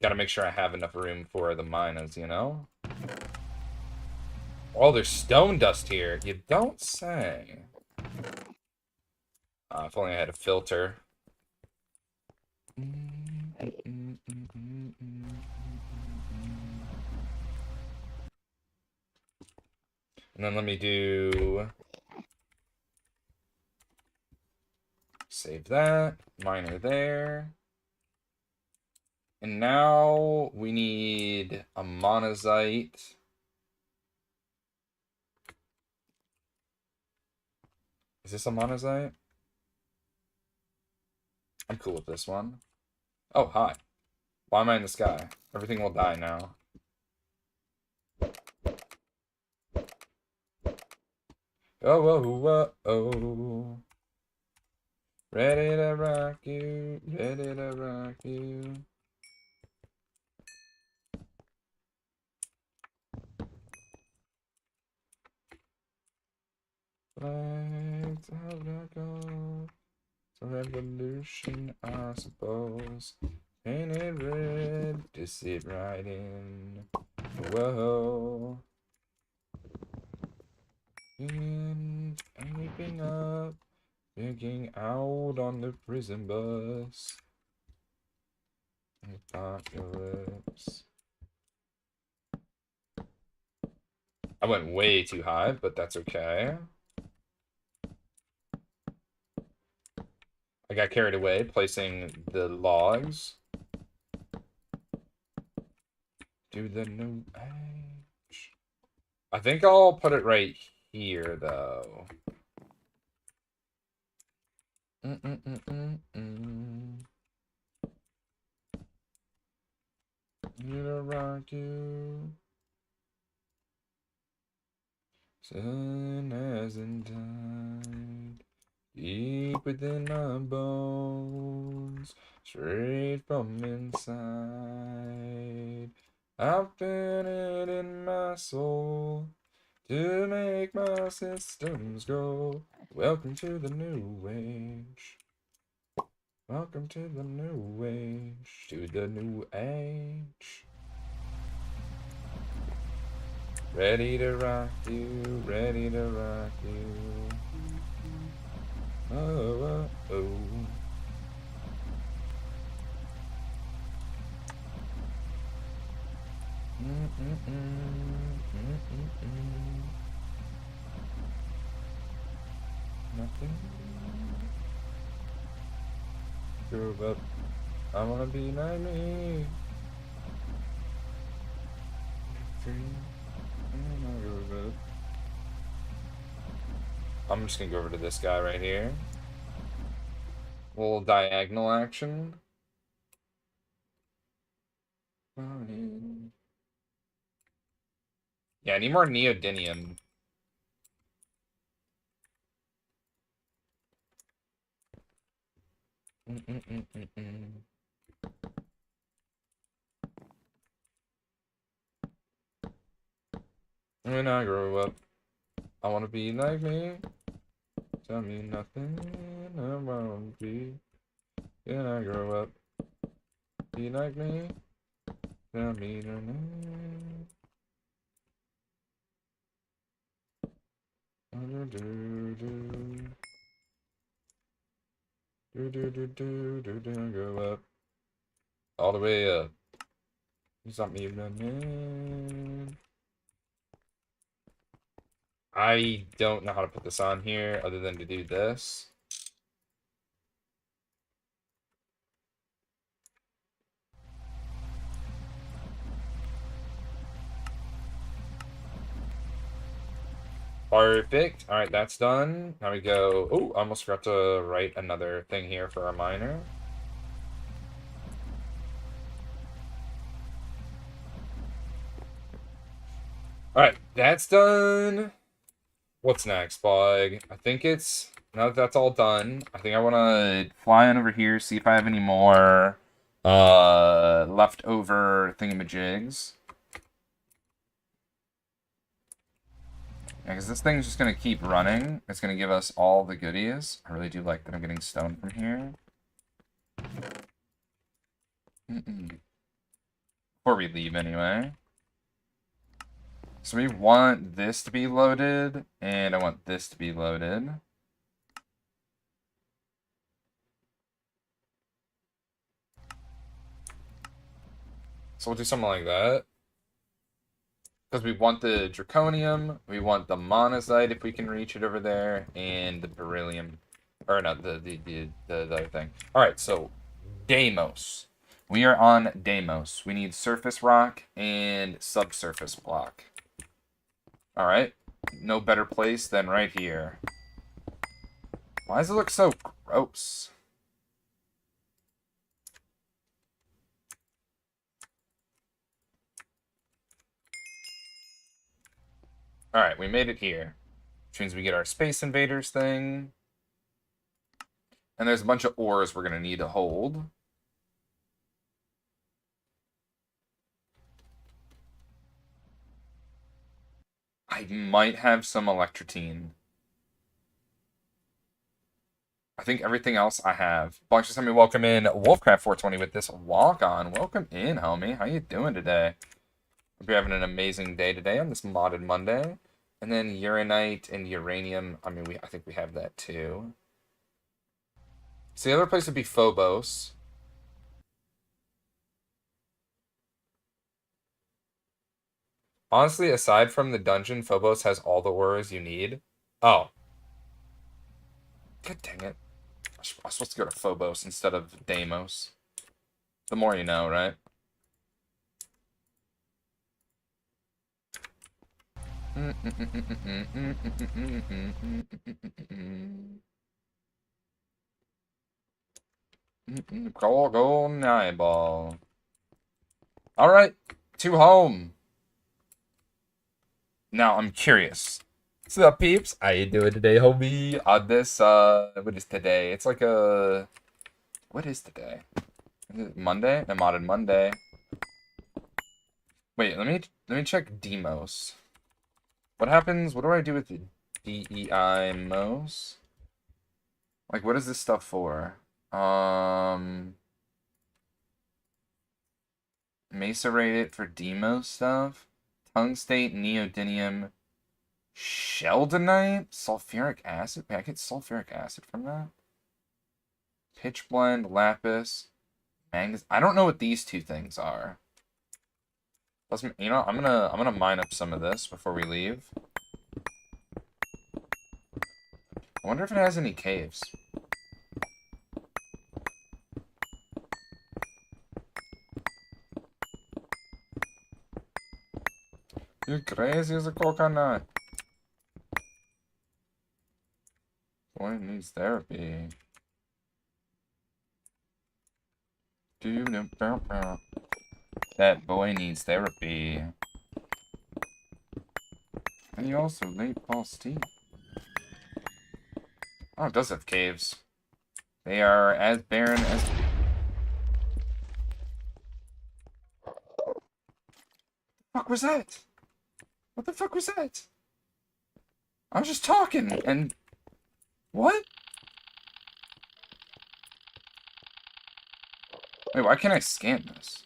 Gotta make sure I have enough room for the miners, you know? Oh, there's stone dust here. You don't say. If only I had a filter. And then let me do... Save that. Miner there. And now we need a monazite. Is this a monazite? I'm cool with this one. Oh, hi. Why am I in the sky? Everything will die now. Oh, oh, oh, oh. Ready to rock you, ready to rock you. Flags of the gold, it's a revolution, I suppose. Painted red to sit right in. Whoa. And anything up, picking out on the prison bus. Apocalypse. I went way too high, but that's okay. I got carried away placing the logs. Do the new age. I think I'll put it right here, though. Gonna rock you. Sun hasn't died. Deep within my bones, straight from inside. I feel it in my soul to make my systems grow. Welcome to the new age. Welcome to the new age. To the new age. Ready to rock you, ready to rock you. Oh, oh, oh. Nothing. Go up. I wanna be like me. I'm just gonna go over to this guy right here. Little diagonal action. Yeah, I need more neodymium. When I grow up, I wanna be like me. Tell me nothing I wanna be. When I grow up, be like me. Tell me nothing. Grow up. All the way up. Stop me running. I don't know how to put this on here other than to do this. Perfect. All right, that's done. Now we go. Oh, I almost forgot to write another thing here for our miner. All right, that's done. What's next, Bog? I think it's now that that's all done. I think I want to fly on over here, see if I have any more leftover thingamajigs. Yeah, because this thing's just gonna keep running. It's gonna give us all the goodies. I really do like that I'm getting stone from here. Before we leave, anyway. So we want this to be loaded, and I want this to be loaded. So we'll do something like that. Because we want the draconium, we want the monazite if we can reach it over there, and the beryllium. Or not, the other thing. Alright, so Deimos. We are on Deimos. We need surface rock and subsurface block. Alright. No better place than right here. Why does it look so gross? Alright, we made it here. Which means we get our Space Invaders thing. And there's a bunch of ores we're going to need to hold. I might have some electrotine. I think everything else I have. Bunch of somebody welcome in Wolfcraft420 with this walk on. Welcome in, homie. How you doing today? Hope you're having an amazing day today on this modded Monday. And then uranite and uranium. I mean, I think we have that too. So the other place would be Phobos. Honestly, aside from the dungeon, Phobos has all the ores you need. Oh. God dang it. I was supposed to go to Phobos instead of Deimos. The more you know, right? Golden eyeball. Alright, to home. Now, I'm curious. What's up, peeps? How you doing today, homie? On this, what is today? It's like a... What is today? Is it Monday? A modded Monday. Wait, let me check Demos. What happens? What do I do with the DEI Mos? Like, what is this stuff for? Macerate for Demo stuff. Tungstate, neodymium, sheldonite, sulfuric acid. Wait, I get sulfuric acid from that. Pitch blend, lapis, manganese. I don't know what these two things are. Let's, you know, I'm gonna mine up some of this before we leave. I wonder if it has any caves. You're crazy as a coconut. Boy needs therapy. Do you know? That boy needs therapy. And you also late false teeth. Oh, it does have caves. They are as barren as... What the fuck was that? What the fuck was that? I was just talking, and... What? Wait, why can't I scan this?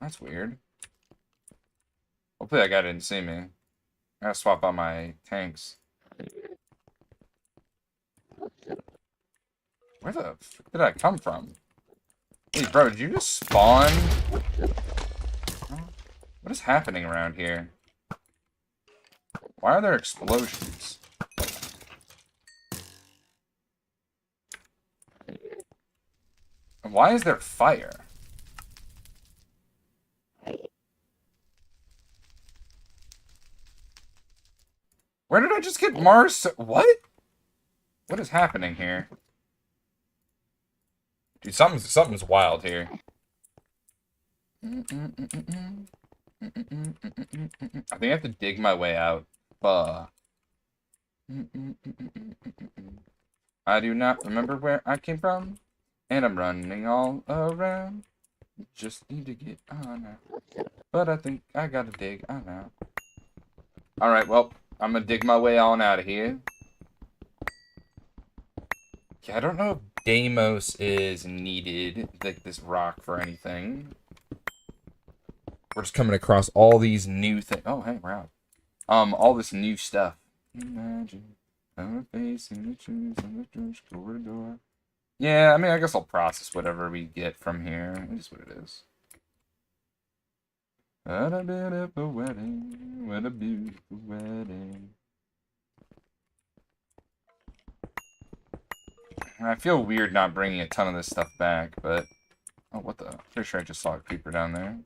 That's weird. Hopefully that guy didn't see me. I gotta swap out my tanks. Where the fuck did I come from? Hey, bro, did you just spawn? What is happening around here? Why are there explosions? And why is there fire? Where did I just get Mars? What? What is happening here? Dude, something's wild here. I think I have to dig my way out. I do not remember where I came from, and I'm running all around. Just need to get on now. But I think I gotta dig on now. Alright, well, I'm gonna dig my way on out of here. Yeah, I don't know if Deimos is needed, like this rock, for anything. We're just coming across all these new things. Oh, hey, we're out. All this new stuff. Imagine our face in the trees on the church corridor. Yeah, I mean, I guess I'll process whatever we get from here. It is what it is. What a beautiful wedding. What a beautiful wedding. I feel weird not bringing a ton of this stuff back, but... Oh, what the... Pretty sure I just saw a creeper down there.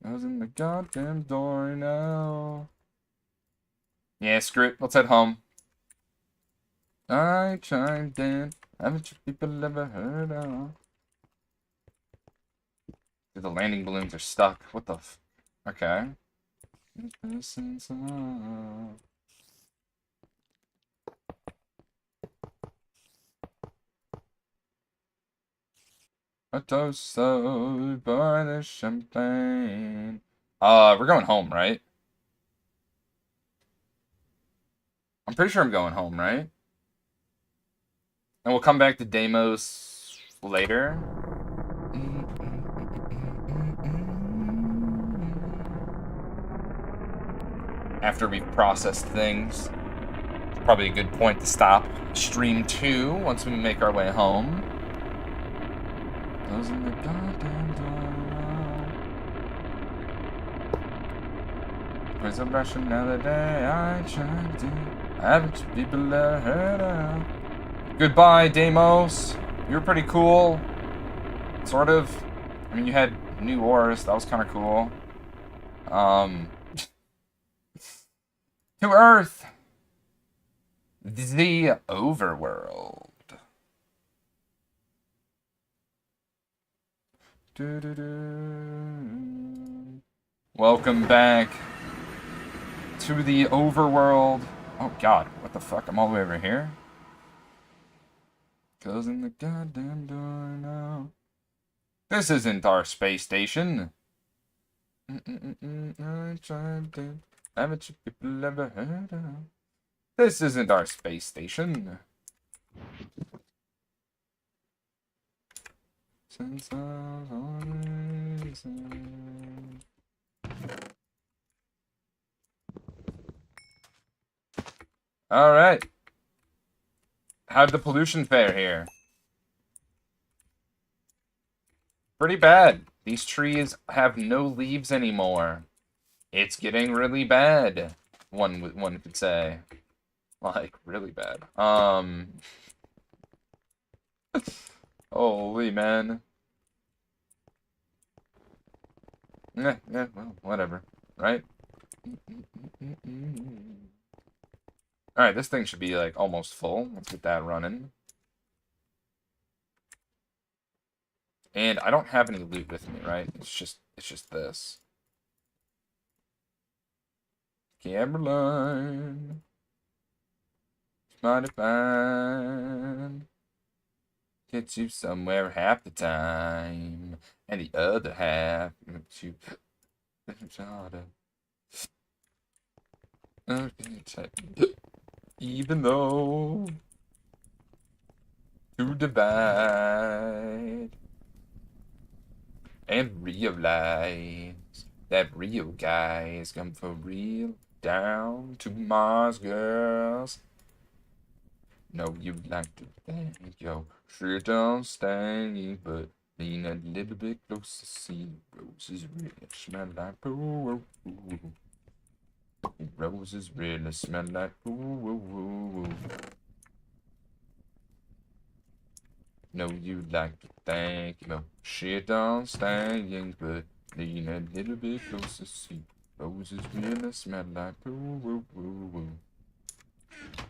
I was in the goddamn door now. Yeah, screw it. Let's head home. I chimed in. Haven't you people ever heard of? Dude, the landing balloons are stuck. What the f... Okay. A toast so by the champagne. We're going home, right? I'm pretty sure I'm going home, right? And we'll come back to Deimos later. After we've processed things. It's probably a good point to stop stream 2 once we make our way home. Closing the goddamn door. Where's the Russian another day? I tried to. Haven't you people ever heard of? Goodbye, Deimos. You were pretty cool. Sort of. I mean, you had new ores. That was kind of cool. To Earth. The overworld. Welcome back to the overworld. Oh god, what the fuck? I'm all the way over here. Closing the goddamn door now. This isn't our space station. I tried to. Haven't you people ever heard of? This isn't our space station. Since I've always Alright. How'd the pollution fare here? Pretty bad. These trees have no leaves anymore. It's getting really bad. One could say. Like, really bad. Holy man. Well, whatever, right? Alright, this thing should be, like, almost full. Let's get that running. And I don't have any loot with me, right? It's just this. Caroline. Mighty fine. Get you somewhere half the time. And the other half gets you harder. Even though to divide and realize that real guys come for real down to Mars girls. No, you'd like to think yo shit don't stink, but lean a little bit closer, see roses really smell like poo. Roses really smell like poo. No, you'd like to think yo shit don't stink, but lean a little bit closer, see roses really smell like poo.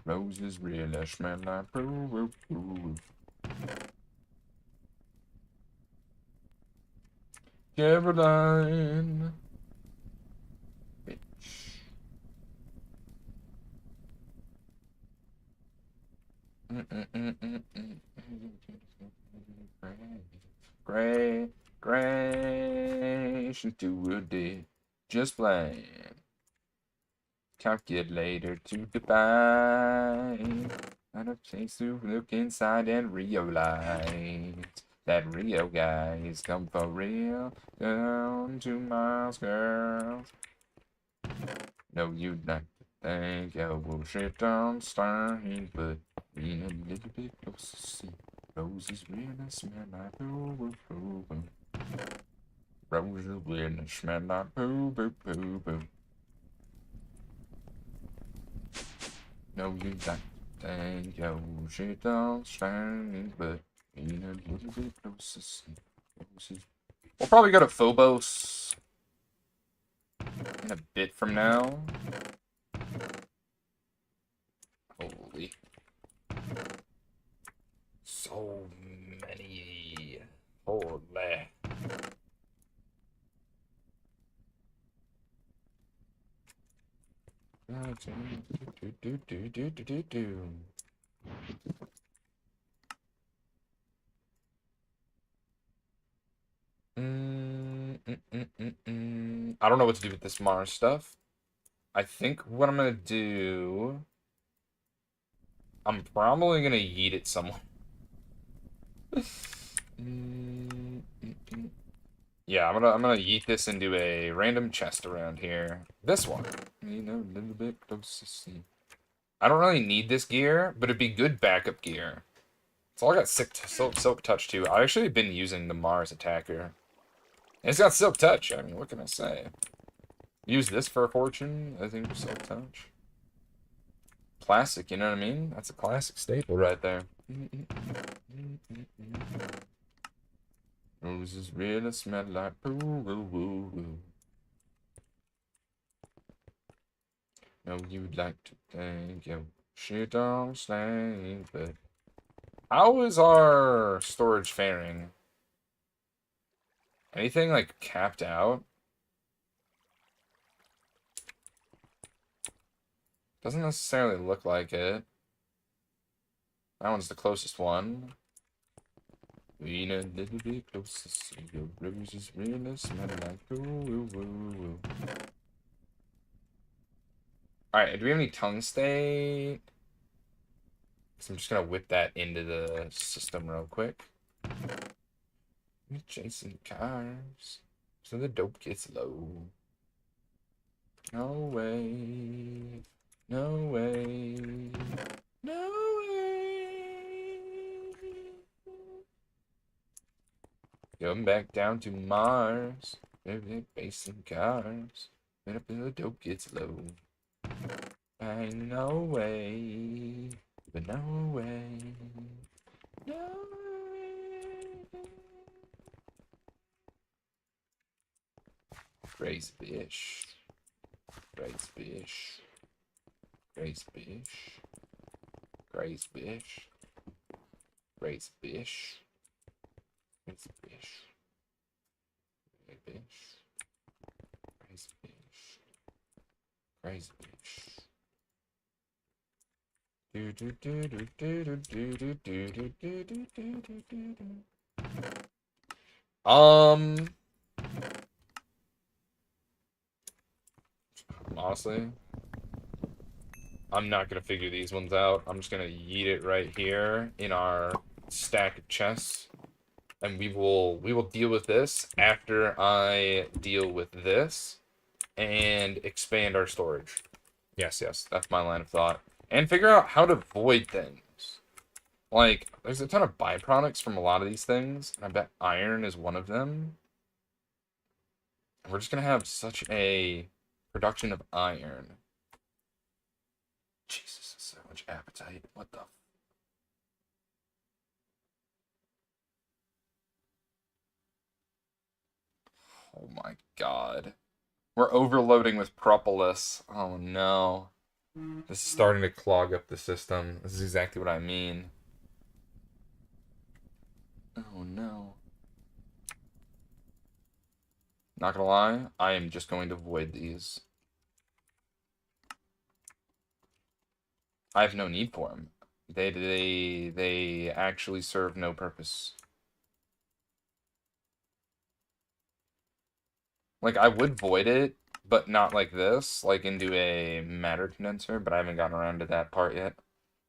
Roses really smell like poo. Caroline. Bitch. Gray, gray, should do a day. Just playing. Calculator to divide. Not a place to look inside and realize that real guys come for real. Down to Mars girls. No, you'd like to think I will shit down stink, but lean a little bit closer, see roses really smell like poo. Roses really smell like poo. No, you'd like to think I will shit down stink, but lean a little bit closer, see roses. We'll probably go to Phobos in a bit from now. Holy. So many. Holy. I don't know what to do with this Mars stuff. I think what I'm gonna do, I'm probably gonna yeet it somewhere. Yeah, I'm gonna yeet this into a random chest around here. This one. You know, a little bit close to see. I don't really need this gear, but it'd be good backup gear. It's all got silk touch too. I've actually been using the Mars attacker. And it's got silk touch. I mean, what can I say? Use this for a fortune, I think, for silk touch. Classic, you know what I mean? That's a classic staple right there. Roses really smell like poo. No, you'd like to think yo shit don't stink, but how is our storage faring? Anything like capped out? Doesn't necessarily look like it. That one's the closest one. Lean a little bit closer, see your roses really smell like ooh. Alright, do we have any tungstate? So I'm just gonna whip that into the system real quick. We're chasing cars, so the dope gets low. No way, no way, no way. Going back down to Mars, they're racing cars, right up till the dope gets low. Ain't no way, but no way, no way. Grace Bish. Grace Bish. Grace Bish. Grace Bish. Grace Bish. Grace Bish. Grace Bish. Grace Bish. Grace Bish. Do do do do do do do do do do do do do do do. Honestly, I'm not gonna figure these ones out. I'm just gonna yeet it right here in our stack of chests, and we will deal with this after I deal with this and expand our storage. Yes, that's my line of thought. And figure out how to void things. Like, there's a ton of byproducts from a lot of these things, and I bet iron is one of them. We're just gonna have such a production of iron. Jesus, so much appetite. What the? Oh my god. We're overloading with propolis. Oh no. This is starting to clog up the system. This is exactly what I mean. Oh no. Not gonna lie, I am just going to void these. I have no need for them. They actually serve no purpose. Like, I would void it, but not like this, like into a matter condenser, but I haven't gotten around to that part yet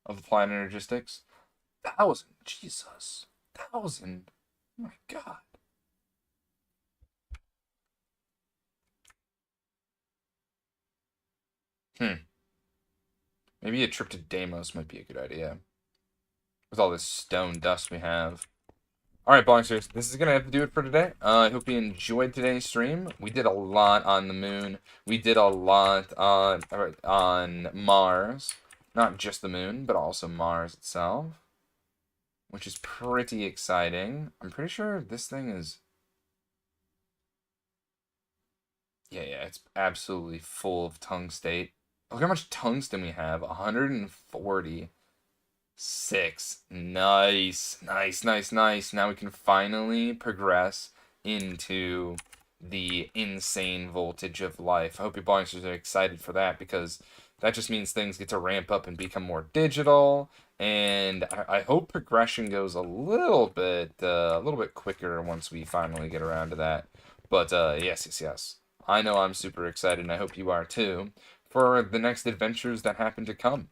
of applied energistics. 1,000, Jesus. 1,000. Oh my god. Maybe a trip to Deimos might be a good idea. With all this stone dust we have. Alright, Boxers, this is going to have to do it for today. I hope you enjoyed today's stream. We did a lot on the moon. We did a lot on Mars. Not just the moon, but also Mars itself. Which is pretty exciting. I'm pretty sure this thing is... Yeah, it's absolutely full of tungstate. Look how much tungsten we have. 146. Nice. Now we can finally progress into the insane voltage of life. I hope you boys are excited for that, because that just means things get to ramp up and become more digital. And I hope progression goes a little bit quicker once we finally get around to that. But yes. I know I'm super excited, and I hope you are too, for the next adventures that happen to come.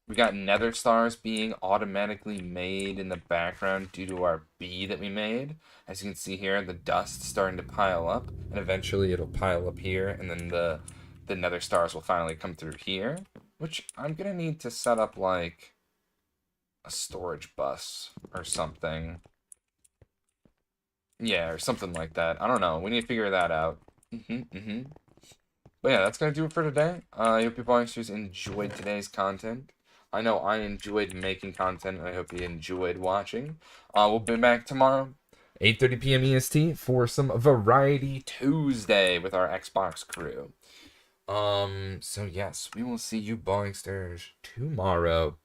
We got Nether stars being automatically made in the background due to our bee that we made. As you can see here, the dust starting to pile up, and eventually it'll pile up here, and then the Nether stars will finally come through here, which I'm gonna need to set up like a storage bus or something. Yeah, or something like that. I don't know. We need to figure that out. But yeah, that's going to do it for today. I hope you guys enjoyed today's content. I know I enjoyed making content, and I hope you enjoyed watching. We'll be back tomorrow, 8:30 p.m. EST, for some Variety Tuesday with our Xbox crew. So yes, we will see you Bongsters tomorrow.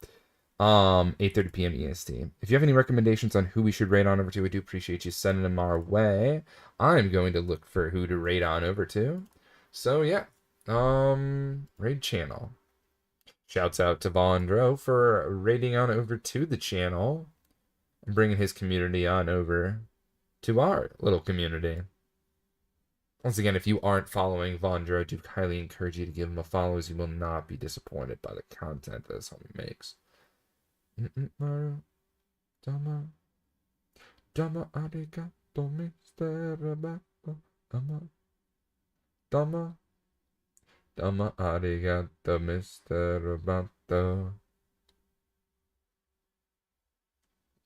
8:30 p.m. EST. If you have any recommendations on who we should raid on over to, we do appreciate you sending them our way. I'm going to look for who to raid on over to. So yeah, raid channel. Shouts out to Vondro for raiding on over to the channel and bringing his community on over to our little community. Once again, if you aren't following Vondro, I do highly encourage you to give him a follow, as you will not be disappointed by the content that this homie makes. Dama arigato, Mr. Roboto. Dama arigato, Mr. Roboto.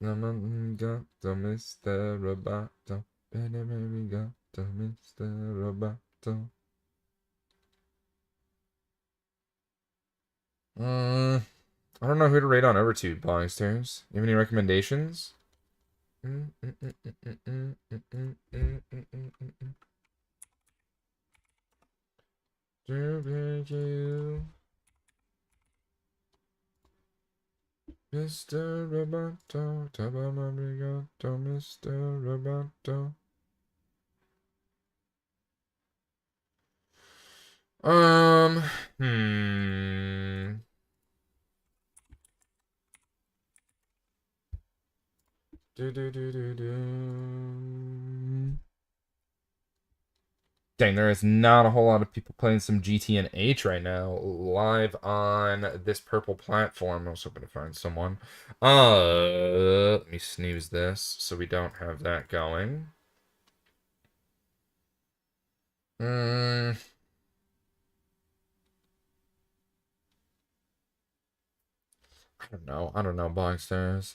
Dama arigato, Mr. Roboto. Arigato, Mr. Roboto. I don't know who to raid on over to, Bongsters. You have any recommendations? to be you, Mr. Roboto, Tabamarigato, Mr. Roboto. Um, hmm. Do do do do do. Dang, there is not a whole lot of people playing some GT and H right now live on this purple platform. I was hoping to find someone. Let me snooze this so we don't have that going. Hmm. I don't know. I don't know, Boxsters.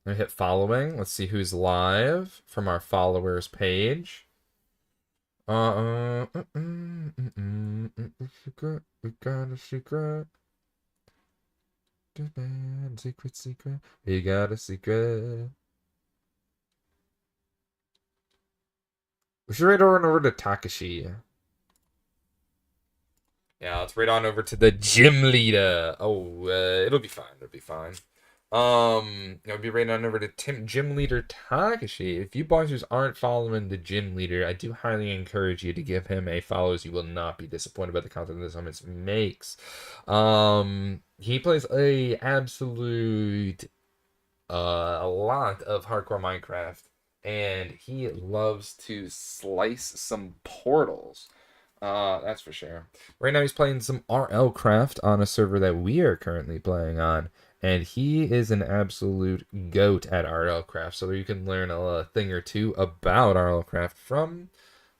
I hit following. Let's see who's live from our followers page. Secret. We got a secret. Secret, secret. We got a secret. We should raid on over to Takashi. Yeah, let's raid on over to the gym leader. Oh, it'll be fine. It'll be fine. I'll be raiding on over to Gym Leader Takashi. If you boxers aren't following the gym leader, I do highly encourage you to give him a follow, as you will not be disappointed by the content this summons makes. He plays a absolute a lot of hardcore Minecraft, and he loves to slice some portals. That's for sure. Right now he's playing some RL Craft on a server that we are currently playing on, and he is an absolute goat at RL Craft. So you can learn a thing or two about RL Craft from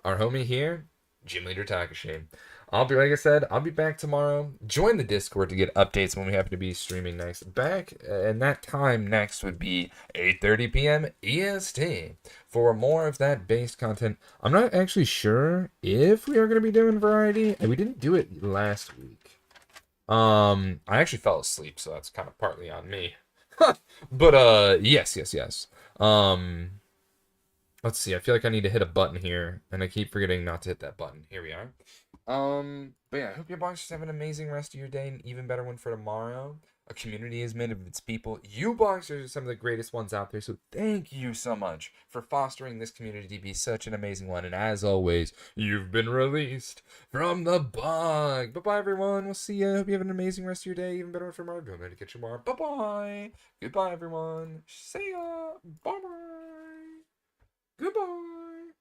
our homie here, Gym Leader Takashi. I'll be, like I said, I'll be back tomorrow. Join the Discord to get updates when we happen to be streaming next. Back, and that time next would be 8:30 p.m. EST for more of that based content. I'm not actually sure if we are going to be doing variety. We didn't do it last week. I actually fell asleep, so that's kind of partly on me. But yes. Let's see. I feel like I need to hit a button here, and I keep forgetting not to hit that button. Here we are. But yeah, I hope your boxers have an amazing rest of your day, and even better one for tomorrow. A community is made of its people. You boxers are some of the greatest ones out there, so thank you so much for fostering this community to be such an amazing one. And as always, you've been released from the bug. Bye-bye, everyone. We'll see you. Hope you have an amazing rest of your day. Even better one for tomorrow. Go to get you more. Bye-bye. Goodbye, everyone. See ya. Bye-bye. Goodbye.